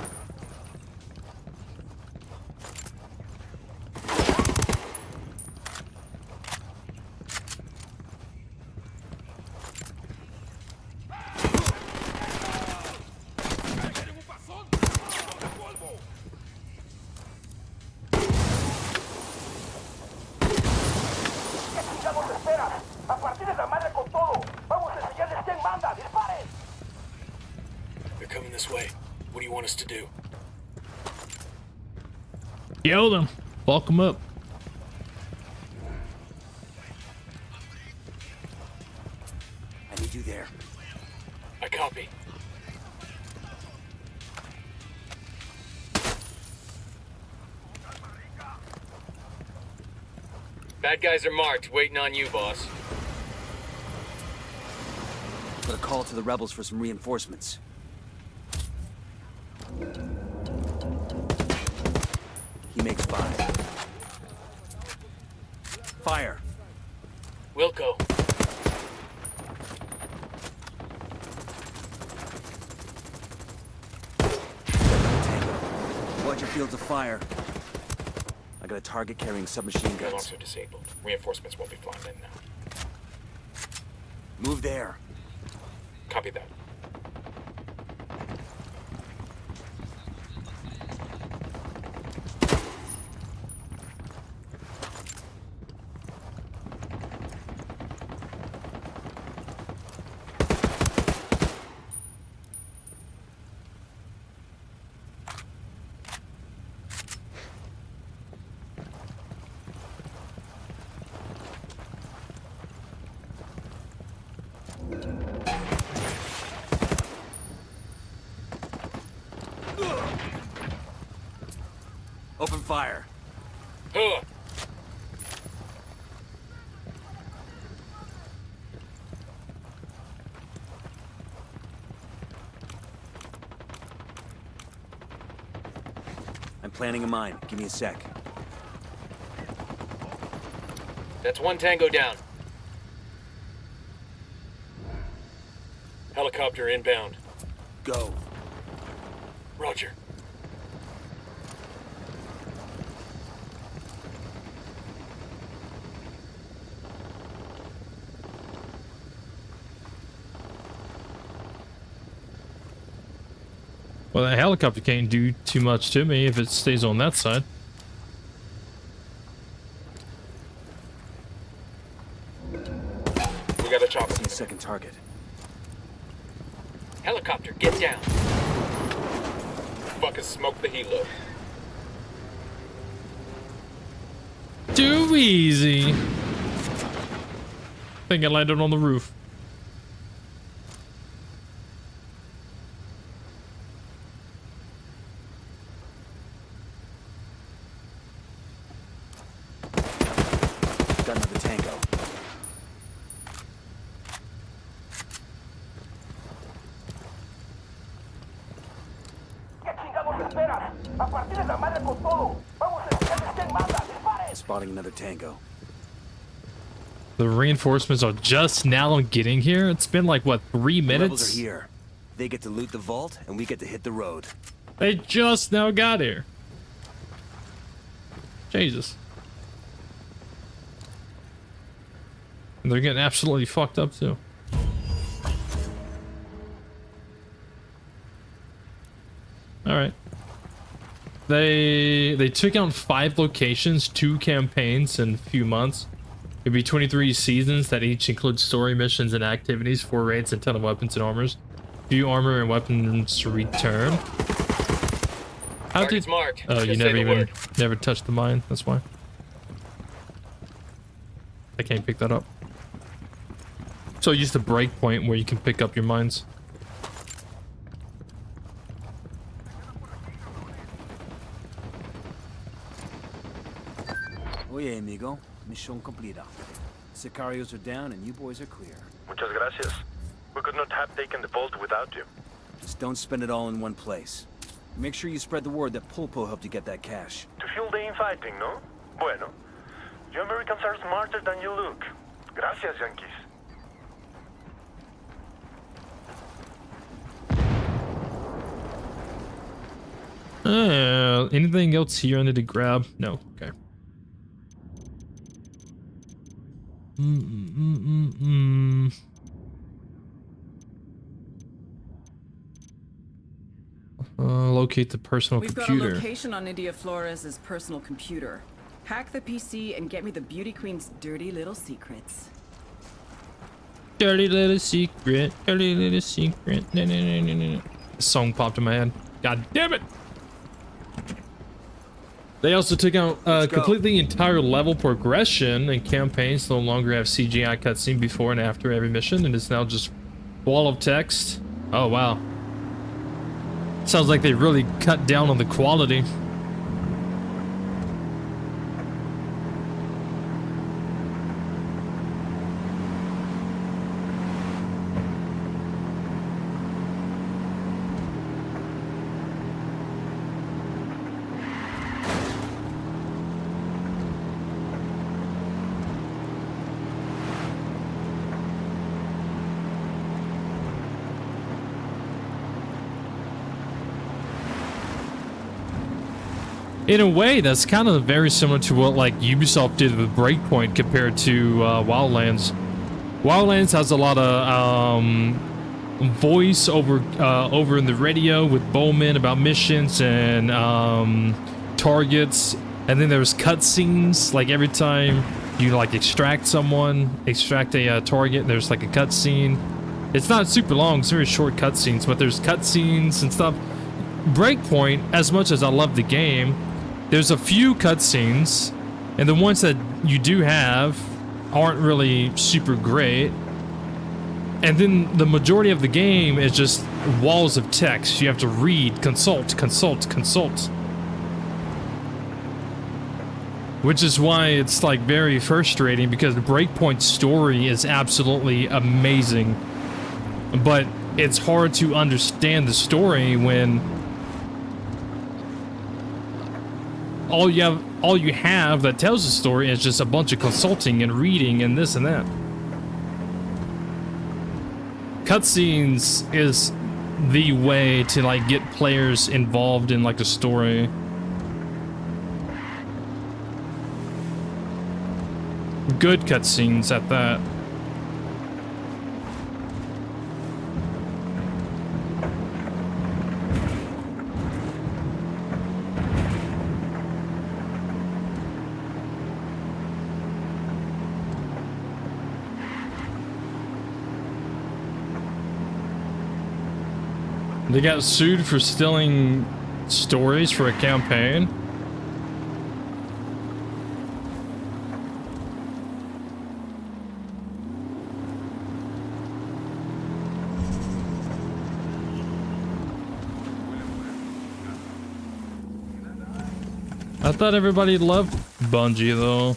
They're coming this way. What do you want us to do? Kill them. Fuck them up. I need you there. I copy. Bad guys are marked, waiting on you, boss. Put a call to the rebels for some reinforcements. He makes 5. Fire. Wilco. Watch your fields of fire. I got a target carrying submachine Alarms guns. are disabled. Reinforcements won't be flying in now. Move there. Copy that. fire. Huh. I'm planting a mine. Give me a sec. That's one tango down. Helicopter inbound. Go. Roger. Well, the helicopter can't do too much to me if it stays on that side. We got a chopper. Second target. Helicopter, get down. Fucking smoke the helo. Too easy. Think I landed on the roof. Got another tango. Spotting another tango. The reinforcements are just now getting here. It's been like, what, 3 minutes? Rebels are here. They get to loot the vault, and we get to hit the road. They just now got here. Jesus. And they're getting absolutely fucked up too. All right. They took out 5 locations, 2 campaigns in a few months. It'd be 23 seasons that each include story missions and activities, 4 raids, and 10 of weapons and armors. Few armor and weapons return. How Target's did? marked. Oh, you Just never say the word. never touched the mine. That's why. I can't pick that up. So use the breakpoint where you can pick up your mines. Oye, amigo. Mission completa. Sicarios are down and you boys are clear. Muchas gracias. We could not have taken the vault without you. Just don't spend it all in one place. Make sure you spread the word that Pulpo helped you get that cash. To fuel the infighting, no? Bueno. You Americans are smarter than you look. Gracias, Yankees. Anything else here I need to grab? No. Okay. Locate the personal computer. We've got a location on Nidia Flores' personal computer. Hack the PC and get me the beauty queen's dirty little secrets. Dirty little secret. Dirty little secret. No, no, no, no, no. The song popped in my head. God damn it! They also took out completely entire level progression, and campaigns no longer have CGI cutscene before and after every mission, and it's now just wall of text. Oh wow. Sounds like they really cut down on the quality. In a way, that's kind of very similar to what like Ubisoft did with Breakpoint compared to Wildlands. Wildlands has a lot of voice over in the radio with Bowman about missions and targets, and then there's cutscenes. Like every time you like extract a target, there's like a cutscene. It's not super long; it's very short cutscenes, but there's cutscenes and stuff. Breakpoint, as much as I love the game, there's a few cutscenes, and the ones that you do have aren't really super great. And then the majority of the game is just walls of text. You have to read, consult, consult, consult. Which is why it's like very frustrating, because the Breakpoint story is absolutely amazing. But it's hard to understand the story when all you have that tells the story is just a bunch of consulting and reading and this and that. Cutscenes is the way to like get players involved in like the story. Good cutscenes at that. They got sued for stealing stories for a campaign. I thought everybody loved Bungie though.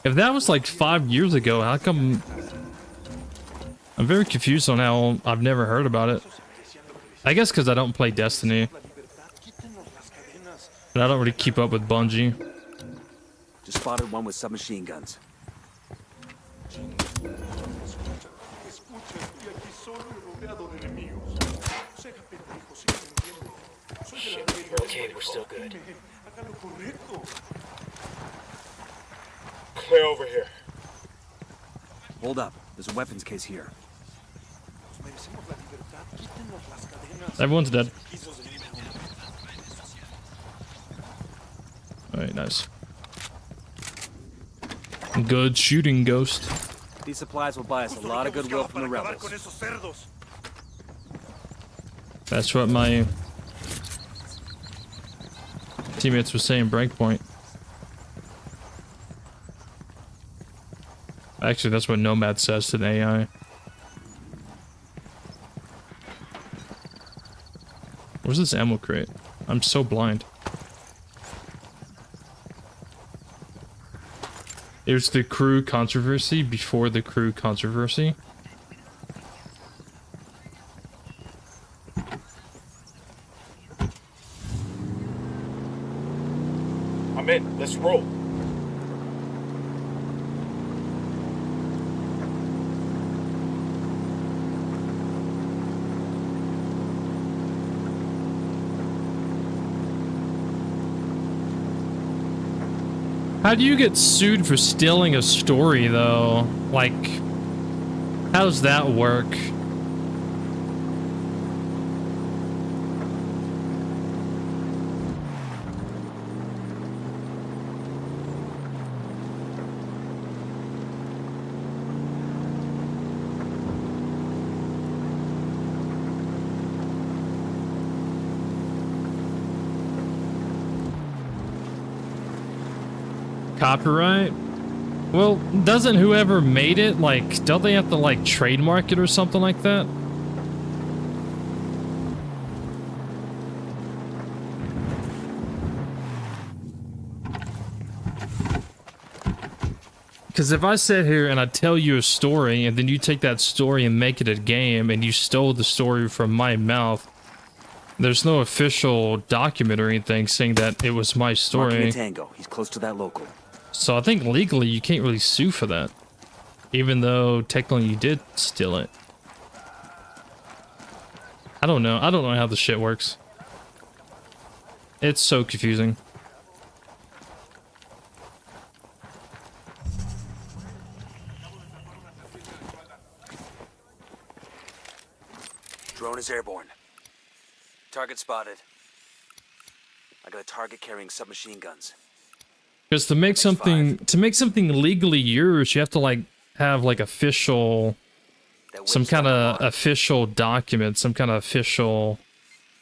If that was like 5 years ago, how come... I'm very confused on how I've never heard about it. I guess because I don't play Destiny. And I don't really keep up with Bungie. Just spotted one with submachine guns. Shit, we're okay, we're still good. Clear over here. Hold up, there's a weapons case here. Everyone's dead. Alright, nice. Good shooting, Ghost. These supplies will buy us a lot of goodwill from the rebels. That's what my teammates were saying, Breakpoint. Actually, that's what Nomad says to the AI. Where's this ammo crate? I'm so blind. There's the crew controversy before the crew controversy. I'm in. Let's roll. How do you get sued for stealing a story, though? Like, how does that work? Copyright? Well, doesn't whoever made it, like, don't they have to, like, trademark it or something like that? Because if I sit here and I tell you a story, and then you take that story and make it a game, and you stole the story from my mouth, there's no official document or anything saying that it was my story. Marking a tango. He's close to that local. So I think legally you can't really sue for that, even though technically you did steal it. I don't know. I don't know how this shit works. It's so confusing. Drone is airborne. Target spotted. I got a target carrying submachine guns. Because to make something legally yours, you have to like have like official, some kind of official document, some kind of official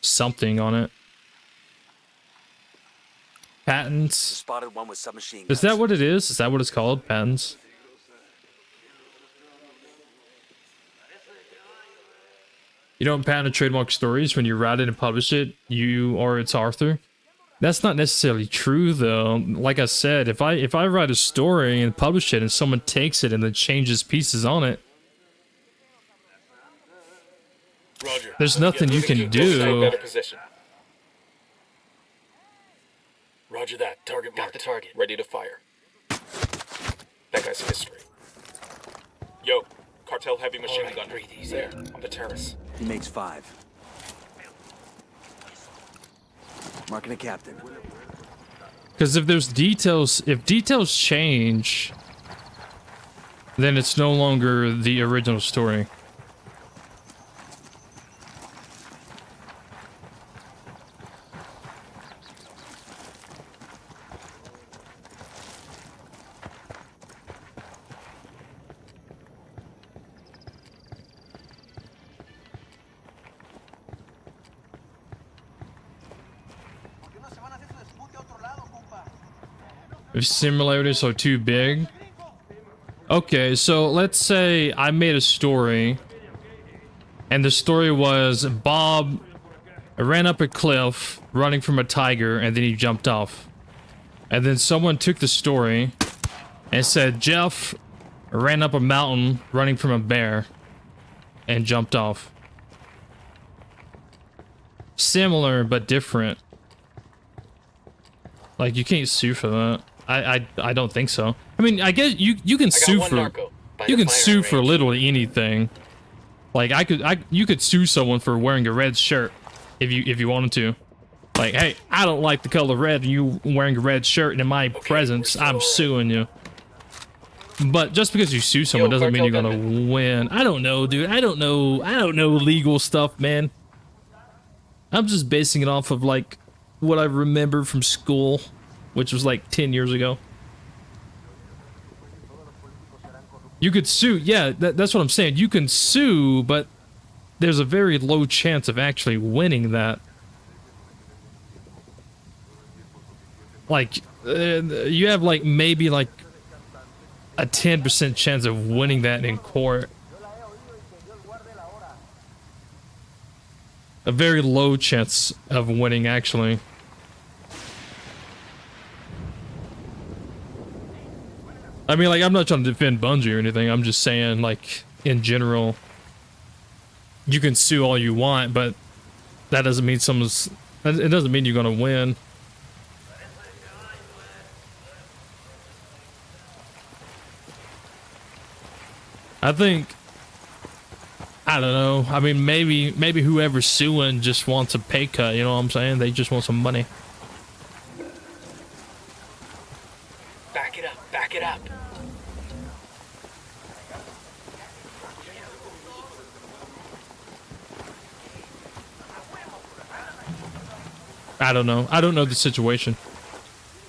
something on it. Patents. Spotted one with submachine guns. Is that what it is? Is that what it's called? Patents? You don't patent or trademark stories when you write it and publish it, you or its author. That's not necessarily true, though. Like I said, if I write a story and publish it and someone takes it and then changes pieces on it, Roger. there's nothing you can do. Better position. Roger that. Target marked. Got the target. Ready to fire. That guy's history. Yo, cartel heavy machine gun. breathe easy. There, on the terrace. He makes 5. Marking a captain. Because if details change, then it's no longer the original story. If similarities are too big. Okay, so let's say I made a story, and the story was Bob ran up a cliff running from a tiger, and then he jumped off. And then someone took the story and said Jeff ran up a mountain running from a bear and jumped off. Similar but different. Like, you can't sue for that. I don't think so. I mean, I guess you can sue for literally anything. Like you could sue someone for wearing a red shirt if you wanted to. Like, hey, I don't like the color red and you wearing a red shirt and in my presence, I'm suing you. But just because you sue someone doesn't mean you're gonna win. I don't know, dude. I don't know legal stuff, man. I'm just basing it off of like what I remember from school, which was like 10 years ago. You could sue, yeah, that's what I'm saying. You can sue, but there's a very low chance of actually winning that. Like, you have like maybe like a 10% chance of winning that in court. A very low chance of winning, actually. I mean, like, I'm not trying to defend Bungie or anything. I'm just saying, like, in general, you can sue all you want, but that doesn't mean it doesn't mean you're gonna win. I think, I don't know. I mean, maybe whoever's suing just wants a pay cut, you know what I'm saying? They just want some money. Back it up, back it up. I don't know. I don't know the situation.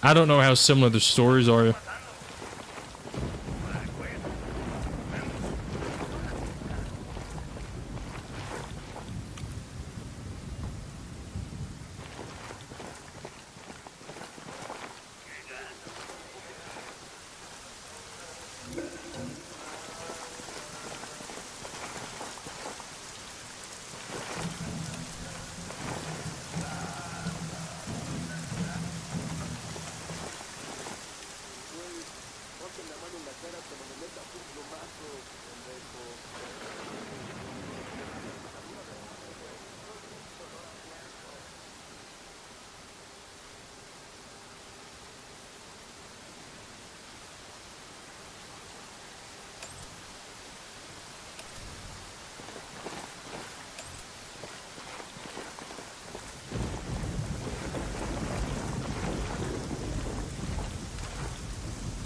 I don't know how similar the stories are.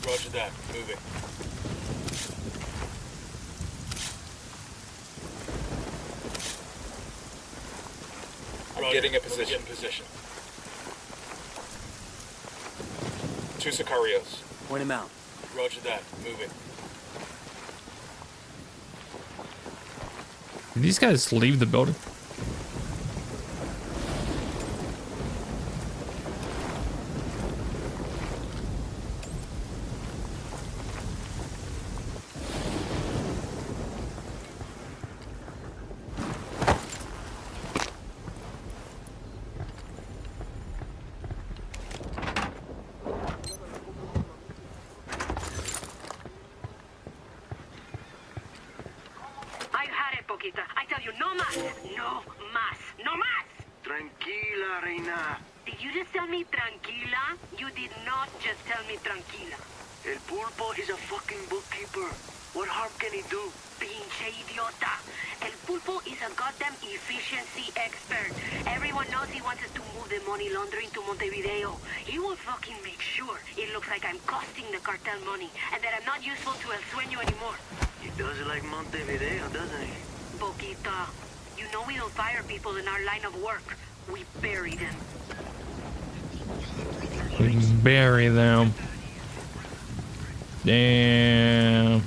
Roger that. Moving. I'm getting a position. Position. 2 Sicarios. Point him out. Roger that. Moving. Did these guys leave the building? Poquita. I tell you, no más. No más. No más. Tranquila, Reina. Did you just tell me tranquila? You did not just tell me tranquila. El Pulpo is a fucking bookkeeper. What harm can he do? Pinche idiota. El Pulpo is a goddamn efficiency expert. Everyone knows he wants us to move the money laundering to Montevideo. He will fucking make sure it looks like I'm costing the cartel money and that I'm not useful to El Sueño anymore. He does like Montevideo, doesn't he? Poquita, you know we don't fire people in our line of work. We bury them. Bury them. Damn.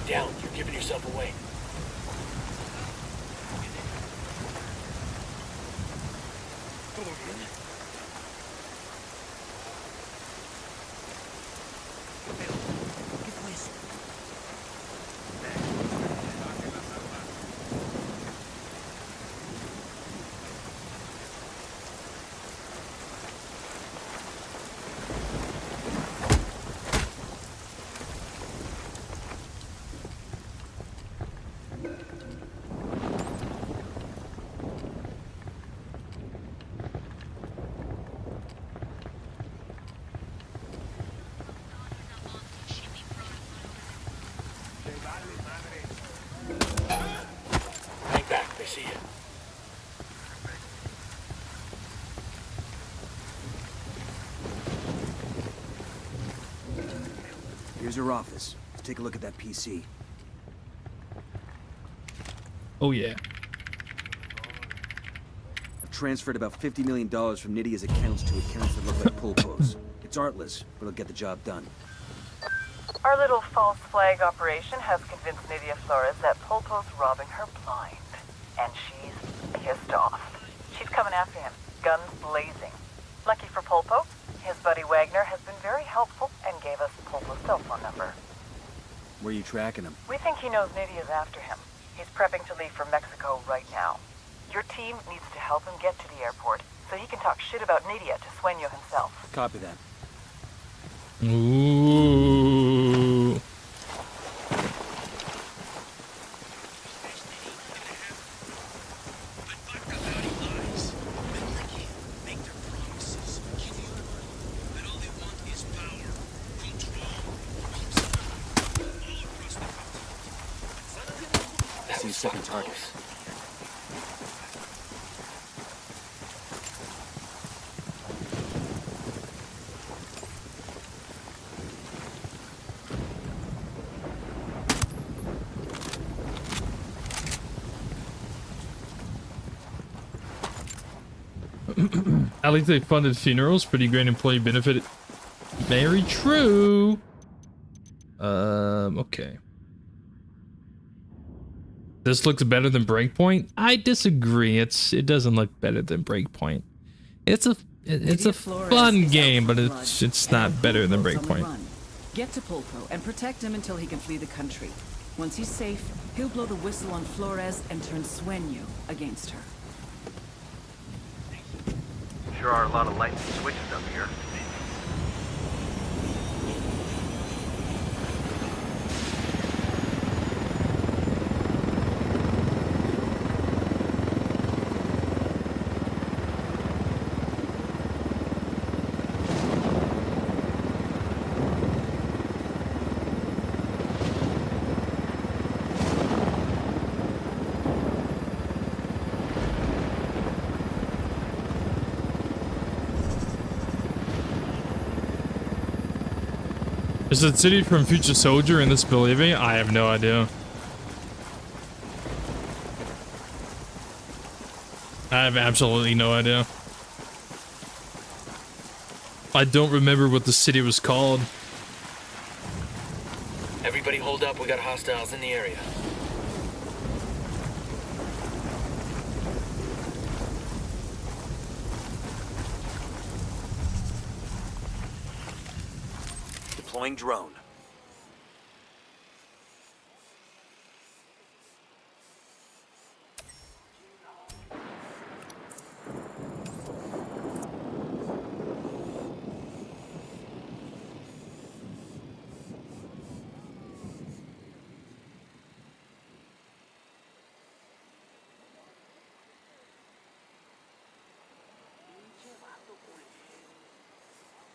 Down, you're giving yourself away. See you. Here's your office. Let's take a look at that PC. Oh yeah. I've transferred about $50 million from Nidia's accounts to accounts that look like Pulpo's. It's artless, but it'll get the job done. Our little false flag operation has convinced Nidia Flores that Pulpo's robbing her blind. And she's pissed off. She's coming after him, guns blazing. Lucky for Pulpo, his buddy Wagner has been very helpful and gave us Pulpo's cell phone number. Where are you tracking him? We think he knows Nidia's after him. He's prepping to leave for Mexico right now. Your team needs to help him get to the airport so he can talk shit about Nidia to Sueño himself. Copy that. Ooh. Second target. At least they funded funerals. Pretty great employee benefit. Very true. Okay. This looks better than Breakpoint. I disagree. It doesn't look better than Breakpoint. It's a fun game, but it's not better than Breakpoint. Get to Pulpo and protect him until he can flee the country. Once he's safe, he'll blow the whistle on Flores and turn Sueño against her. Sure are a lot of lights and switches up here. Is the city from Future Soldier in this believing? I have no idea. I have absolutely no idea. I don't remember what the city was called. Everybody hold up, we got hostiles in the area. Deploying drone.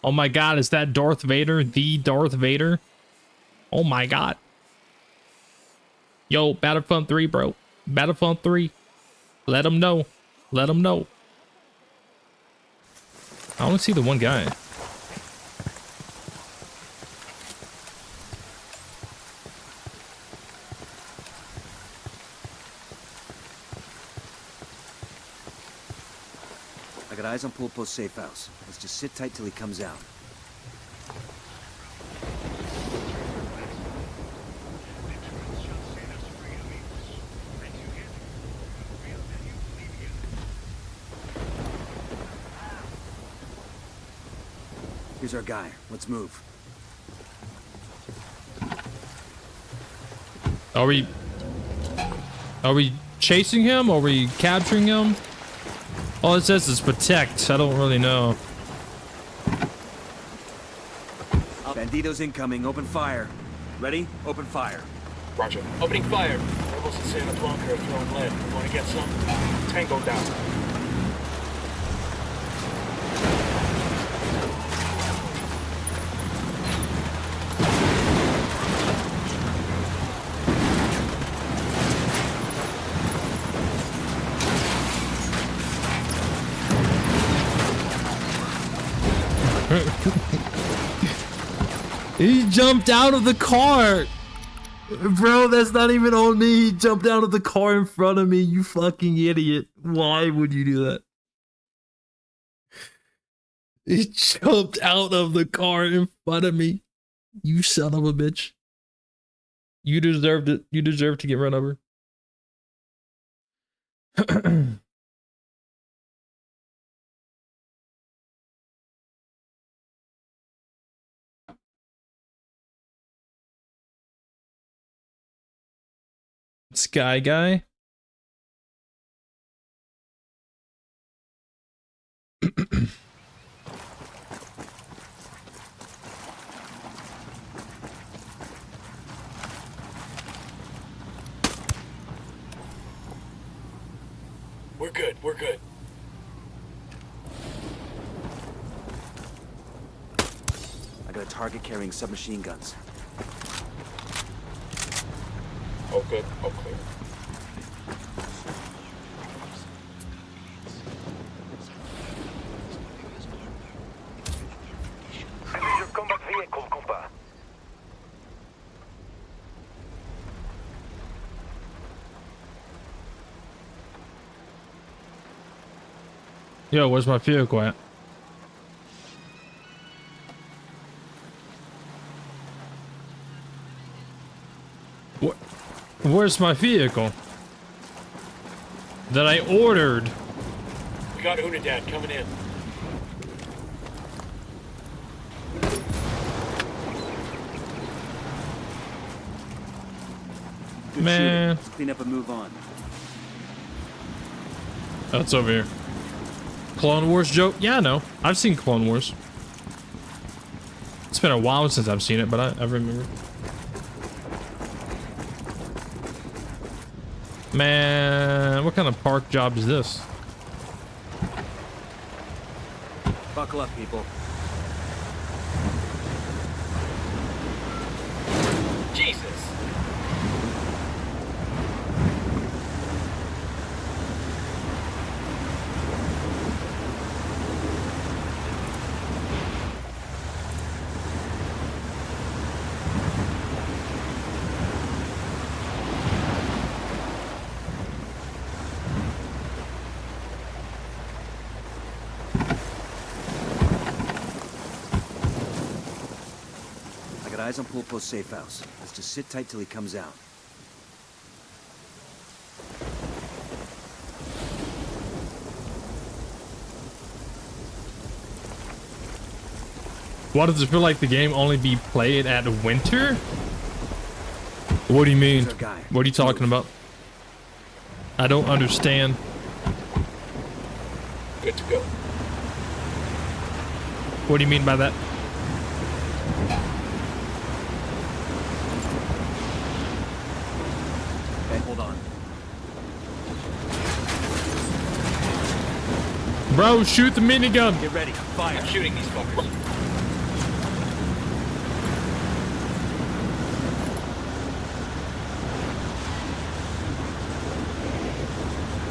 Oh my god, is that Darth Vader? The Darth Vader? Oh my god. Yo, Battlefront 3, bro. Battlefront 3. Let them know. Let them know. I only see the one guy. I got eyes on Pulpo's safe house. Let's just sit tight till he comes out. Here's our guy. Let's move. Are we chasing him? Are we capturing him? All it says is protect. I don't really know. Banditos incoming. Open fire. Ready? Open fire. Roger. Opening fire. Rebels in Santa Blanca are throwing lead. Want to get some? Tango down. He jumped out of the car. Bro, that's not even on me. He jumped out of the car in front of me, you fucking idiot. Why would you do that? He jumped out of the car in front of me. You son of a bitch. You deserved it. You deserve to get run over. Sky guy. We're good. We're good. I got a target carrying submachine guns. Oh, good. Oh, clear. This is your combat vehicle, compa. Yo, where's my vehicle at? Where's my vehicle that I ordered? We got Unidad coming in. Good Man. shooting. Let's clean up and move on. That's over here. Clone Wars joke? Yeah, I know. I've seen Clone Wars. It's been a while since I've seen it, but I remember. Man, what kind of park job is this? Buckle up, people. Jesus. Eyes on Pulpo's safe house. Let's just sit tight till he comes out. Why does it feel like the game only be played at winter? What do you mean? What are you talking about? I don't understand. Good to go. What do you mean by that? Hey, hold on. Bro, shoot the minigun. Get ready. Fire. I'm shooting these fuckers.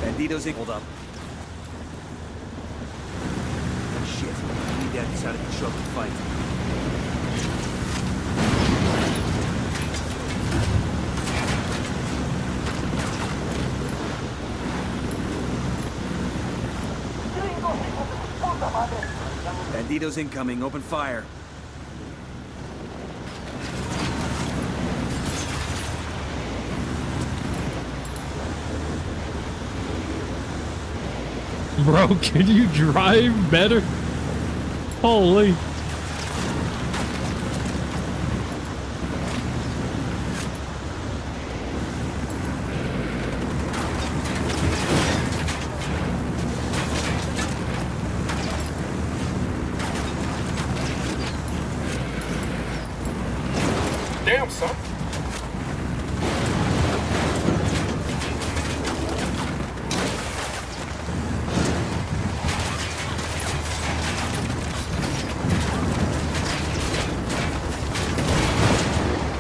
Bandito's in. Hold up. Shit. Nidia decided to show up and fight. Bandito's incoming. Open fire. Bro, can you drive better? Holy. Damn, son.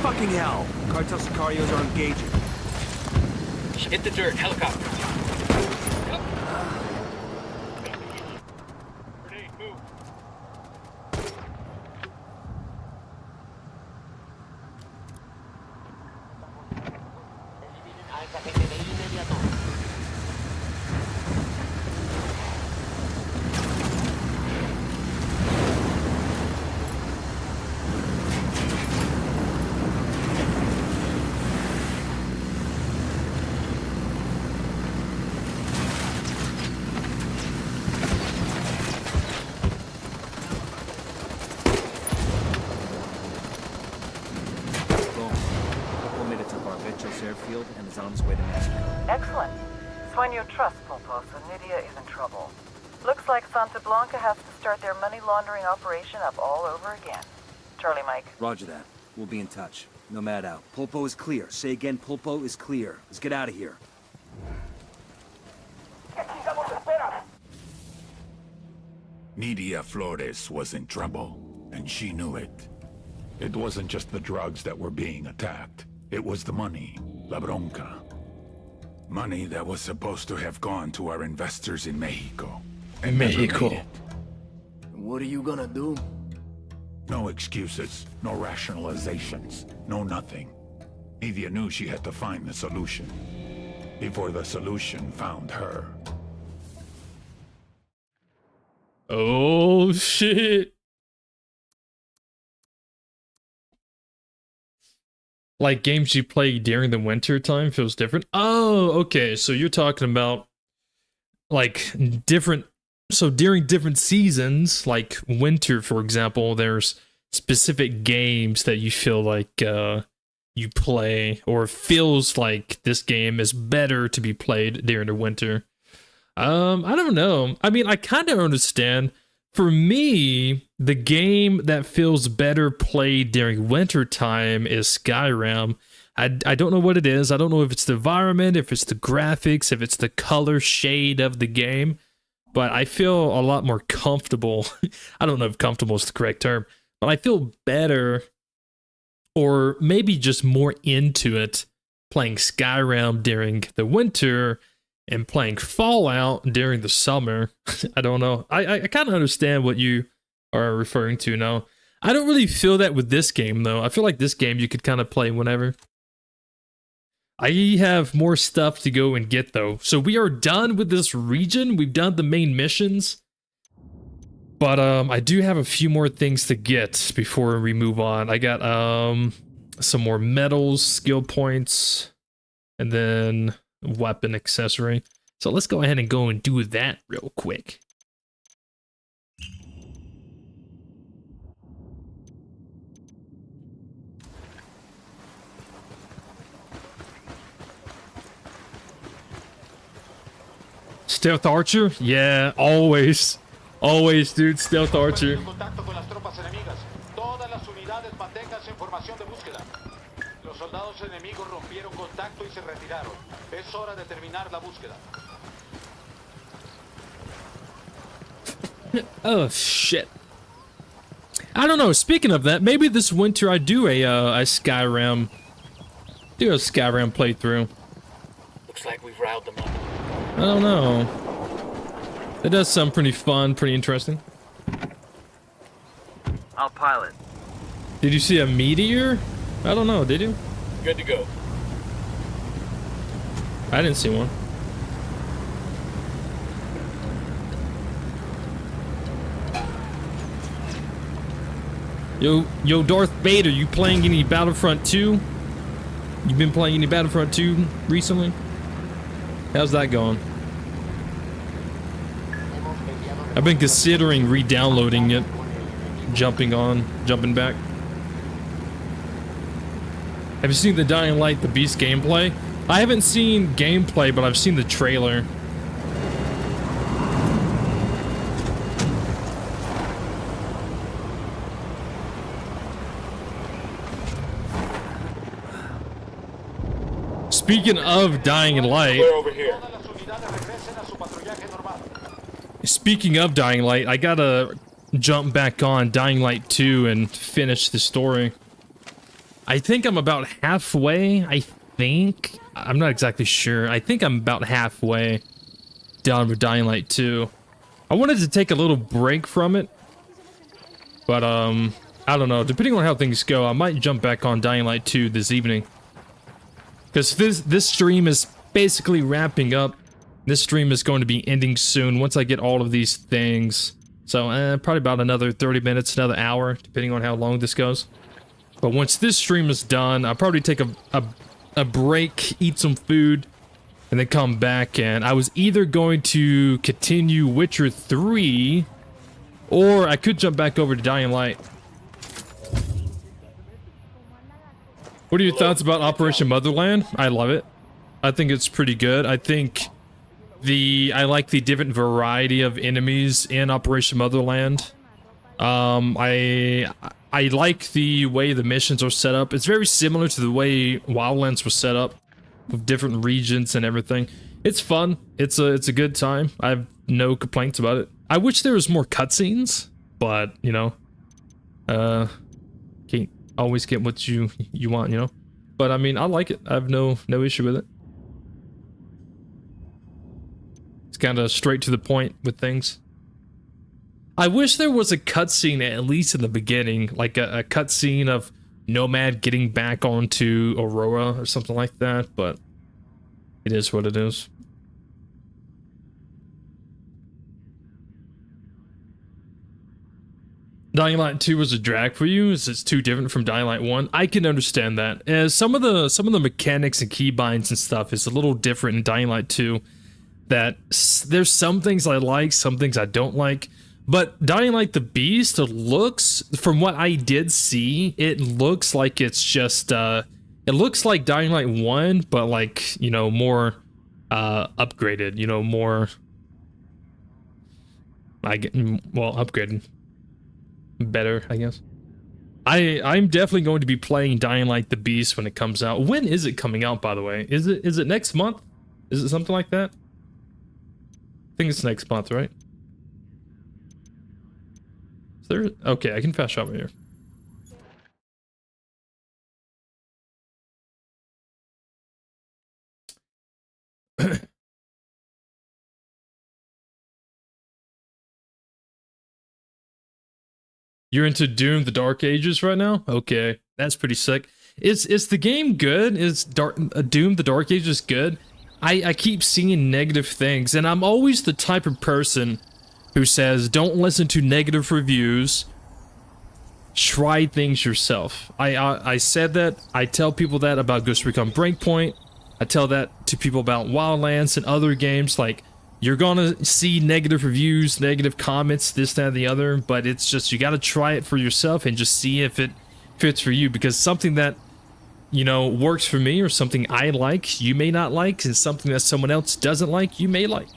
Fucking hell. Cartel Sicarios are engaging. Hit the dirt, helicopter. Grenade, move. Airfield and is on his way to Mexico. Excellent. Sueño trusts Pulpo, so Nidia is in trouble. Looks like Santa Blanca has to start their money laundering operation up all over again. Charlie Mike. Roger that. We'll be in touch. Nomad out. Pulpo is clear. Say again, Pulpo is clear. Let's get out of here. Nidia Flores was in trouble, and she knew it. It wasn't just the drugs that were being attacked. It was the money, la bronca. Money that was supposed to have gone to our investors in Mexico. And Mexico. never made it. What are you gonna do? No excuses, no rationalizations, no nothing. Nidia knew she had to find the solution. Before the solution found her. Oh, shit. Like games you play during the winter time feels different. Oh, okay. So you're talking about like different. So during different seasons, like winter, for example, there's specific games that you feel like you play, or feels like this game is better to be played during the winter. I don't know. I mean, I kind of understand. For me, the game that feels better played during winter time is Skyrim. I don't know what it is. I don't know if it's the environment, if it's the graphics, if it's the color shade of the game, but I feel a lot more comfortable. I don't know if comfortable is the correct term, but I feel better, or maybe just more into it, playing Skyrim during the winter and playing Fallout during the summer. I don't know. I kind of understand what you are referring to now. I don't really feel that with this game, though. I feel like this game you could kind of play whenever. I have more stuff to go and get, though. So we are done with this region. We've done the main missions. But I do have a few more things to get before we move on. I got some more medals, skill points, and then weapon accessory. So let's go ahead and go and do that real quick. Stealth Archer? Yeah, always. Always, dude, Stealth Archer. Contacto con las tropas enemigas. Todas las unidades manténganse en formación de búsqueda. Los soldados enemigos rompieron contacto y se retiraron. Es hora de terminar la búsqueda. Oh, shit. I don't know, speaking of that, maybe this winter I do a Skyrim playthrough. Looks like we've riled them up. I don't know. It does sound pretty fun, pretty interesting. I'll pilot. Did you see a meteor? I don't know, did you? Good to go. I didn't see one. Yo, Darth Vader, you playing any Battlefront 2? You been playing any Battlefront 2 recently? How's that going? I've been considering re-downloading it, jumping back. Have you seen the Dying Light, the Beast gameplay? I haven't seen gameplay, but I've seen the trailer. Speaking of Dying Light, I gotta jump back on Dying Light 2 and finish the story. I think I'm about halfway, I'm not exactly sure. I think I'm about halfway done with Dying Light 2. I wanted to take a little break from it, but I don't know. Depending on how things go, I might jump back on Dying Light 2 this evening. Because this stream is basically wrapping up. This stream is going to be ending soon once I get all of these things. So probably about another 30 minutes, another hour, depending on how long this goes. But once this stream is done, I'll probably take a break, eat some food, and then come back. And I was either going to continue Witcher 3, or I could jump back over to Dying Light. What are your thoughts about Operation Motherland? I love it. I think it's pretty good. I think I like the different variety of enemies in Operation Motherland. I like the way the missions are set up. It's very similar to the way Wildlands was set up, with different regions and everything. It's fun. It's a good time. I have no complaints about it. I wish there was more cutscenes, but you know, can't always get what you want, you know. But I mean, I like it. I have no issue with it. It's kind of straight to the point with things. I wish there was a cutscene at least in the beginning, like a cutscene of Nomad getting back onto Aurora or something like that, but it is what it is. Dying Light 2 was a drag for you? Is it too different from Dying Light 1? I can understand that. As some of the mechanics and keybinds and stuff is a little different in Dying Light 2. That there's some things I like, some things I don't like. But Dying Light the Beast looks, from what I did see, it looks like it's just it looks like Dying Light 1, but like, you know, more upgraded, you know, more upgraded. Better, I guess. I'm definitely going to be playing Dying Light the Beast when it comes out. When is it coming out, by the way? Is it next month? Is it something like that? I think it's next month, right? Is there? Okay, I can fast travel here. You're into Doom the Dark Ages right now? Okay, that's pretty sick. Is the game good? Is Doom the Dark Ages good? I keep seeing negative things, and I'm always the type of person who says, don't listen to negative reviews, try things yourself. I said that, I tell people that about Ghost Recon Breakpoint, I tell that to people about Wildlands and other games. Like, you're gonna see negative reviews, negative comments, this, that, and the other, but it's just, you gotta try it for yourself and just see if it fits for you, because something that, you know, works for me or something I like, you may not like, and something that someone else doesn't like, you may like.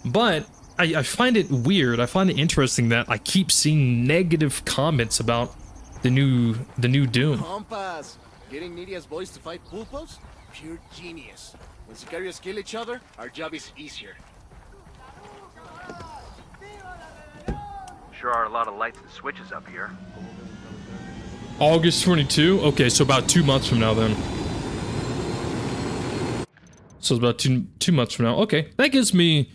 But I find it weird. I find it interesting that I keep seeing negative comments about the new Doom. Compas, getting Nidia's boys to fight Pulpos? Pure genius. When Sicarios kill each other, our job is easier. Sure are a lot of lights and switches up here. August 22? Okay, so about 2 months from now then. So it's about two months from now. Okay, that gives me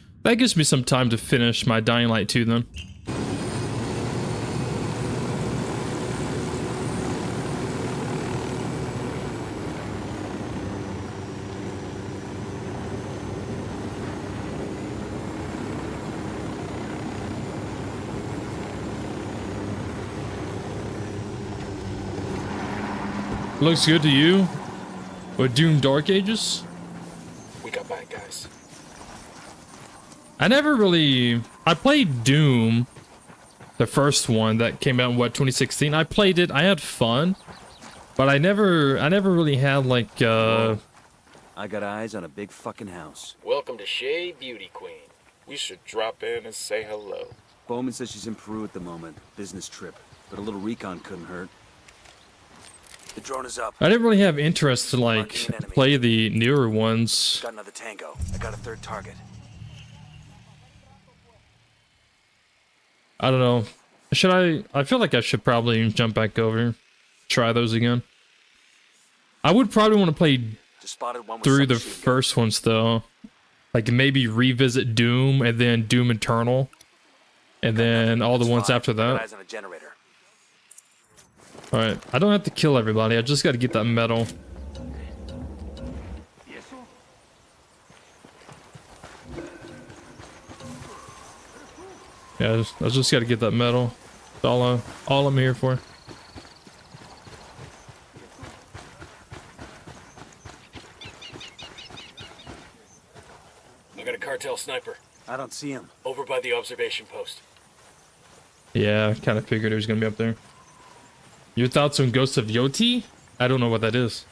some time to finish my Dying Light 2 then. Looks good to you? With Doom Dark Ages? We got bad guys. I played Doom, the first one that came out in what, 2016. I played it, I had fun, but I never really had like I got eyes on a big fucking house. Welcome to Shea Beauty Queen. We should drop in and say hello. Bowman says she's in Peru at the moment, business trip, but a little recon couldn't hurt. The drone is up. I didn't really have interest to like play the newer ones. Got another tango. I got a third target. I don't know. I feel like I should probably jump back over, try those again. I would probably want to play through the first ones though. Like maybe revisit Doom and then Doom Eternal. And then all the ones after that. Alright, I don't have to kill everybody, I just gotta get that medal. Yeah, I just gotta get that medal. That's all I'm here for. I got a cartel sniper. I don't see him. Over by the observation post. Yeah, I kinda figured he was gonna be up there. Your thoughts on Ghost of Yoti? I don't know what that is.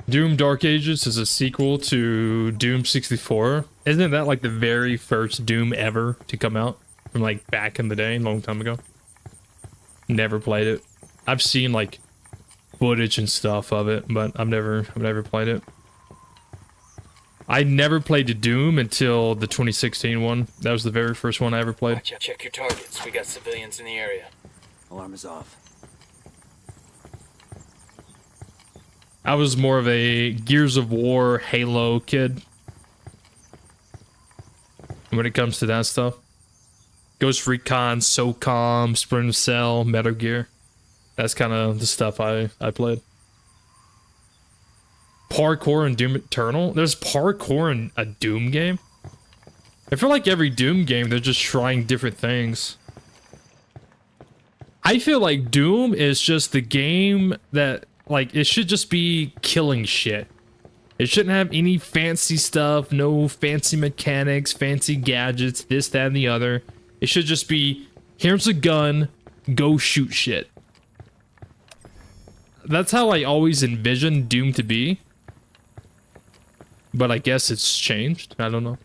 Doom Dark Ages is a sequel to Doom 64. Isn't that like the very first Doom ever to come out? From like back in the day, a long time ago. Never played it. I've seen like footage and stuff of it, but I've never played it. I never played the Doom until the 2016 one. That was the very first one I ever played. Check your targets. We got civilians in the area. Alarm is off. I was more of a Gears of War, Halo kid. When it comes to that stuff. Ghost Recon, SOCOM, Splinter Cell, Metal Gear. That's kind of the stuff I played. Parkour in Doom Eternal? There's parkour in a Doom game? I feel like every Doom game, they're just trying different things. I feel like Doom is just the game that... Like, it should just be killing shit. It shouldn't have any fancy stuff, no fancy mechanics, fancy gadgets, this, that, and the other. It should just be, here's a gun, go shoot shit. That's how I always envisioned Doom to be. But I guess it's changed. I don't know.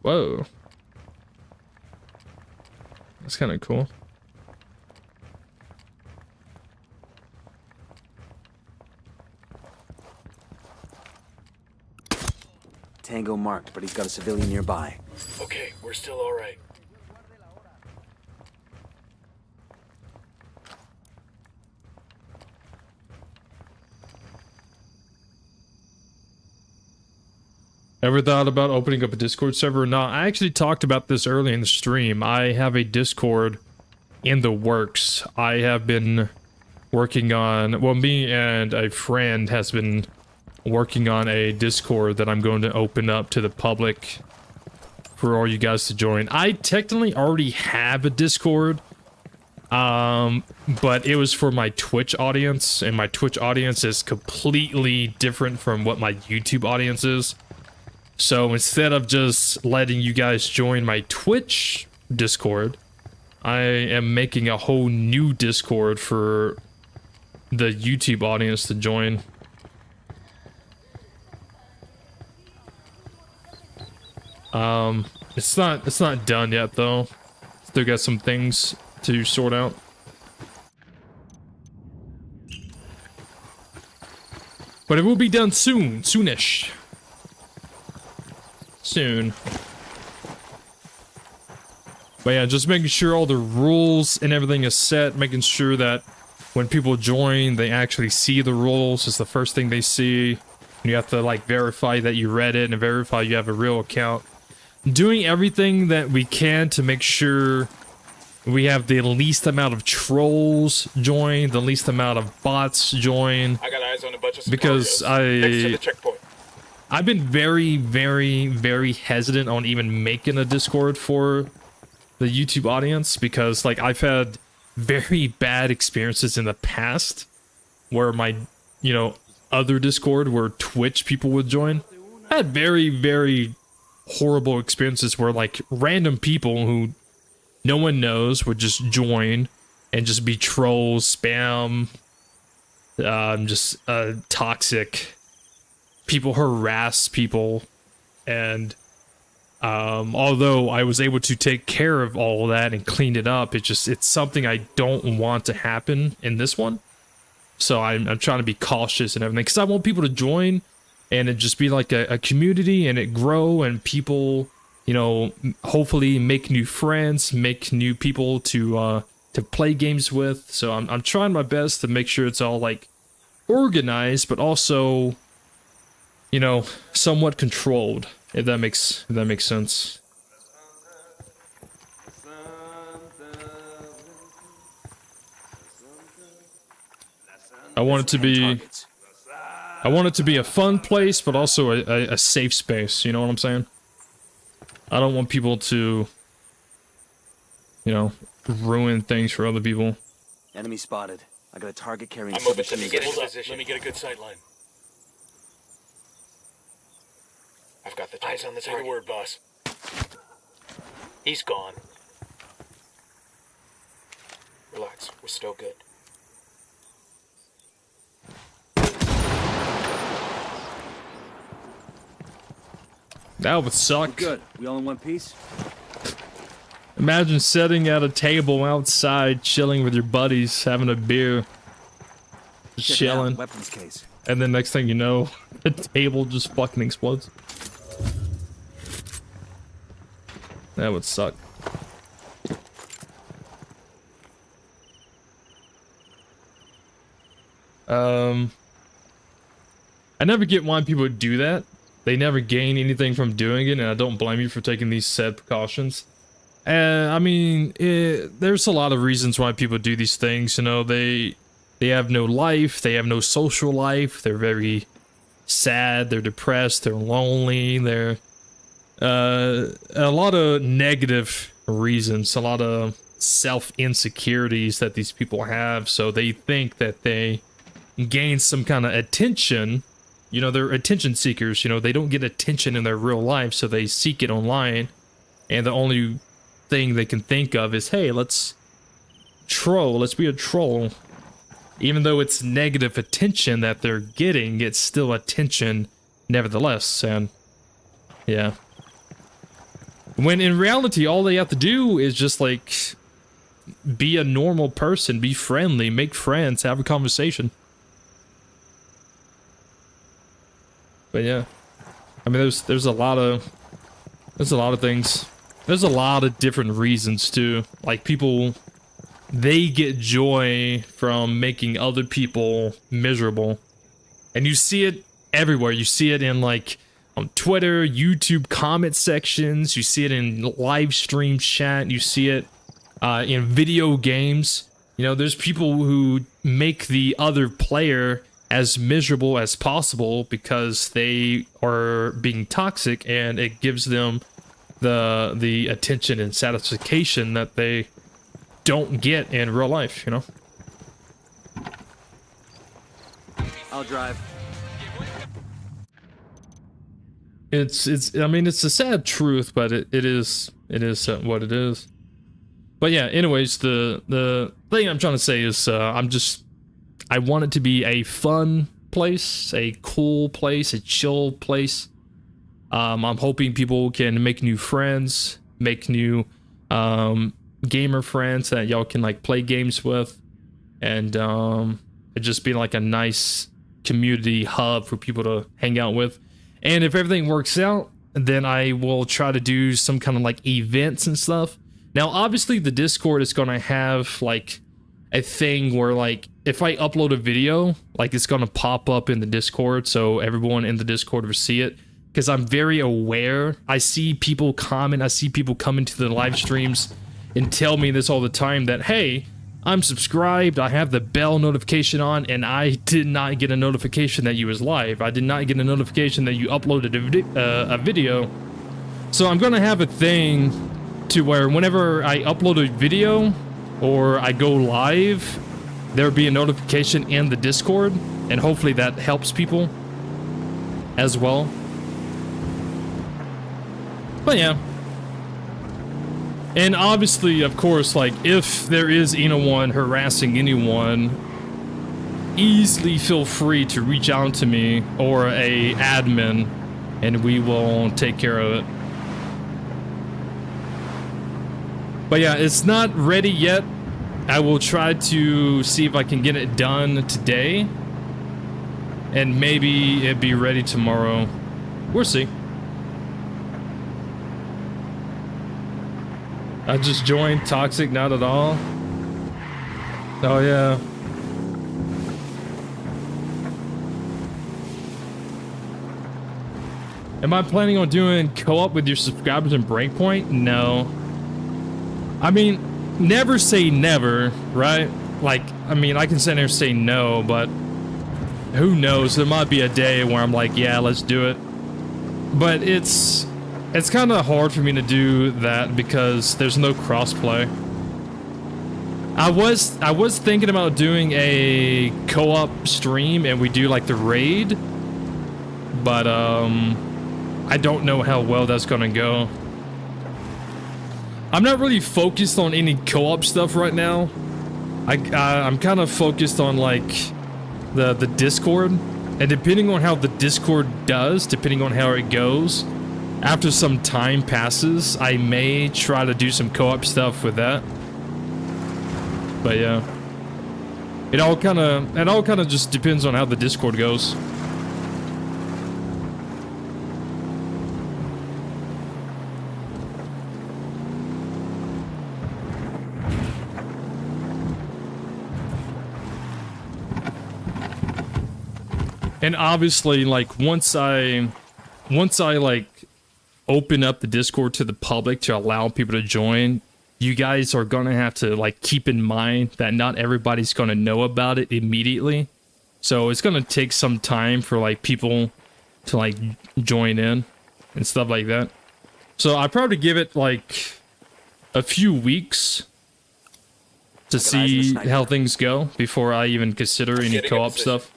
Whoa. That's kind of cool. Tango marked, but he's got a civilian nearby. Okay, we're still all right. Ever thought about opening up a Discord server or not? I actually talked about this early in the stream. I have a Discord in the works. I have been working on... Well, me and a friend has been working on a Discord that I'm going to open up to the public for all you guys to join. I technically already have a Discord, but it was for my Twitch audience, and my Twitch audience is completely different from what my YouTube audience is. So instead of just letting you guys join my Twitch Discord, I am making a whole new Discord for the YouTube audience to join. It's not done yet though. Still got some things to sort out. But it will be done soon, soonish. Soon. But yeah, just making sure all the rules and everything is set, making sure that when people join, they actually see the rules is the first thing they see. You have to like verify that you read it and verify you have a real account. Doing everything that we can to make sure we have the least amount of trolls join, the least amount of bots join. I got eyes on a bunch of because next to the checkpoint. I've been very, very, very hesitant on even making a Discord for the YouTube audience because, like, I've had very bad experiences in the past where my, you know, other Discord where Twitch people would join. I had very, very horrible experiences where, like, random people who no one knows would just join and just be trolls, spam, just toxic. People harass people, and although I was able to take care of all of that and clean it up, it's something I don't want to happen in this one. So I'm trying to be cautious and everything because I want people to join and it just be like a community and it grow and people, you know, hopefully make new friends, make new people to play games with. So I'm trying my best to make sure it's all like organized, but also, you know, somewhat controlled, if that makes sense. I want it to be a fun place, but also a safe space, you know what I'm saying? I don't want people to, you know, ruin things for other people. Enemy spotted. I got a target carrying. I'm open. Let me get a position. Let me get a good sight line. I've got the eyes on the target. Say the word, boss. He's gone. Relax. We're still good. That would suck. Good. We all in one piece? Imagine sitting at a table outside, chilling with your buddies, having a beer, just chilling. Weapons case. And then next thing you know, the table just fucking explodes. That would suck. I never get why people do that. They never gain anything from doing it, and I don't blame you for taking these said precautions. I mean, there's a lot of reasons why people do these things. You know, they have no life, they have no social life, they're very sad, they're depressed, they're lonely, they're a lot of negative reasons, a lot of self-insecurities that these people have, so they think that they gain some kind of attention. You know, they're attention seekers, you know, they don't get attention in their real life, so they seek it online, and the only thing they can think of is, hey, let's troll, let's be a troll. Even though it's negative attention that they're getting, it's still attention nevertheless, and yeah. When in reality, all they have to do is just, like, be a normal person, be friendly, make friends, have a conversation. But yeah, I mean, there's a lot of things. There's a lot of different reasons too. Like, people, they get joy from making other people miserable, and you see it everywhere. You see it in, like, on Twitter, YouTube comment sections. You see it in live stream chat. You see it in video games. You know, there's people who make the other player as miserable as possible because they are being toxic, and it gives them the attention and satisfaction that they don't get in real life, you know? I'll drive. I mean, it's a sad truth, but it is what it is. But yeah, anyways, the thing I'm trying to say is I want it to be a fun place, a cool place, a chill place. I'm hoping people can make new friends, make new gamer friends that y'all can like play games with, and it just be like a nice community hub for people to hang out with. And if everything works out, then I will try to do some kind of like events and stuff. Now, obviously, the Discord is going to have like a thing where like if I upload a video, like it's going to pop up in the Discord, so everyone in the Discord will see it. Because I'm very aware. I see people comment, I see people come into the live streams and tell me this all the time that, hey, I'm subscribed, I have the bell notification on, and I did not get a notification that you was live. I did not get a notification that you uploaded a video. So I'm gonna have a thing to where whenever I upload a video or I go live, there'll be a notification in the Discord, and hopefully that helps people as well. But yeah. And obviously, of course, like, if there is anyone harassing anyone, easily feel free to reach out to me or a admin, and we will take care of it. But yeah, it's not ready yet. I will try to see if I can get it done today, and maybe it'd be ready tomorrow. We'll see. I just joined Toxic, not at all. Oh yeah. Am I planning on doing co-op with your subscribers in Breakpoint? No. I mean, never say never, right? Like, I mean, I can sit there and say no, but who knows? There might be a day where I'm like, yeah, let's do it. But it's kind of hard for me to do that because there's no crossplay. I was thinking about doing a co-op stream and we do like the raid, but I don't know how well that's gonna go. I'm not really focused on any co-op stuff right now. I'm kind of focused on like the Discord, and depending on how the Discord does, depending on how it goes, after some time passes, I may try to do some co-op stuff with that. But yeah, it all kind of just depends on how the Discord goes. And obviously, like, once I like open up the Discord to the public to allow people to join, you guys are gonna have to like keep in mind that not everybody's gonna know about it immediately. So it's gonna take some time for like people to like join in and stuff like that. So I probably give it like a few weeks to see how things go before I even consider any co-op stuff.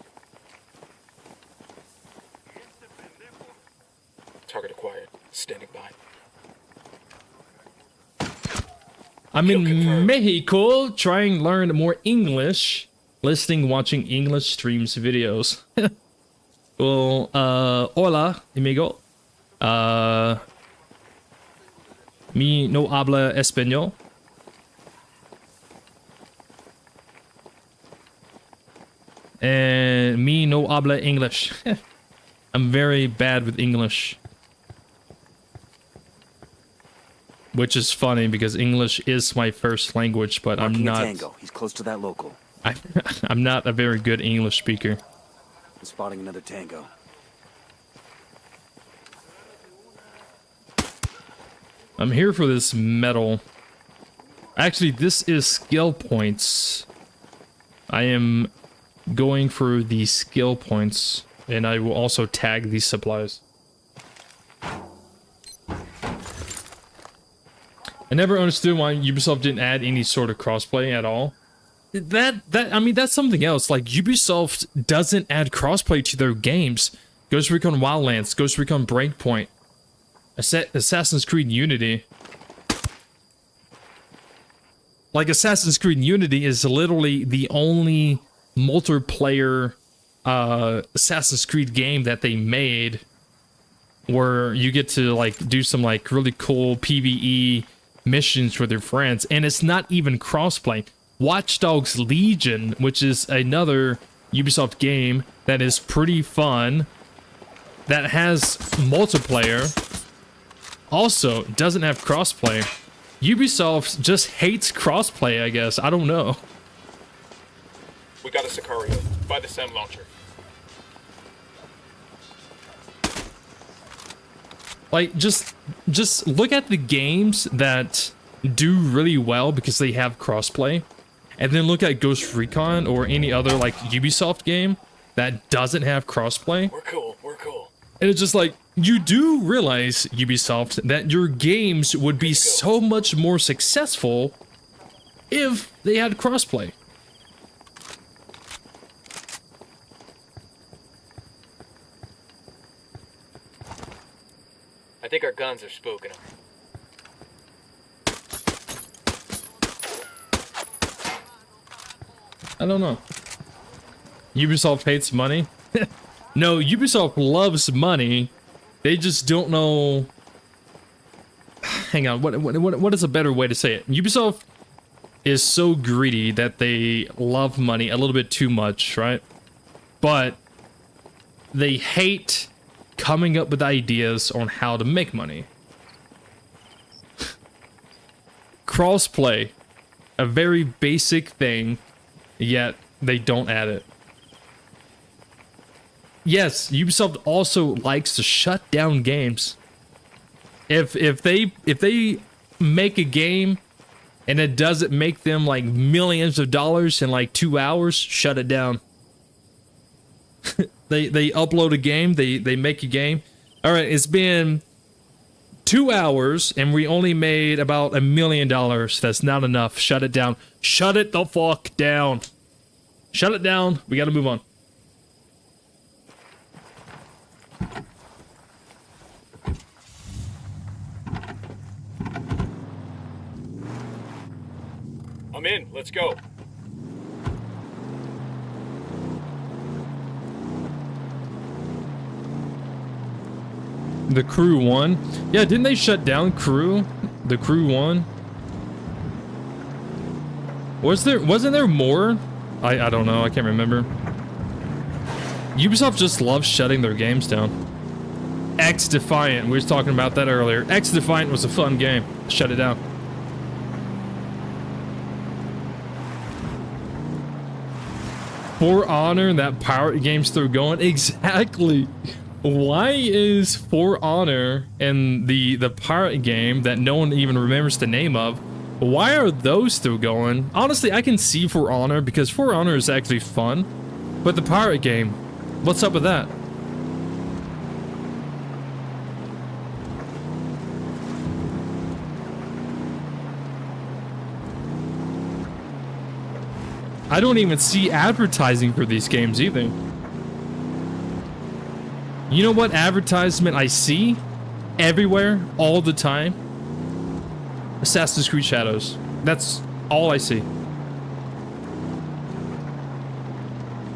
Target acquired. Standing by. I'm in Mexico trying to learn more English, listening, watching English streams, videos. Well, hola, amigo. Mi no habla español. And mi no habla English. I'm very bad with English. Which is funny because English is my first language, but I'm not. Tango. He's close to that local. I'm not a very good English speaker. I'm spotting another tango. I'm here for this medal. Actually, this is skill points. I am going for the skill points, and I will also tag these supplies. I never understood why Ubisoft didn't add any sort of crossplay at all. I mean, that's something else. Like, Ubisoft doesn't add crossplay to their games. Ghost Recon Wildlands, Ghost Recon Breakpoint, Assassin's Creed Unity. Like, Assassin's Creed Unity is literally the only multiplayer Assassin's Creed game that they made where you get to, like, do some, like, really cool PvE missions with your friends, and it's not even crossplay. Watch Dogs Legion, which is another Ubisoft game that is pretty fun, that has multiplayer, also doesn't have crossplay. Ubisoft just hates crossplay, I guess. I don't know. We got a Sicario. By the SEM launcher. Like, just look at the games that do really well because they have crossplay, and then look at Ghost Recon or any other, like, Ubisoft game that doesn't have crossplay. We're cool. And it's just like, you do realize, Ubisoft, that your games would be so much more successful if they had crossplay. I think our guns are spooking them. I don't know. Ubisoft hates money? No, Ubisoft loves money. They just don't know... Hang on, what is a better way to say it? Ubisoft is so greedy that they love money a little bit too much, right? But they hate coming up with ideas on how to make money. Crossplay, a very basic thing, yet they don't add it. Yes, Ubisoft also likes to shut down games. If they make a game and it doesn't make them like millions of dollars in like 2 hours, shut it down. They upload a game, they make a game. All right, it's been 2 hours and we only made about $1 million. That's not enough. Shut it down. Shut it the fuck down. Shut it down. We gotta move on. I'm in. Let's go. The Crew 1? Yeah, didn't they shut down Crew? The Crew 1? Wasn't there more? I don't know, I can't remember. Ubisoft just loves shutting their games down. X Defiant, we were talking about that earlier. X Defiant was a fun game. Shut it down. For Honor, that pirate game's still going. Exactly. Why is For Honor and the pirate game that no one even remembers the name of, why are those still going? Honestly, I can see For Honor because For Honor is actually fun, but the pirate game, what's up with that? I don't even see advertising for these games either. You know what advertisement I see everywhere all the time? Assassin's Creed Shadows. That's all I see.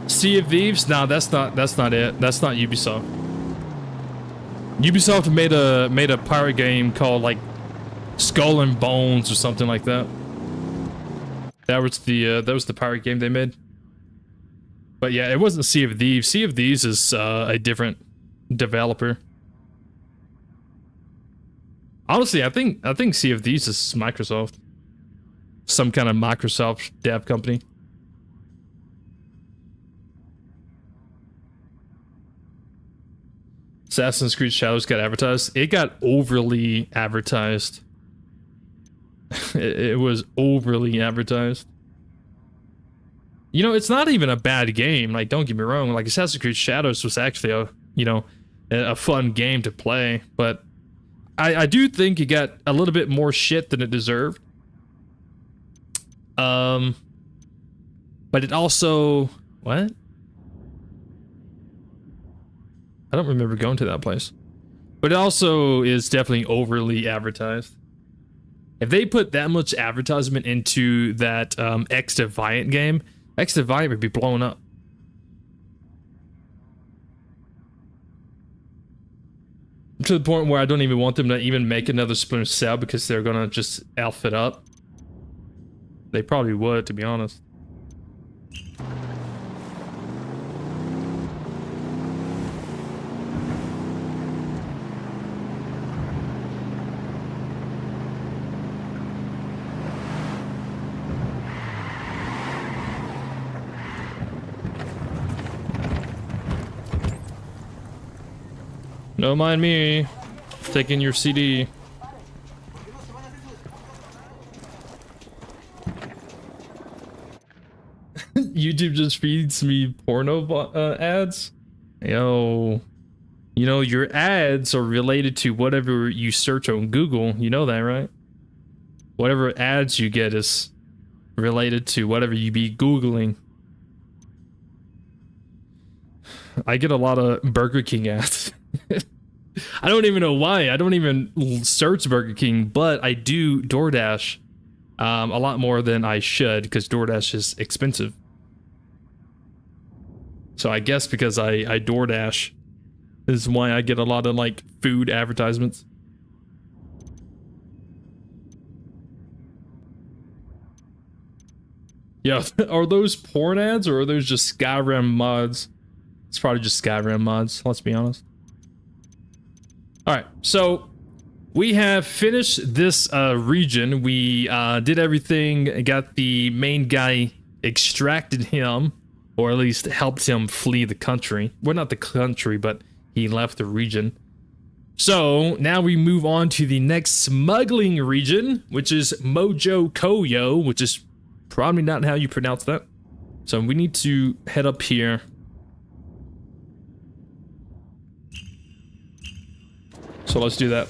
Sea of Thieves? Nah, that's not it. That's not Ubisoft. Ubisoft made a pirate game called like Skull and Bones or something like that. That was the pirate game they made. But yeah, it wasn't Sea of Thieves. Sea of Thieves is a different developer. Honestly, I think Sea of Thieves is Microsoft. Some kind of Microsoft dev company. Assassin's Creed Shadows got advertised. It got overly advertised. It was overly advertised. You know, it's not even a bad game. Like, don't get me wrong. Like, Assassin's Creed Shadows was actually a fun game to play, but I do think it got a little bit more shit than it deserved. But it also, what? I don't remember going to that place. But it also is definitely overly advertised. If they put that much advertisement into that X Defiant game, X Defiant would be blown up. To the point where I don't even want them to even make another Splinter Cell because they're gonna just outfit up. They probably would, to be honest. Don't mind me taking your CD. YouTube just feeds me porno ads. Yo, you know your ads are related to whatever you search on Google. You know that, right? Whatever ads you get is related to whatever you be Googling. I get a lot of Burger King ads. I don't even know why. I don't even search Burger King, but I do DoorDash a lot more than I should because DoorDash is expensive. So I guess because I DoorDash is why I get a lot of like food advertisements. Yeah, are those porn ads or are those just Skyrim mods? It's probably just Skyrim mods, let's be honest. Alright, so we have finished this region. We did everything, got the main guy, extracted him, or at least helped him flee the country. Well, not the country, but he left the region. So now we move on to the next smuggling region, which is Mojo Koyo, which is probably not how you pronounce that. So we need to head up here. So let's do that.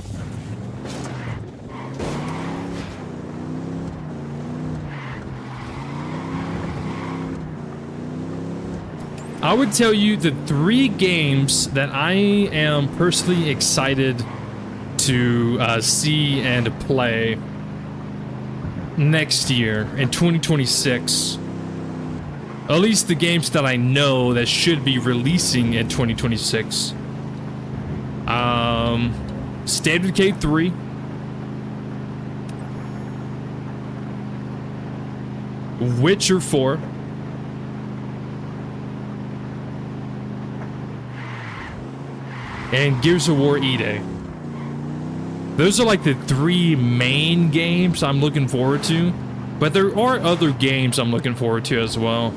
I would tell you the 3 games that I am personally excited to see and play next year in 2026. At least the games that I know that should be releasing in 2026. State of Decay 3. Witcher 4. And Gears of War E-Day. Those are like the 3 main games I'm looking forward to. But there are other games I'm looking forward to as well.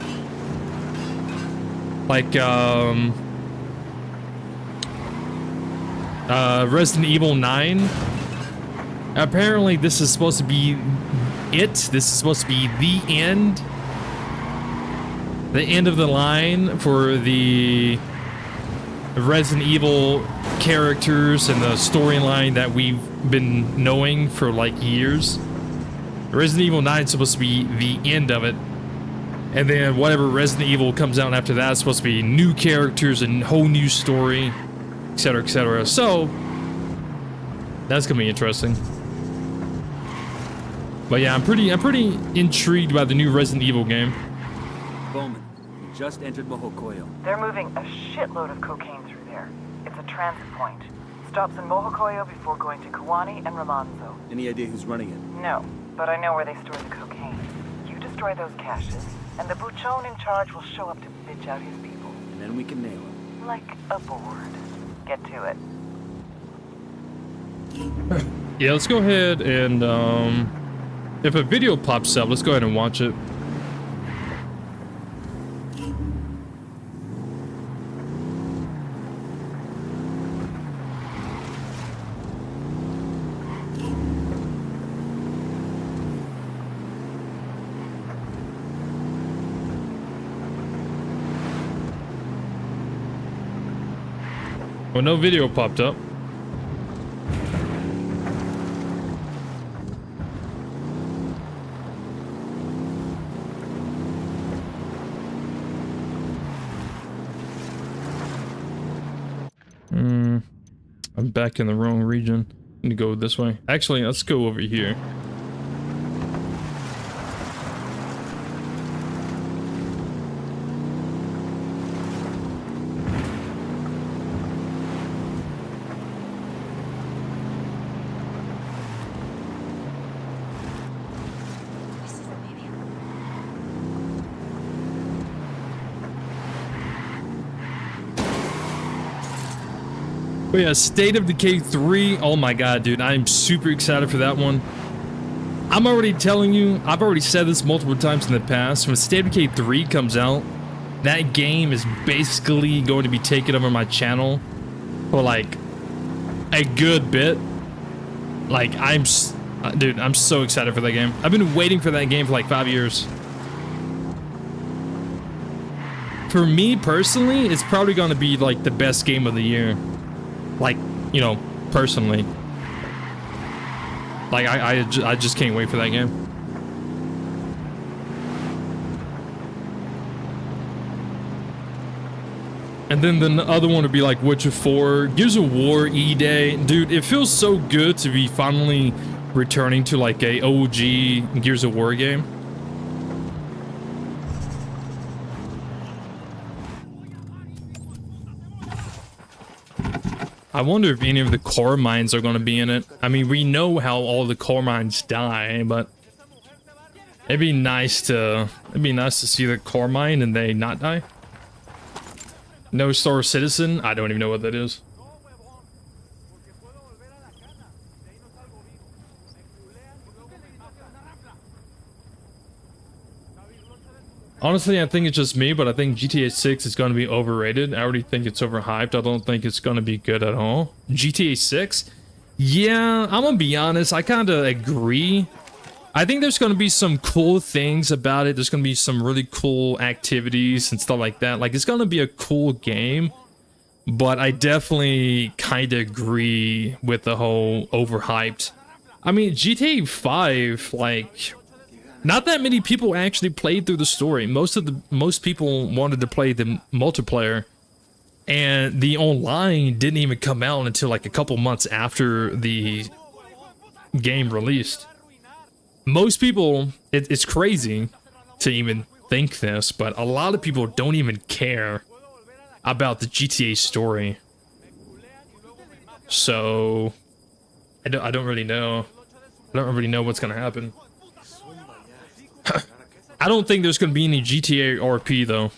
Like, Resident Evil 9. Apparently this is supposed to be it. This is supposed to be the end. The end of the line for the Resident Evil characters and the storyline that we've been knowing for like years. Resident Evil 9 is supposed to be the end of it. And then whatever Resident Evil comes out after that is supposed to be new characters and whole new story, etc., etc. So that's gonna be interesting. But yeah, I'm pretty intrigued by the new Resident Evil game. Bowman, we just entered Mojocoyo. They're moving a shitload of cocaine through there. It's a transit point. Stops in Mojocoyo before going to Kiwani and Romanzo. Any idea who's running it? No, but I know where they store the cocaine. You destroy those caches, and the buchon in charge will show up to bitch out his people. And then we can nail him. Like a board. Get to it. Yeah, let's go ahead and if a video pops up, let's go ahead and watch it. Well, no video popped up. I'm back in the wrong region. Need to go this way. Actually, let's go over here. But yeah, State of Decay 3. Oh my god, dude. I'm super excited for that one. I'm already telling you, I've already said this multiple times in the past. When State of Decay 3 comes out, that game is basically going to be taken over my channel for like a good bit. Like, dude, I'm so excited for that game. I've been waiting for that game for like 5 years. For me personally, it's probably going to be like the best game of the year. Like, you know, personally. Like, I just can't wait for that game. And then the other one would be like Witcher 4, Gears of War, E-Day. Dude, it feels so good to be finally returning to like a OG Gears of War game. I wonder if any of the core mines are going to be in it. I mean, we know how all the core mines die, but it'd be nice to see the core mine and they not die. No Star Citizen? I don't even know what that is. Honestly, I think it's just me, but I think GTA 6 is going to be overrated. I already think it's overhyped. I don't think it's going to be good at all. GTA 6? Yeah, I'm going to be honest. I kind of agree. I think there's going to be some cool things about it. There's going to be some really cool activities and stuff like that. Like, it's going to be a cool game. But I definitely kind of agree with the whole overhyped. I mean, GTA 5, like... not that many people actually played through the story. Most people wanted to play the multiplayer, and the online didn't even come out until like a couple months after the game released. Most people, it's crazy to even think this, but a lot of people don't even care about the GTA story. So I don't really know. I don't really know what's gonna happen. I don't think there's going to be any GTA RP though.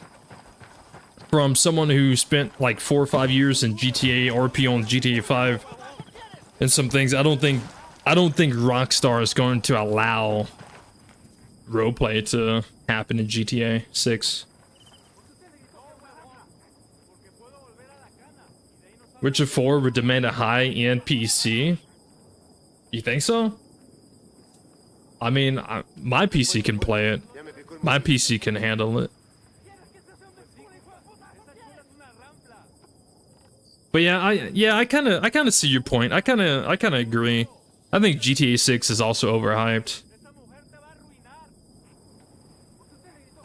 From someone who spent like 4 or 5 years in GTA RP on GTA 5 and some things, I don't think Rockstar is going to allow roleplay to happen in GTA 6. Witcher 4 would demand a high-end PC. You think so? I mean, my PC can play it. My PC can handle it. But yeah, I kind of see your point. I kind of agree. I think GTA 6 is also overhyped.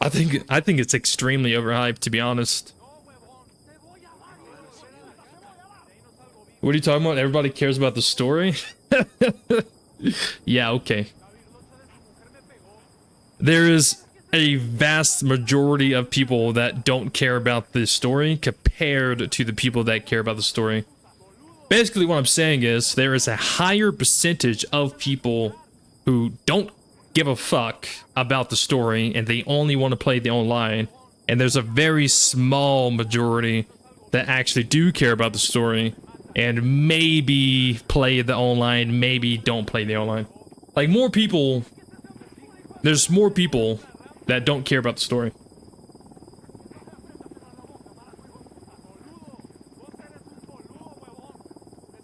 I think it's extremely overhyped, to be honest. What are you talking about? Everybody cares about the story? Yeah, okay. There is a vast majority of people that don't care about the story compared to the people that care about the story. Basically, what I'm saying is there is a higher percentage of people who don't give a fuck about the story and they only want to play the online. And there's a very small majority that actually do care about the story and maybe play the online, maybe don't play the online. Like, more people... there's more people that don't care about the story.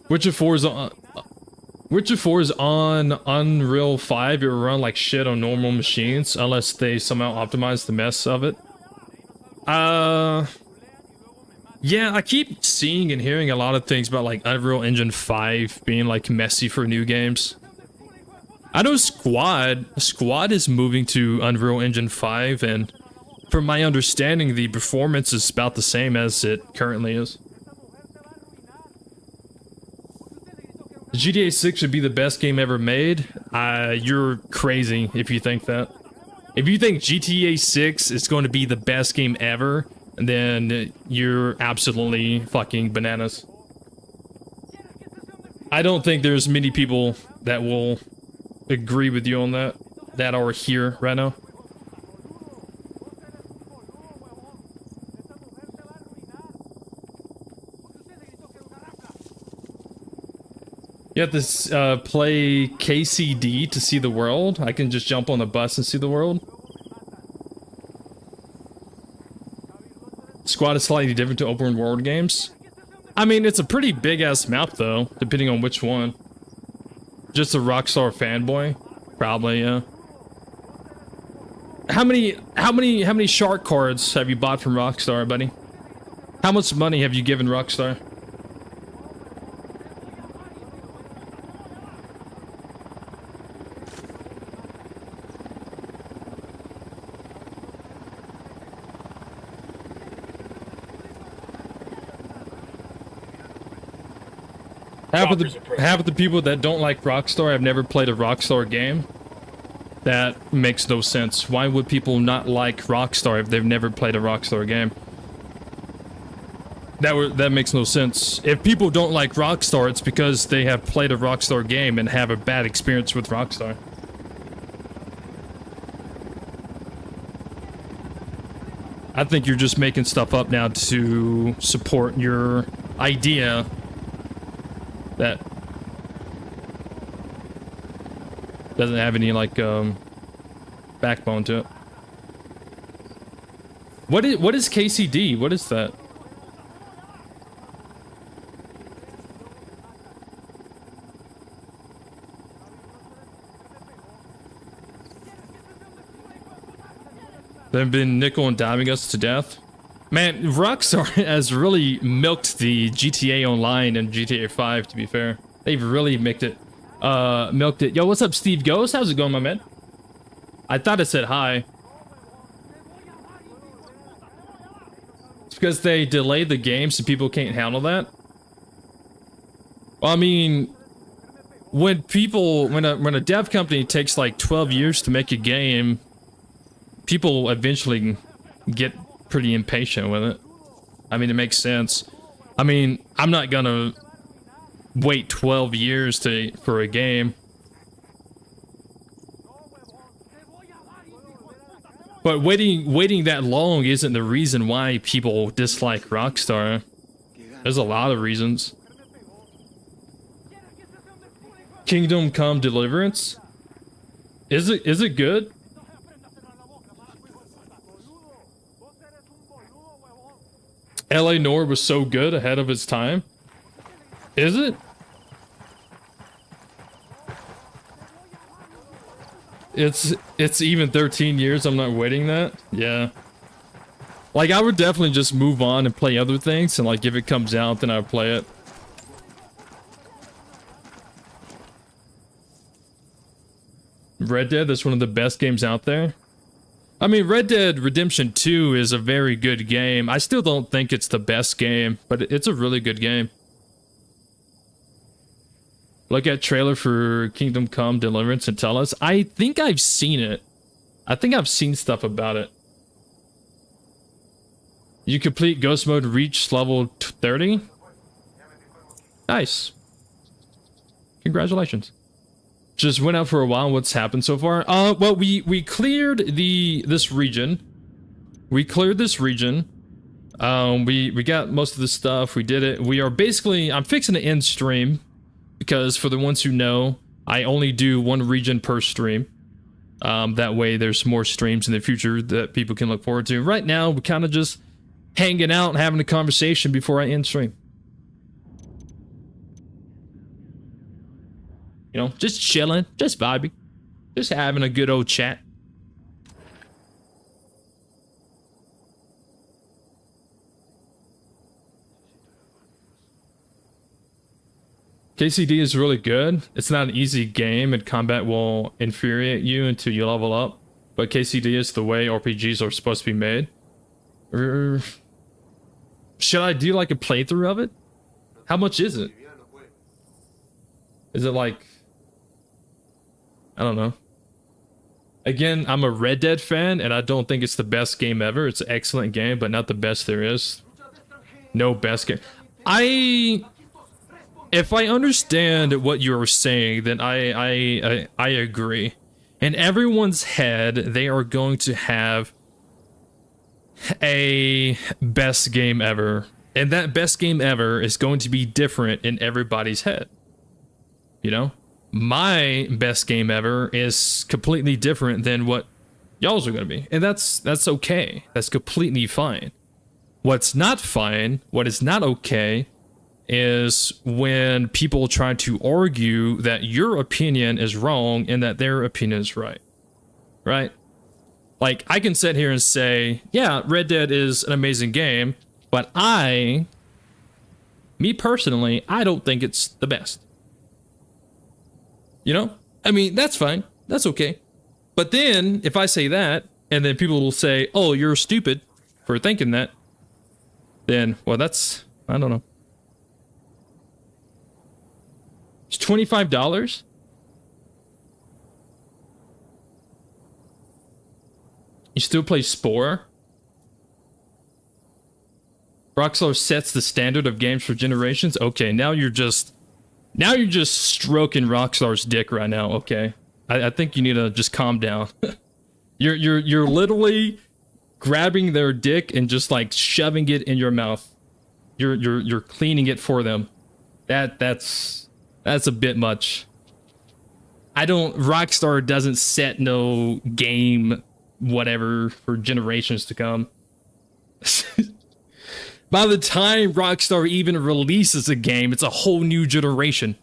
Witcher 4 is on Unreal 5. It will run like shit on normal machines unless they somehow optimize the mess of it. Yeah, I keep seeing and hearing a lot of things about like Unreal Engine 5 being like messy for new games. I know Squad is moving to Unreal Engine 5, and from my understanding, the performance is about the same as it currently is. GTA 6 would be the best game ever made. You're crazy if you think that. If you think GTA 6 is going to be the best game ever, then you're absolutely fucking bananas. I don't think there's many people that will agree with you on that are here right now. You have to play KCD to see the world. I can just jump on the bus and see the world. Squad is slightly different to open world games. I mean, it's a pretty big ass map though, depending on which one. Just a Rockstar fanboy, probably, yeah. How many shark cards have you bought from Rockstar, buddy? How much money have you given Rockstar? Half of the people that don't like Rockstar have never played a Rockstar game. That makes no sense. Why would people not like Rockstar if they've never played a Rockstar game? That makes no sense. If people don't like Rockstar, it's because they have played a Rockstar game and have a bad experience with Rockstar. I think you're just making stuff up now to support your idea that doesn't have any like backbone to it. What is KCD? What is that? They've been nickel and diming us to death. Man, Rockstar has really milked the GTA Online and GTA 5, to be fair. They've really milked it. Yo, what's up, Steve Ghost? How's it going, my man? I thought I said hi. It's because they delayed the game so people can't handle that. Well, I mean, when a dev company takes like 12 years to make a game, people eventually get pretty impatient with it. I mean, it makes sense. I mean, I'm not gonna wait 12 years for a game. But waiting that long isn't the reason why people dislike Rockstar. There's a lot of reasons. Kingdom Come Deliverance? Is it good? LA Noire was so good ahead of its time. Is it? It's even 13 years I'm not waiting that? Yeah. Like, I would definitely just move on and play other things, and like if it comes out then I would play it. Red Dead, that's one of the best games out there. I mean, Red Dead Redemption 2 is a very good game. I still don't think it's the best game, but it's a really good game. Look at trailer for Kingdom Come Deliverance and tell us. I think I've seen it. I think I've seen stuff about it. You complete Ghost Mode, reach level 30? Nice. Congratulations. Just went out for a while. What's happened so far? Well, we cleared this region. We cleared this region. We got most of the stuff. We did it. We are basically, I'm fixing to end stream because for the ones who know, I only do one region per stream. That way there's more streams in the future that people can look forward to. Right now, we're kind of just hanging out and having a conversation before I end stream. You know, just chilling, just vibing, just having a good old chat. KCD is really good. It's not an easy game, and combat will infuriate you until you level up. But KCD is the way RPGs are supposed to be made. Should I do like a playthrough of it? How much is it? Is it like... I don't know. Again, I'm a Red Dead fan, and I don't think it's the best game ever. It's an excellent game, but not the best there is. No best game. If I understand what you're saying, then I agree. In everyone's head, they are going to have a best game ever. And that best game ever is going to be different in everybody's head. You know? My best game ever is completely different than what y'all's are going to be. And that's okay. That's completely fine. What's not fine, what is not okay, is when people try to argue that your opinion is wrong and that their opinion is right. Right? Like, I can sit here and say, yeah, Red Dead is an amazing game, but me personally, I don't think it's the best. You know? I mean, that's fine. That's okay. But then, if I say that, and then people will say, oh, you're stupid for thinking that, then, well, that's, I don't know. It's $25? You still play Spore? Rockstar sets the standard of games for generations? Okay, now you're just stroking Rockstar's dick right now, okay? I think you need to just calm down. You're literally grabbing their dick and just like shoving it in your mouth. You're cleaning it for them. That's a bit much. Rockstar doesn't set no game whatever for generations to come. By the time Rockstar even releases a game, it's a whole new generation.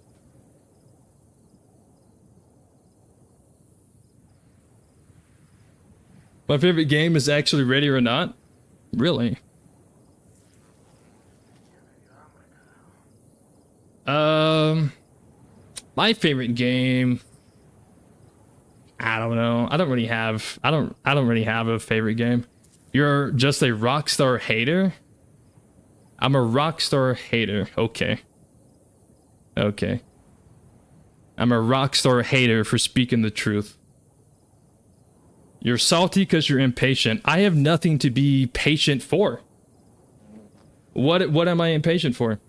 My favorite game is actually Ready or Not? Really? My favorite game, I don't know. I don't really have a favorite game. You're just a Rockstar hater? I'm a Rockstar hater. Okay. Okay. I'm a Rockstar hater for speaking the truth. You're salty because you're impatient. I have nothing to be patient for. What am I impatient for?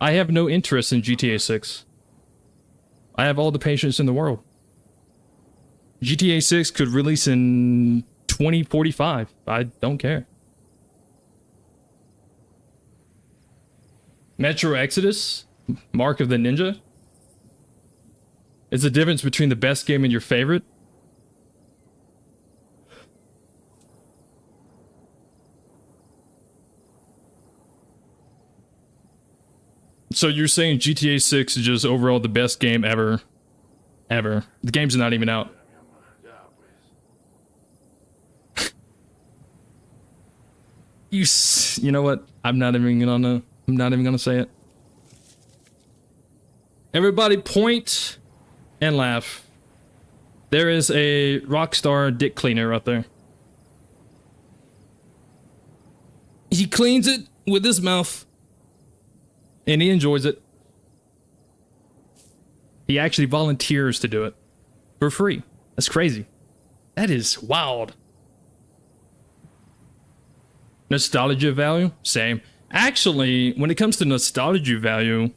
I have no interest in GTA 6. I have all the patience in the world. GTA 6 could release in 2045. I don't care. Metro Exodus? Mark of the Ninja? Is the difference between the best game and your favorite? So you're saying GTA 6 is just overall the best game ever? Ever. The game's not even out. You know what? I'm not even gonna say it. Everybody point and laugh. There is a Rockstar dick cleaner out there. He cleans it with his mouth. And he enjoys it. He actually volunteers to do it. For free. That's crazy. That is wild. Nostalgia value? Same. Actually, when it comes to nostalgia value,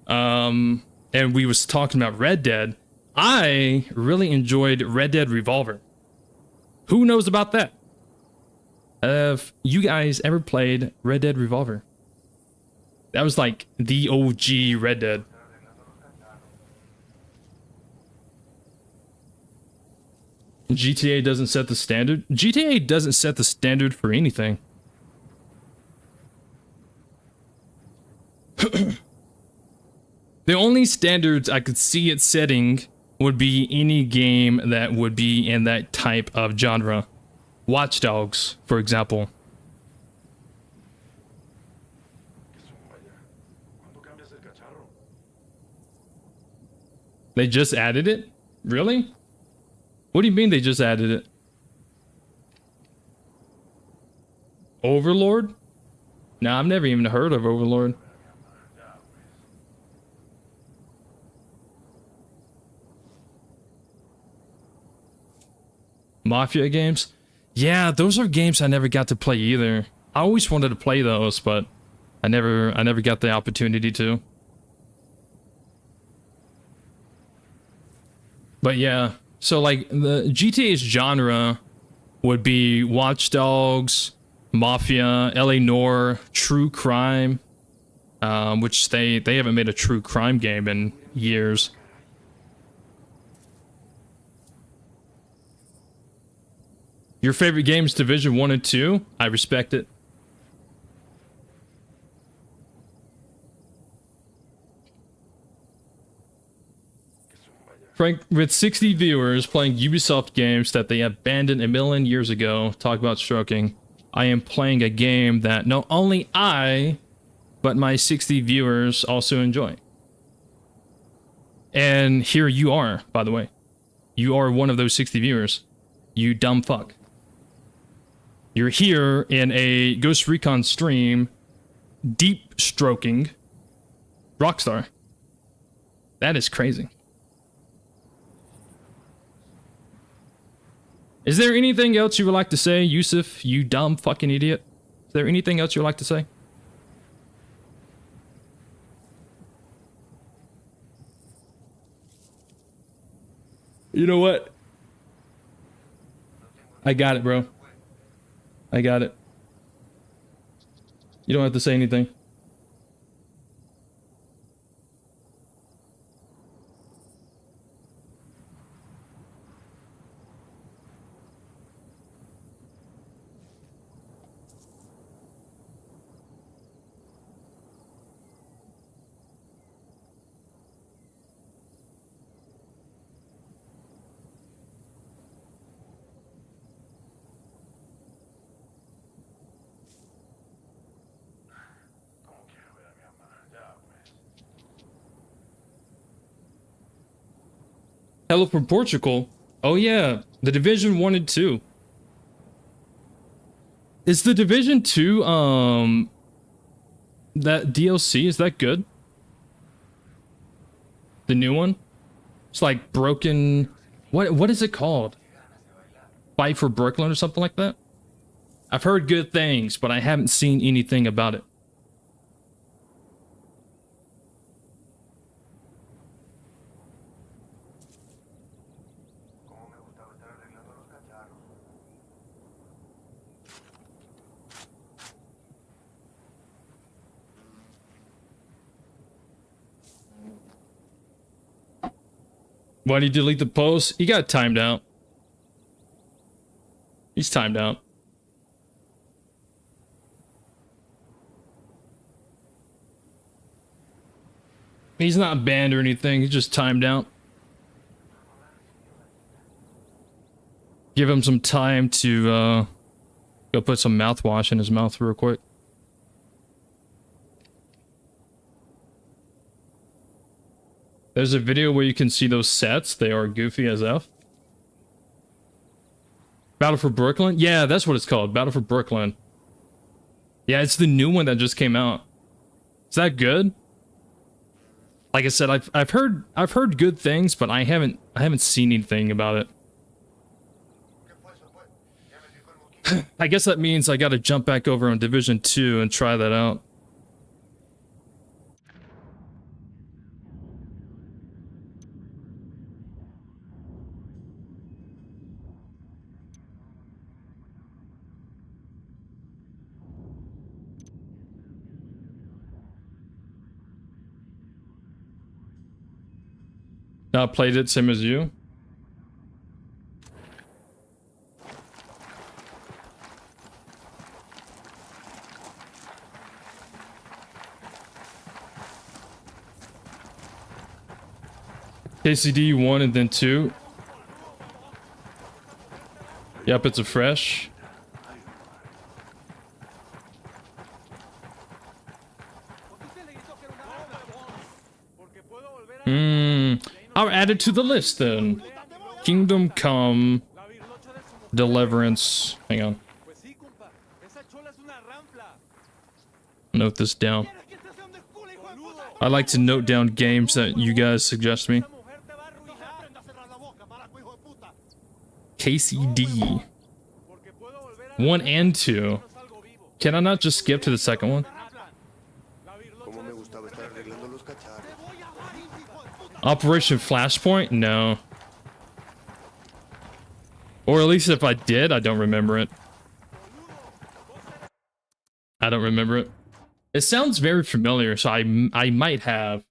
and we was talking about Red Dead, I really enjoyed Red Dead Revolver. Who knows about that? Have you guys ever played Red Dead Revolver? That was like the OG Red Dead. GTA doesn't set the standard. GTA doesn't set the standard for anything. The only standards I could see it setting would be any game that would be in that type of genre. Watch Dogs, for example. They just added it? Really? What do you mean they just added it? Overlord? Nah, I've never even heard of Overlord. Mafia games? Yeah, those are games I never got to play either. I always wanted to play those, but I never got the opportunity to. But yeah, so like the GTA's genre would be Watch Dogs, Mafia, LA Noire, True Crime, which they haven't made a true crime game in years. Your favorite games, Division 1 and 2? I respect it. Frank, with 60 viewers playing Ubisoft games that they abandoned a million years ago, talk about stroking. I am playing a game that not only I, but my 60 viewers also enjoy. And here you are, by the way. You are one of those 60 viewers. You dumb fuck. You're here in a Ghost Recon stream, deep stroking Rockstar. That is crazy. Is there anything else you would like to say, Yusuf, you dumb fucking idiot? Is there anything else you would like to say? You know what? I got it, bro. I got it. You don't have to say anything. Hello from Portugal. Oh yeah, the Division 1 and 2. Is the Division 2, that DLC, is that good? The new one? It's like broken... What is it called? Fight for Brooklyn or something like that? I've heard good things, but I haven't seen anything about it. Why did he delete the post? He got timed out. He's timed out. He's not banned or anything. He's just timed out. Give him some time to go put some mouthwash in his mouth real quick. There's a video where you can see those sets. They are goofy as F. Battle for Brooklyn? Yeah, that's what it's called. Battle for Brooklyn. Yeah, it's the new one that just came out. Is that good? Like I said, I've heard good things, but I haven't seen anything about it. I guess that means I gotta jump back over on Division 2 and try that out. Now played it same as you. KCD 1 and then 2. Yep, it's a fresh. I'll add it to the list then. Kingdom Come, Deliverance. Hang on. Note this down. I like to note down games that you guys suggest me. KCD. 1 and 2. Can I not just skip to the second one? Operation Flashpoint? No. Or at least if I did, I don't remember it. I don't remember it. It sounds very familiar, so I might have.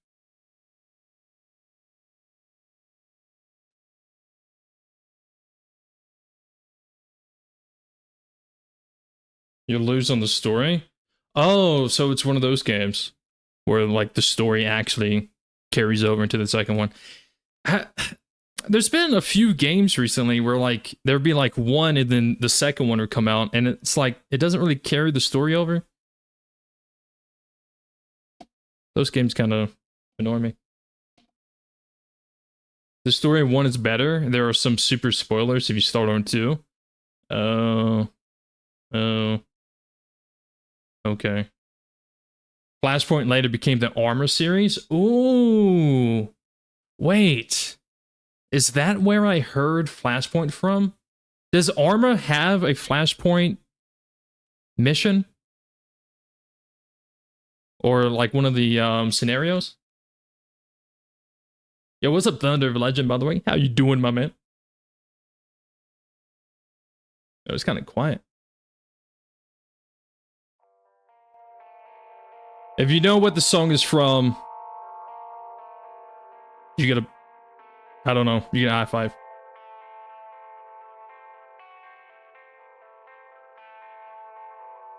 You lose on the story? Oh, so it's one of those games where like the story actually carries over into the second one. There's been a few games recently where like there'd be like one and then the second one would come out and it's like it doesn't really carry the story over. Those games kind of annoy me. The story in 1 is better. There are some super spoilers if you start on 2. Oh. Okay. Flashpoint later became the Armor series. Ooh. Wait. Is that where I heard Flashpoint from? Does Armor have a Flashpoint mission? Or like one of the scenarios? Yo, what's up, Thunder Legend, by the way? How you doing, my man? It was kind of quiet. If you know what the song is from, you get a... I don't know. You get a high five.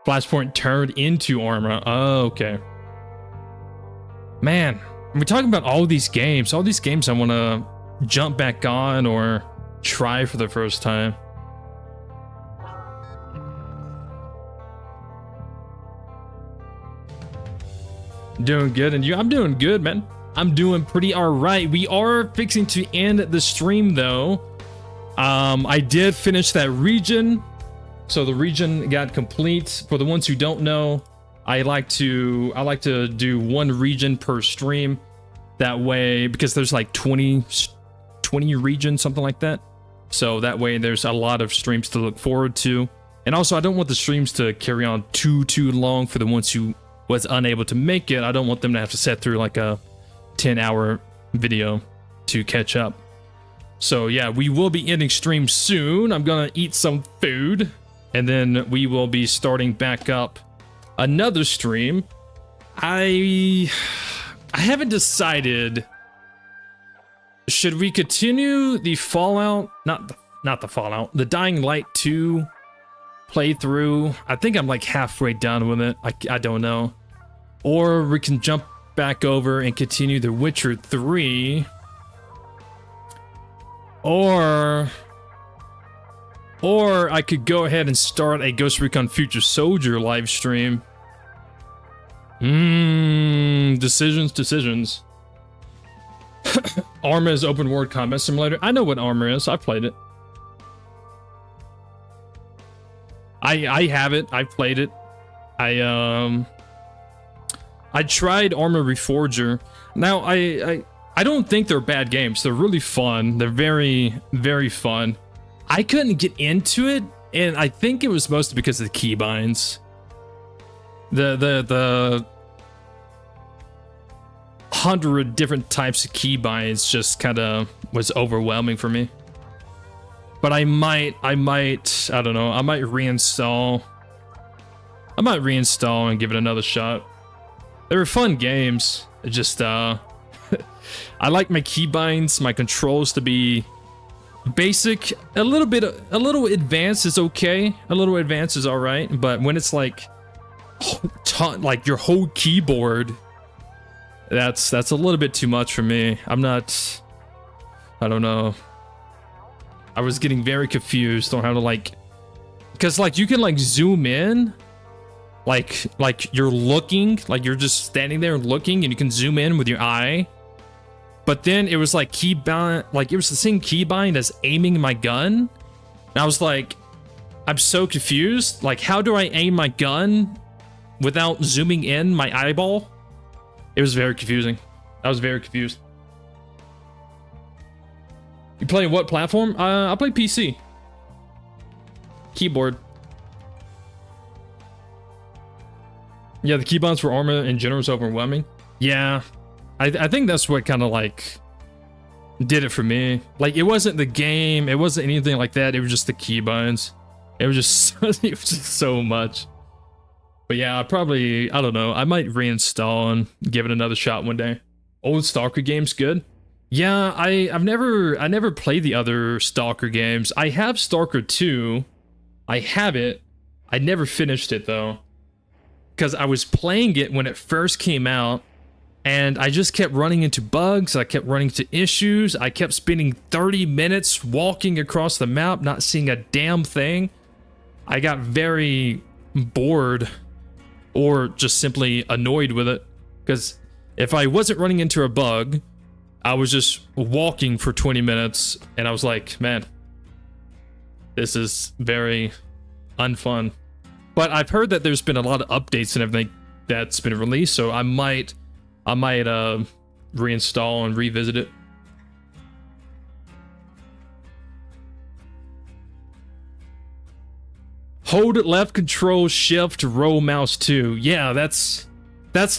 Flashpoint turned into Armor. Oh, okay. Man, we're talking about all these games. All these games I want to jump back on or try for the first time. Doing good, and you? I'm doing good, man. I'm doing pretty alright. We are fixing to end the stream, though. I did finish that region. So the region got complete. For the ones who don't know, I like to do one region per stream. That way, because there's like 20 regions, something like that. So that way there's a lot of streams to look forward to. And also I don't want the streams to carry on too long for the ones who was unable to make it. I don't want them to have to sit through like a 10-hour video to catch up. So yeah, we will be ending stream soon. I'm gonna eat some food. And then we will be starting back up another stream. I haven't decided. Should we continue the Fallout? Not the Fallout. The Dying Light 2 playthrough. I think I'm like halfway done with it. I don't know. Or we can jump back over and continue The Witcher 3. Or I could go ahead and start a Ghost Recon Future Soldier live stream. Decisions. Arma is open world combat simulator. I know what Arma is. I've played it. I have it. I've played it. I tried Arma Reforger. Now I don't think they're bad games. They're really fun. They're very, very fun. I couldn't get into it, and I think it was mostly because of the keybinds. The 100 different types of keybinds just kind of was overwhelming for me. But I might, I don't know, I might reinstall. I might reinstall and give it another shot. They were fun games. It just, I like my keybinds, my controls to be basic. A little advanced is okay. A little advanced is all right. But when it's like your whole keyboard, that's a little bit too much for me. I don't know. I was getting very confused on how to because you can zoom in, like you're looking, like you're just standing there looking, and you can zoom in with your eye. but then it was like keybind, like it was the same keybind as aiming my gun. And I was like, I'm so confused. Like, how do I aim my gun without zooming in my eyeball? It was very confusing. I was very confused. You playing what platform? I play PC. Keyboard. Yeah, the keybinds for Arma in general is overwhelming. Yeah, I think that's what kind of like did it for me. Like, it wasn't the game, it wasn't anything like that. It was just the keybinds. It was just it was just so much. But yeah, I don't know. I might reinstall and give it another shot one day. Old Stalker games good. Yeah, I never played the other Stalker games. I have Stalker 2. I have it. I never finished it though, because I was playing it when it first came out, and I just kept running into bugs. I kept running into issues. I kept spending 30 minutes walking across the map, not seeing a damn thing. I got very bored, or just simply annoyed with it, because if I wasn't running into a bug, I was just walking for 20 minutes, and I was like, man, this is very unfun. But I've heard that there's been a lot of updates and everything that's been released, so I might reinstall and revisit it. Hold left control shift row mouse 2. Yeah, that's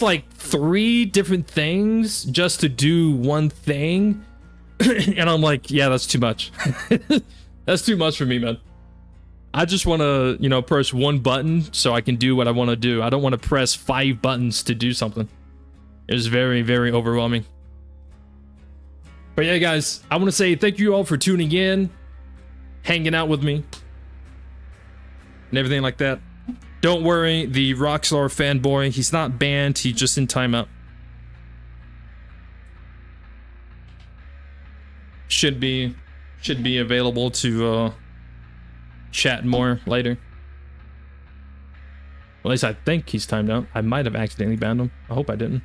like 3 different things just to do one thing. And I'm like, yeah, that's too much. That's too much for me, man. I just want to, you know, press one button so I can do what I want to do. I don't want to press 5 buttons to do something. It was very, very overwhelming. But yeah, guys, I want to say thank you all for tuning in, hanging out with me, and everything like that. Don't worry, the Rockstar fanboy, he's not banned, he's just in timeout. Should be available to chat more later. At least I think he's timed out. I might have accidentally banned him. I hope I didn't.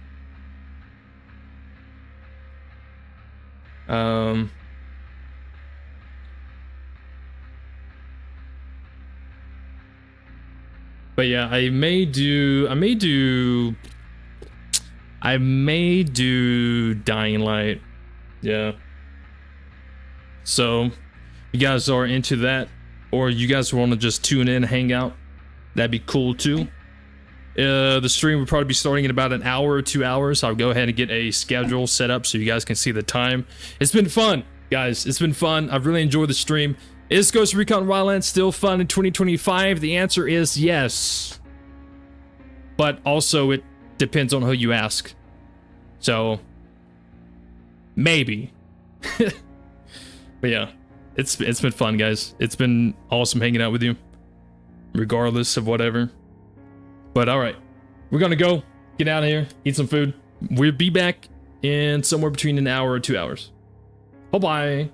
But yeah, I may do Dying Light. Yeah. So, you guys are into that, or you guys want to just tune in, hang out, that'd be cool too. The stream will probably be starting in about an hour or 2 hours. I'll go ahead and get a schedule set up so you guys can see the time. It's been fun, guys. It's been fun. I've really enjoyed the stream. Is Ghost Recon Wildlands still fun in 2025? The answer is yes. But also, it depends on who you ask. So, maybe. But yeah, it's been fun, guys. It's been awesome hanging out with you, regardless of whatever. But all right, we're gonna go get out of here, eat some food. We'll be back in somewhere between an hour or 2 hours. Bye bye.